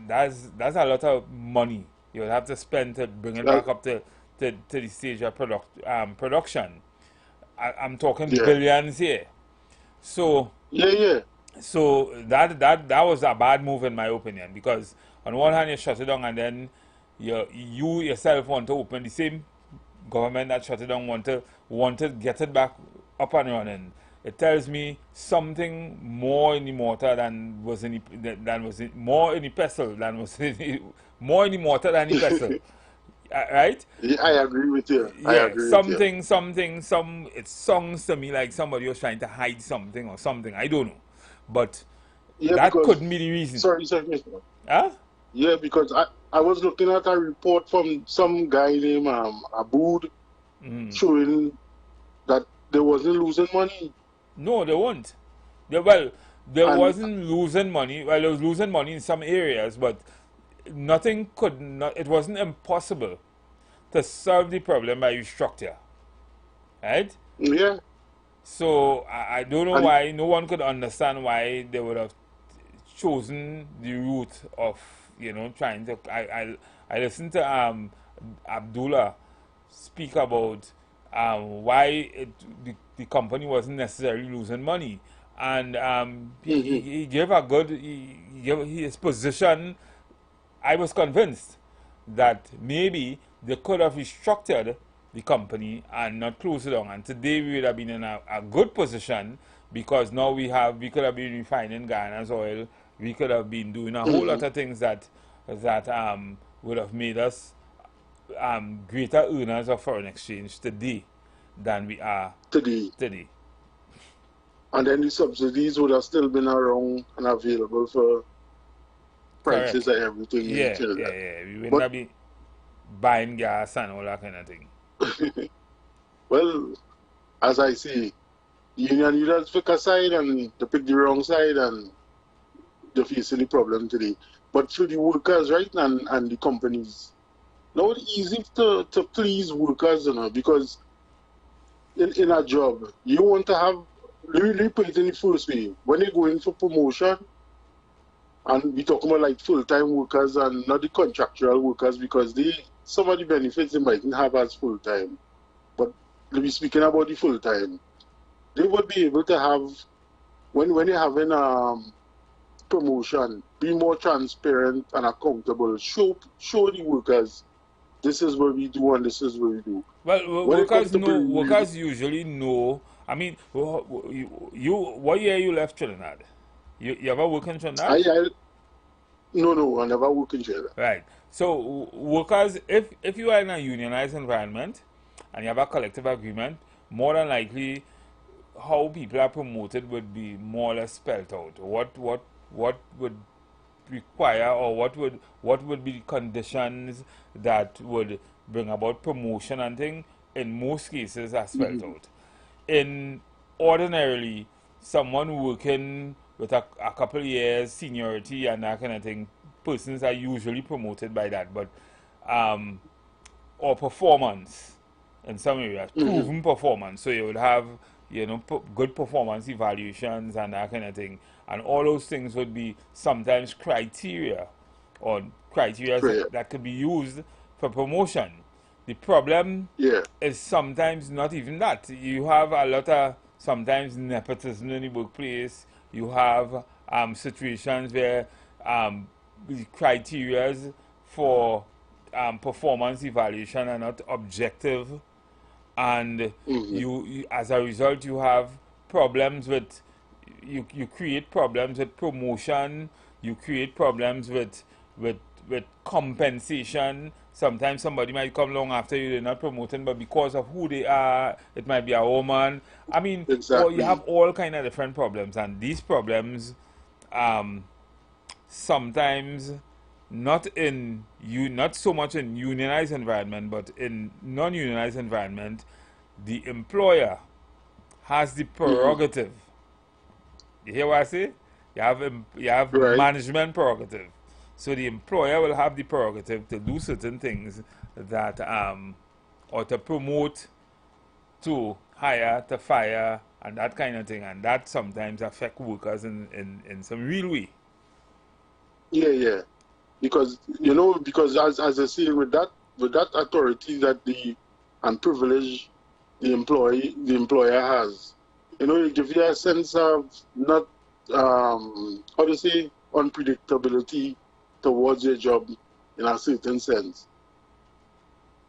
that's a lot of money you'll have to spend to bring it back up to the stage of production. I'm talking billions here. So so that was a bad move in my opinion, because on one hand you shut it down and then you yourself want to open. The same government that shut it down want to get it back up and running. it tells me something more in the mortar than was in more in the pestle than was more in the mortar than the pestle. Right? Yeah, I agree with you. I Yeah, agree with you. it sounds to me like somebody was trying to hide something or something. I don't know. But Yeah, that because, couldn't be the reason. sorry. Huh? Yeah, because I was looking at a report from some guy named Abood showing that they wasn't losing money. No, they weren't. They wasn't losing money. Well, they was losing money in some areas, but it wasn't impossible to solve the problem by restructure. Right? Yeah. So I don't know why no one could understand why they would have chosen the route of trying to. I listened to Abdullah speak about why the company wasn't necessarily losing money, and he gave a good he gave his position. I was convinced that maybe they could have restructured the company and not close it down, and today we would have been in a good position because now we could have been refining Ghana's oil. We could have been doing a whole lot of things that would have made us greater earners of foreign exchange today than we are today. And then the subsidies would have still been around and available for prices and everything. Yeah. We wouldn't have been buying gas and all that kind of thing. Well, as I say, union leaders pick a side and they pick the wrong side and they're facing the problem today. But for the workers, right, and the companies, now it's easy to please workers, because in a job, you want to have, let me put it in the first way, when they go in for promotion, and we talk about like full-time workers and not the contractual workers, because some of the benefits they mightn't have as full-time. But let me speaking about the full-time, they would be able to have, when they're having promotion, be more transparent and accountable. Show the workers, this is what we do and this is what we do. Well, workers usually know. I mean, what year you left Trinidad? You ever work in Trinidad? No, I never work in Trinidad. Right. So workers, if you are in a unionized environment and you have a collective agreement, more than likely how people are promoted would be more or less spelled out. What would require, or what would be the conditions that would bring about promotion and thing, in most cases are spelled out. In ordinarily, someone working with a couple of years seniority and that kind of thing, persons are usually promoted by that, but or performance in some areas, proven performance. So you would have good performance evaluations and that kind of thing, and all those things would be sometimes criteria that could be used for promotion. The problem is sometimes not even that. You have a lot of sometimes nepotism in the workplace. You have situations where the criteria for performance evaluation are not objective, and you as a result you have problems with you create problems with promotion. You create problems with compensation. Sometimes somebody might come along after you, they're not promoting, but because of who they are, it might be a woman. I mean, you have all kind of different problems, and these problems sometimes not so much in unionized environment, but in non-unionized environment, the employer has the prerogative. You hear what I say? You have management prerogative. So the employer will have the prerogative to do certain things that or to promote, to hire, to fire, and that kind of thing, and that sometimes affect workers in some real way. Yeah. Because as I say, with that authority that and privilege the employer has, it gives you a sense of not unpredictability towards your job in a certain sense.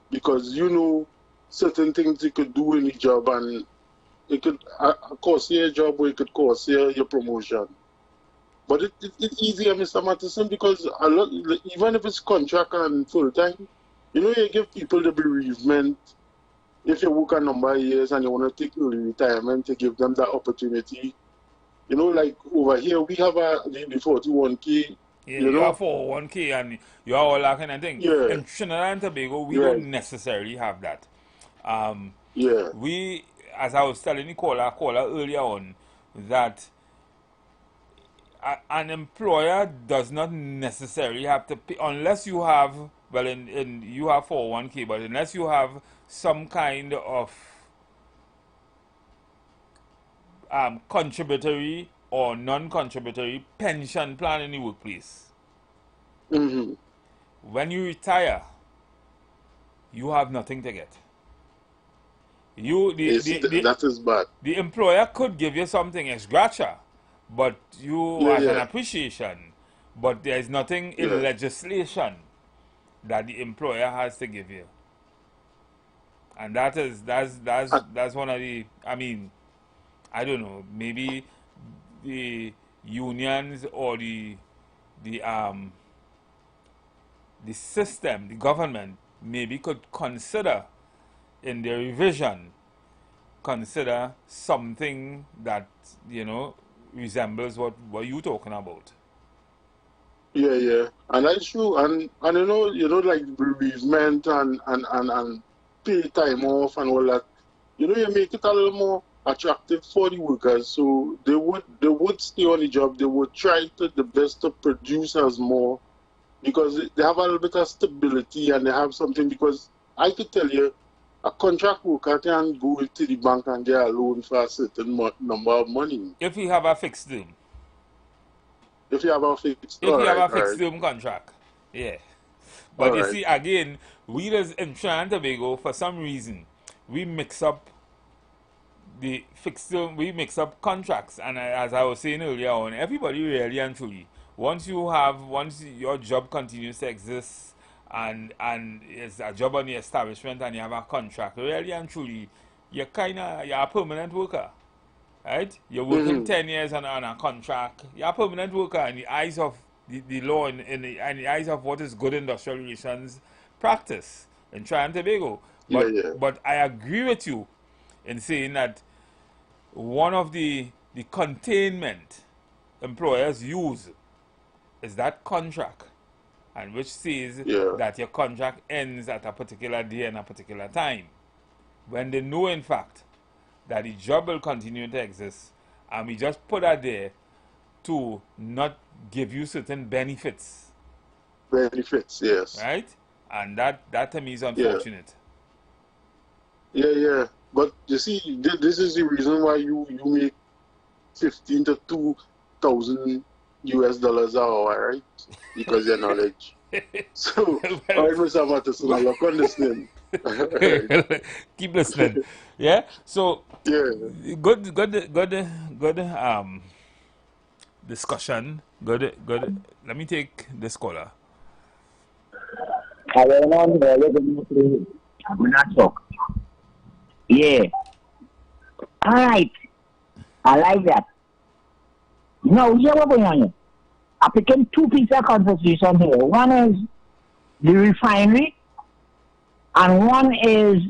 Because certain things you could do in the job, and it could cost you a job or it could cost you your promotion. But it's easier, Mr. Matheson, because a lot, even if it's contract and full time, you know, you give people the bereavement. If you work a number of years and you want to take early retirement, to give them that opportunity. You know, like over here, we have the 41K. Yeah, you know? have 401K and you have all that kind of thing. Yeah. In Trinidad and Tobago, we Right. don't necessarily have that. Yeah. We, as I was telling the caller earlier on, that an employer does not necessarily have to pay, unless you have, well, you have 401K, but unless you have some kind of contributory or non-contributory pension plan in the workplace. Mm-hmm. When you retire, you have nothing to get. That is bad. The employer could give you something ex gratia, but you as an appreciation. But there is nothing in legislation that the employer has to give you. And that's one of the, I mean, I don't know, maybe the unions or the system, the government, maybe could consider in their revision, consider something that, you know, resembles what you're talking about. Yeah, and that's true. And you know, like bereavement and pay time off and all that. You know, you make it a little more attractive for the workers, so they would stay on the job. They would try the best to produce as more, because they have a little bit of stability and they have something. Because I could tell you, a contract worker can go to the bank and get a loan for a certain number of money. If you have a fixed term. If you have a fixed term contract, yeah. But you see, again, we as in Trinidad and Tobago, for some reason, we mix up the fixed term, we mix up contracts. And as I was saying earlier on, everybody really and truly, once your job continues to exist and it's a job on the establishment and you have a contract, really and truly, you're a permanent worker. Right? You're working 10 years on a contract. You're a permanent worker in the eyes of the law and in the eyes of what is good industrial relations practice in Trinidad and Tobago. But I agree with you in saying that one of the containment employers use is that contract, and which says that your contract ends at a particular day and a particular time. When they know, in fact, that the job will continue to exist, and we just put that there to not give you certain benefits. Benefits, yes. Right? And that to me is unfortunate. Yeah. But you see, this is the reason why you make $15 to $2,000 US an hour, right? Because your knowledge. So, all right, Mr. Matheson, I look on listening. Keep listening. Yeah. So good discussion. Good. Let me take this caller. I'm gonna talk. Yeah. All right. I like that. No, here what going on here? I picking two pieces of conversation here. One is the refinery, and one is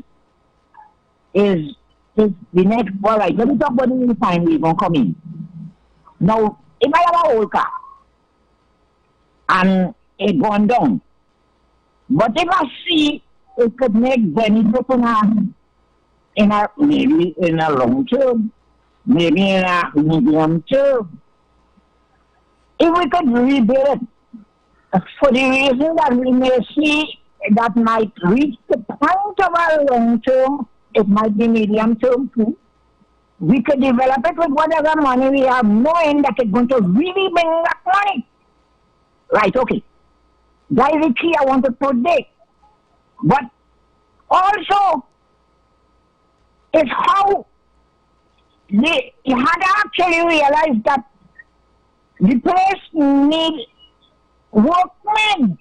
the next. All right, let me talk about the refinery. You're gonna come in. Now, if I have a old car and it gone down, but if I see it could make benefit maybe in a long term, maybe in a medium term, if we could rebuild it, for the reason that we may see that might reach the point of our long term, it might be medium term too. We could develop it with whatever money we have, knowing that it's going to really bring that money. Right, okay. That is the key I want to put there. But also, it's how they had actually realized that the place needs workmen.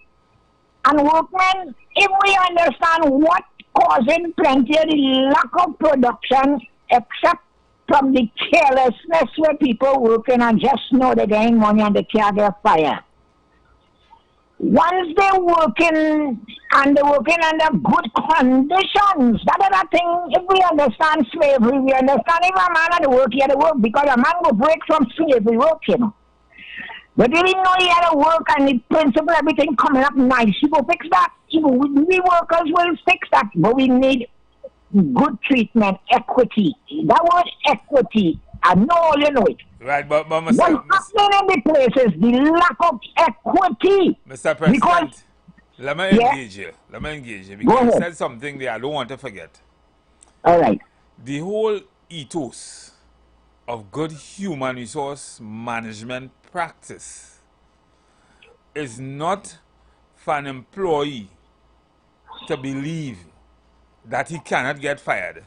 And workmen, if we understand what causing plenty of the lack of production, except from the carelessness where people working and just know they're getting money and they can't get fired. Once they're working and they're working under good conditions, that is the thing. If we understand slavery, we understand if a man had to work, he had to work because a man will break from slavery work, you know. But he didn't know he had to work and the principle, everything coming up nice. He will fix that. We workers will fix that, but we need good treatment, equity. That word equity, I know you know it. Right, but what's happening in the place is the lack of equity. Mr. President, because, let me engage you. Let me engage you because you said something there I don't want to forget. All right. The whole ethos of good human resource management practice is not for an employee to believe that he cannot get fired.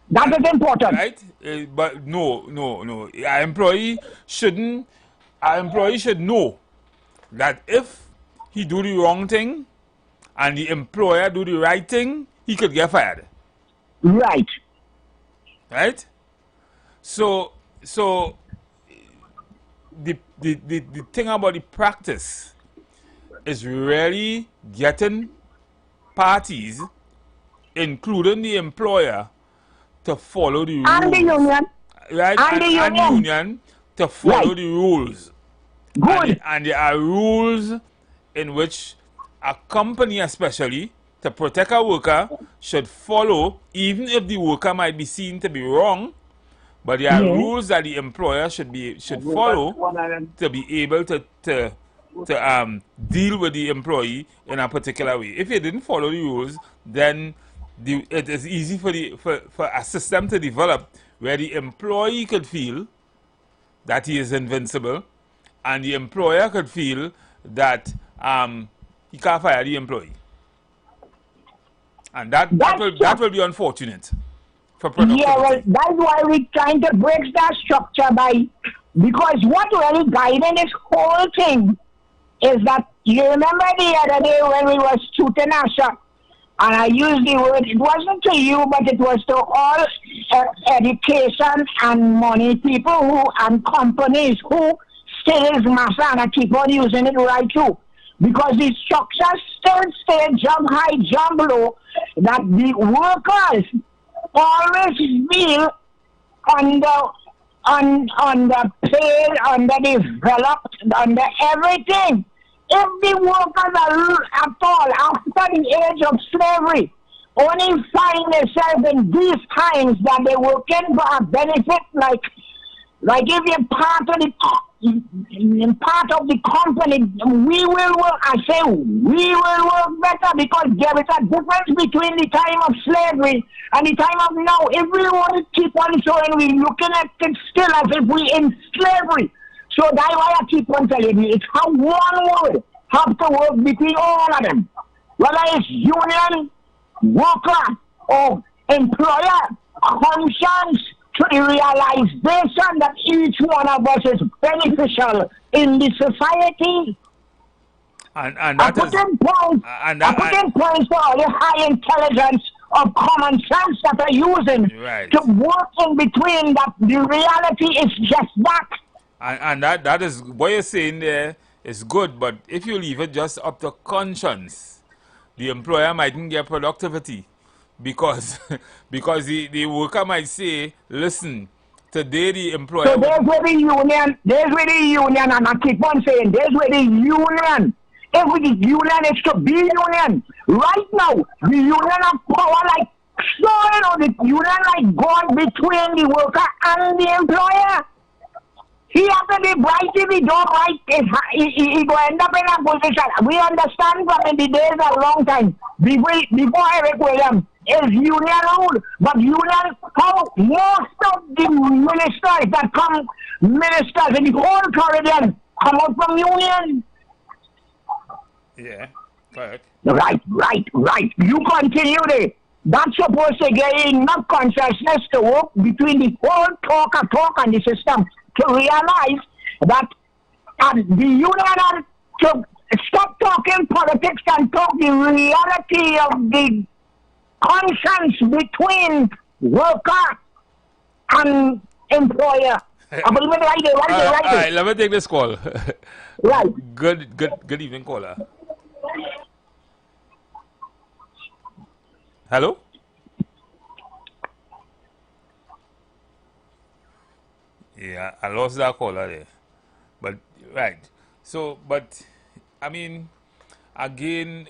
That is important. Right? But no. Our employee should know that if he do the wrong thing and the employer do the right thing, he could get fired. Right. Right? So the thing about the practice is really getting parties, including the employer, to follow the rules. And the union. Right? And the union to follow the rules. Good. And there are rules in which a company especially, to protect a worker, should follow, even if the worker might be seen to be wrong, but there are rules that the employer should follow to be able to deal with the employee in a particular way. If you didn't follow the rules, then it is easy for a system to develop where the employee could feel that he is invincible and the employer could feel that he can't fire the employee. And that will be unfortunate for productivity. Yeah, well, that's why we're trying to break that structure because what really guiding this whole thing is that, you remember the other day when we were shooting our shot, and I used the word, it wasn't to you, but it was to all education and money people and companies who sales master, and I keep on using it right too. Because the structure still stay jump high, jump low, that the workers always feel underpaid, underdeveloped, under everything. If the workers are at all after the age of slavery only find themselves in these times that they working for a benefit, like if you're part of the company, we will work. I say we will work better because there is a difference between the time of slavery and the time of now. If we want to keep on showing, we're looking at it still as if we're in slavery. So that's why I keep on telling you, it's how one word have to work between all of them. Whether it's union, worker, or employer, conscience to the realization that each one of us is beneficial in the society. And that I put in points for all the high intelligence of common sense that are using to work in between that the reality is just that. And that is what you're saying there is good, but if you leave it just up to conscience, the employer mightn't get productivity because the worker might say, listen, today the employer. So there's where the union, and I keep on saying, there's where the union. If the union is to be union, right now, the union have power like, the union like God between the worker and the employer. He has to be bright. If he don't right, he will end up in a position. We understand from in the days a long time, before Eric Williams, is union rule. But union, how most of the ministers that come, ministers in the whole Caribbean, come out from union. Yeah, correct. Right. You continue there. That's supposed to get enough consciousness to work between the whole talk and the system to realize that the union to stop talking politics and talk the reality of the conscience between worker and employer. I believe it right there. All right, let me take this call. Right. Good evening, caller. Hello? Yeah, I lost that caller there. But, right. So, but, I mean, again,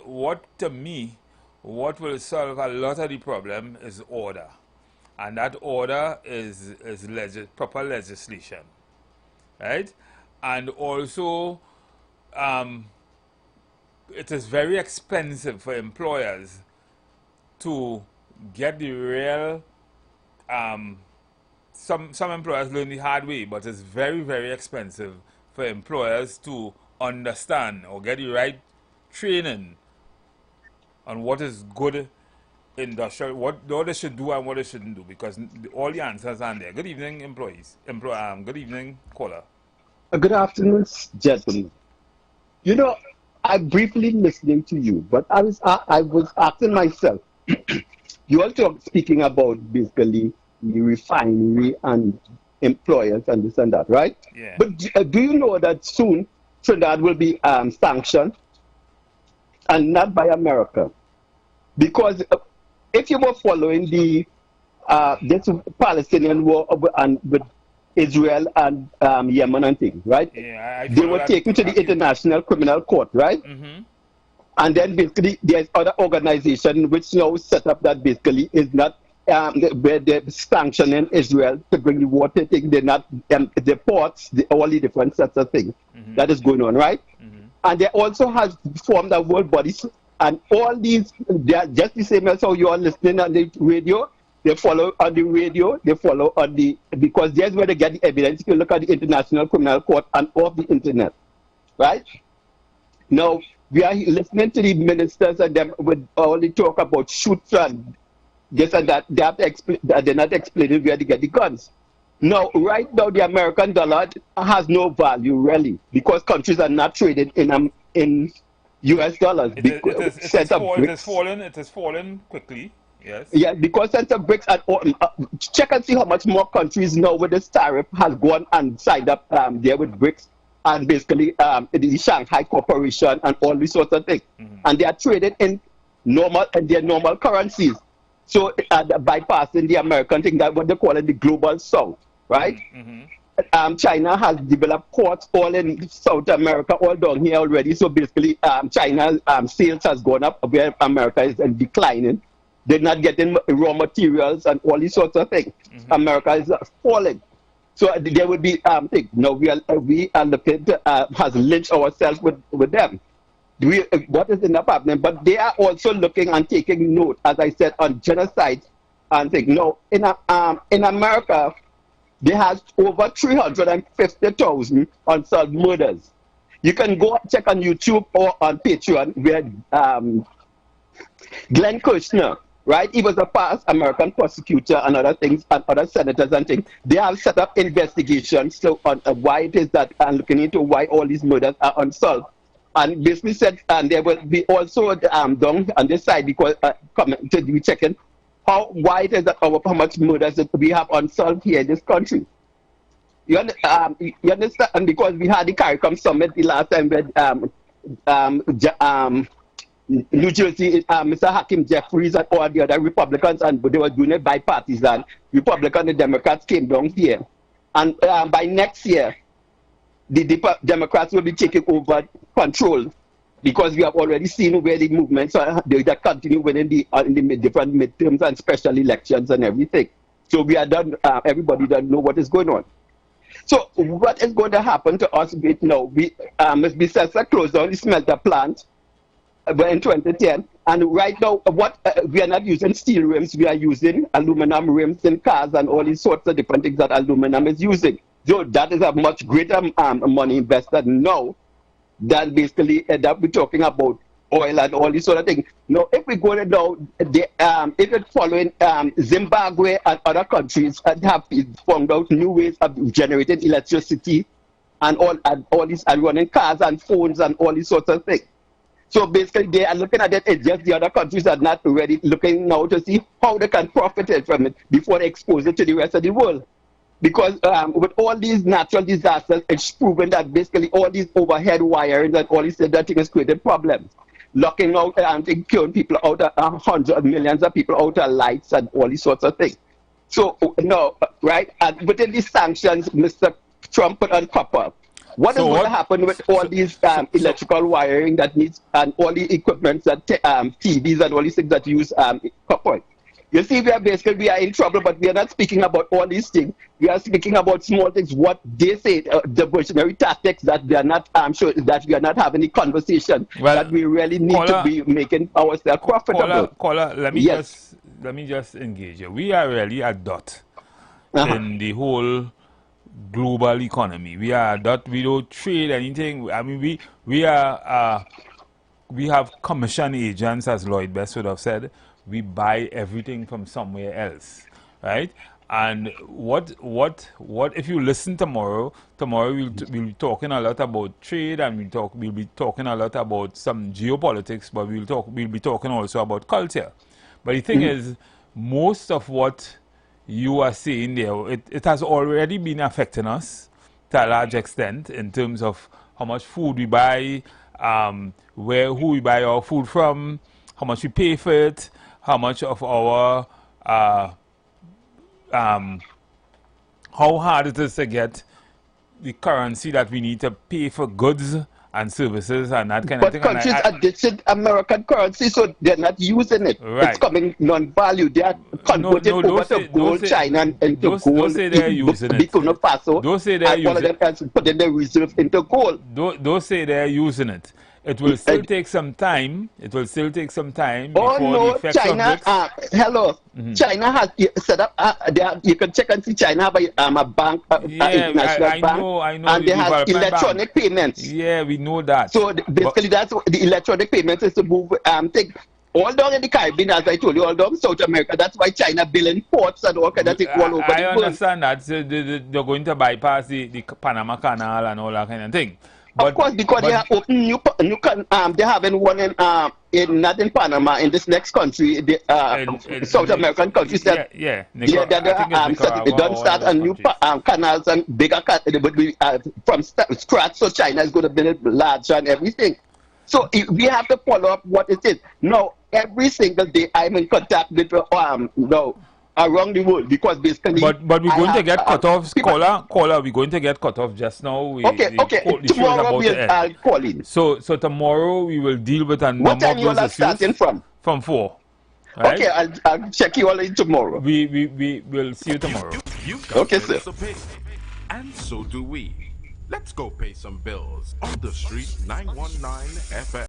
to me, what will solve a lot of the problem is order. And that order is proper legislation. Right? And also, it is very expensive for employers to get the real, some employers learn the hard way, but it's very, very expensive for employers to understand or get the right training on what is good industrial, what they should do and what they shouldn't do, because all the answers are there. Good evening, employees. Good evening, caller. Good afternoon, gentlemen. You know, I'm briefly listening to you, but I was asking myself, you all speaking about basically the refinery and employers and this and that, right? Yeah. But do you know that soon Trinidad will be sanctioned, and not by America? Because if you were following the this Palestinian war with Israel and Yemen and things, right? Yeah, they were taken to the International Criminal Court, right? Mm-hmm. And then basically there's other organization which now set up that basically is not where they're sanctioning Israel to bring the water thing. They're not the ports, all the different sets of things that is going on, right? And they also has formed a world body, and all these, they are just the same as how you are listening on the radio. They follow on the radio, they follow on the, because there's where they get the evidence. If you look at the International Criminal Court and off the internet, right? Now, we are listening to the ministers and them with all the talk about shoots and this and that. They have to explain, they're not explaining where they get the guns. Now, right now, the American dollar has no value, really, because countries are not traded in US dollars. It is fallen quickly. Yes. Yeah, because Central BRICS and check and see how much more countries now with this tariff has gone and signed up there with BRICS and basically the Shanghai Corporation and all these sorts of things, and they are traded in their normal currencies. So bypassing the American thing, that what they call it the global South, right? China has developed ports all in South America, all down here already. So basically, China's sales has gone up where America is declining. They're not getting raw materials and all these sorts of things. America is falling. So there would be now we are looking to has lynched ourselves with them. What is enough happening? But they are also looking and taking note, as I said, on genocide and think no, in America they have over 350,000 unsolved murders. You can go check on YouTube or on Patreon where Glenn Kirshner, right? He was a past American prosecutor and other things, and other senators and things. They have set up investigations so on why it is that, and looking into why all these murders are unsolved. And basically said, and there will be also down on this side, because to be checking why it is that how much murders that we have unsolved here in this country. You understand? And because we had the CARICOM summit the last time with New Jersey, Mr. Hakeem Jeffries and all the other Republicans, and they were doing it bipartisan. Republicans and Democrats came down here. And by next year, the Democrats will be taking over control, because we have already seen where the movements are, they continue winning in the different midterms and special elections and everything. So we are done, everybody doesn't know what is going on. So what is going to happen to us now? We must be closed down the smelter plant in 2010, and right now we are not using steel rims, we are using aluminum rims in cars and all these sorts of different things that aluminum is using. So that is a much greater money invested now than basically that we're talking about oil and all these sort of things. Now, if we go to now, if it's following Zimbabwe and other countries that have found out new ways of generating electricity and all these, and running cars and phones and all these sorts of things. So basically, they are looking at it. It's just the other countries are not ready, looking now to see how they can profit from it before they expose it to the rest of the world. Because with all these natural disasters, it's proven that basically all these overhead wirings and all these other things created problems. Locking out and killing people out, hundreds of millions of people out of lights and all these sorts of things. So, no, right? And within these sanctions, Mr. Trump put on copper. What is going to happen with all these electrical wiring that needs and all the equipment that TVs and all these things that use copper? You see, we are in trouble, but we are not speaking about all these things. We are speaking about small things. What they say, diversionary tactics that we are not. I'm sure that we are not having a conversation that we really need to be making ourselves profitable. Caller, let me just engage you. We are really a dot in the whole global economy. We are a dot. We don't trade anything. I mean, we are we have commission agents, as Lloyd Best would have said. We buy everything from somewhere else, right? And what if you listen tomorrow we'll be talking a lot about trade, and we'll be talking a lot about some geopolitics, but we'll be talking also about culture. But the thing is, most of what you are saying there, it has already been affecting us to a large extent in terms of how much food we buy, who we buy our food from, how much we pay for it, how much of our, how hard it is to get the currency that we need to pay for goods and services and that kind of thing. But countries are ditching American currency, so they're not using it. Right. It's coming non-value. They are converting over to gold, China, and to gold. Don't say they're using it. Don't say they're using it. And putting the reserve into gold. Don't say they're using it. It will still take some time. It will still take some time before the effects China, of BRICS. China has set up, you can check and see China have a bank, international bank. I know. And they have electronic payments. Yeah, we know that. So basically, that's the electronic payments is to move things all down in the Caribbean, as I told you, all down South America. That's why China building ports and all kind of things all over the world. I understand that. So they're going to bypass the Panama Canal and all that kind of thing. Of course, because they are open they haven't one in not in Panama, in this next country, the South American countries that they don't start a new canals and bigger from scratch. So China is going to build it larger and everything. So we have to follow up what it is. Now, every single day I'm in contact with around the world, because basically. But we're going to get cut off, caller. We're going to get cut off just now. Tomorrow I'll call in. So tomorrow we will deal with a number of those issues. What time you are starting from? From 4. Right? Okay, I'll check you all in tomorrow. We will see you tomorrow. You've got bills to pay, and so do we. Let's go pay some bills on the Street 919 FM.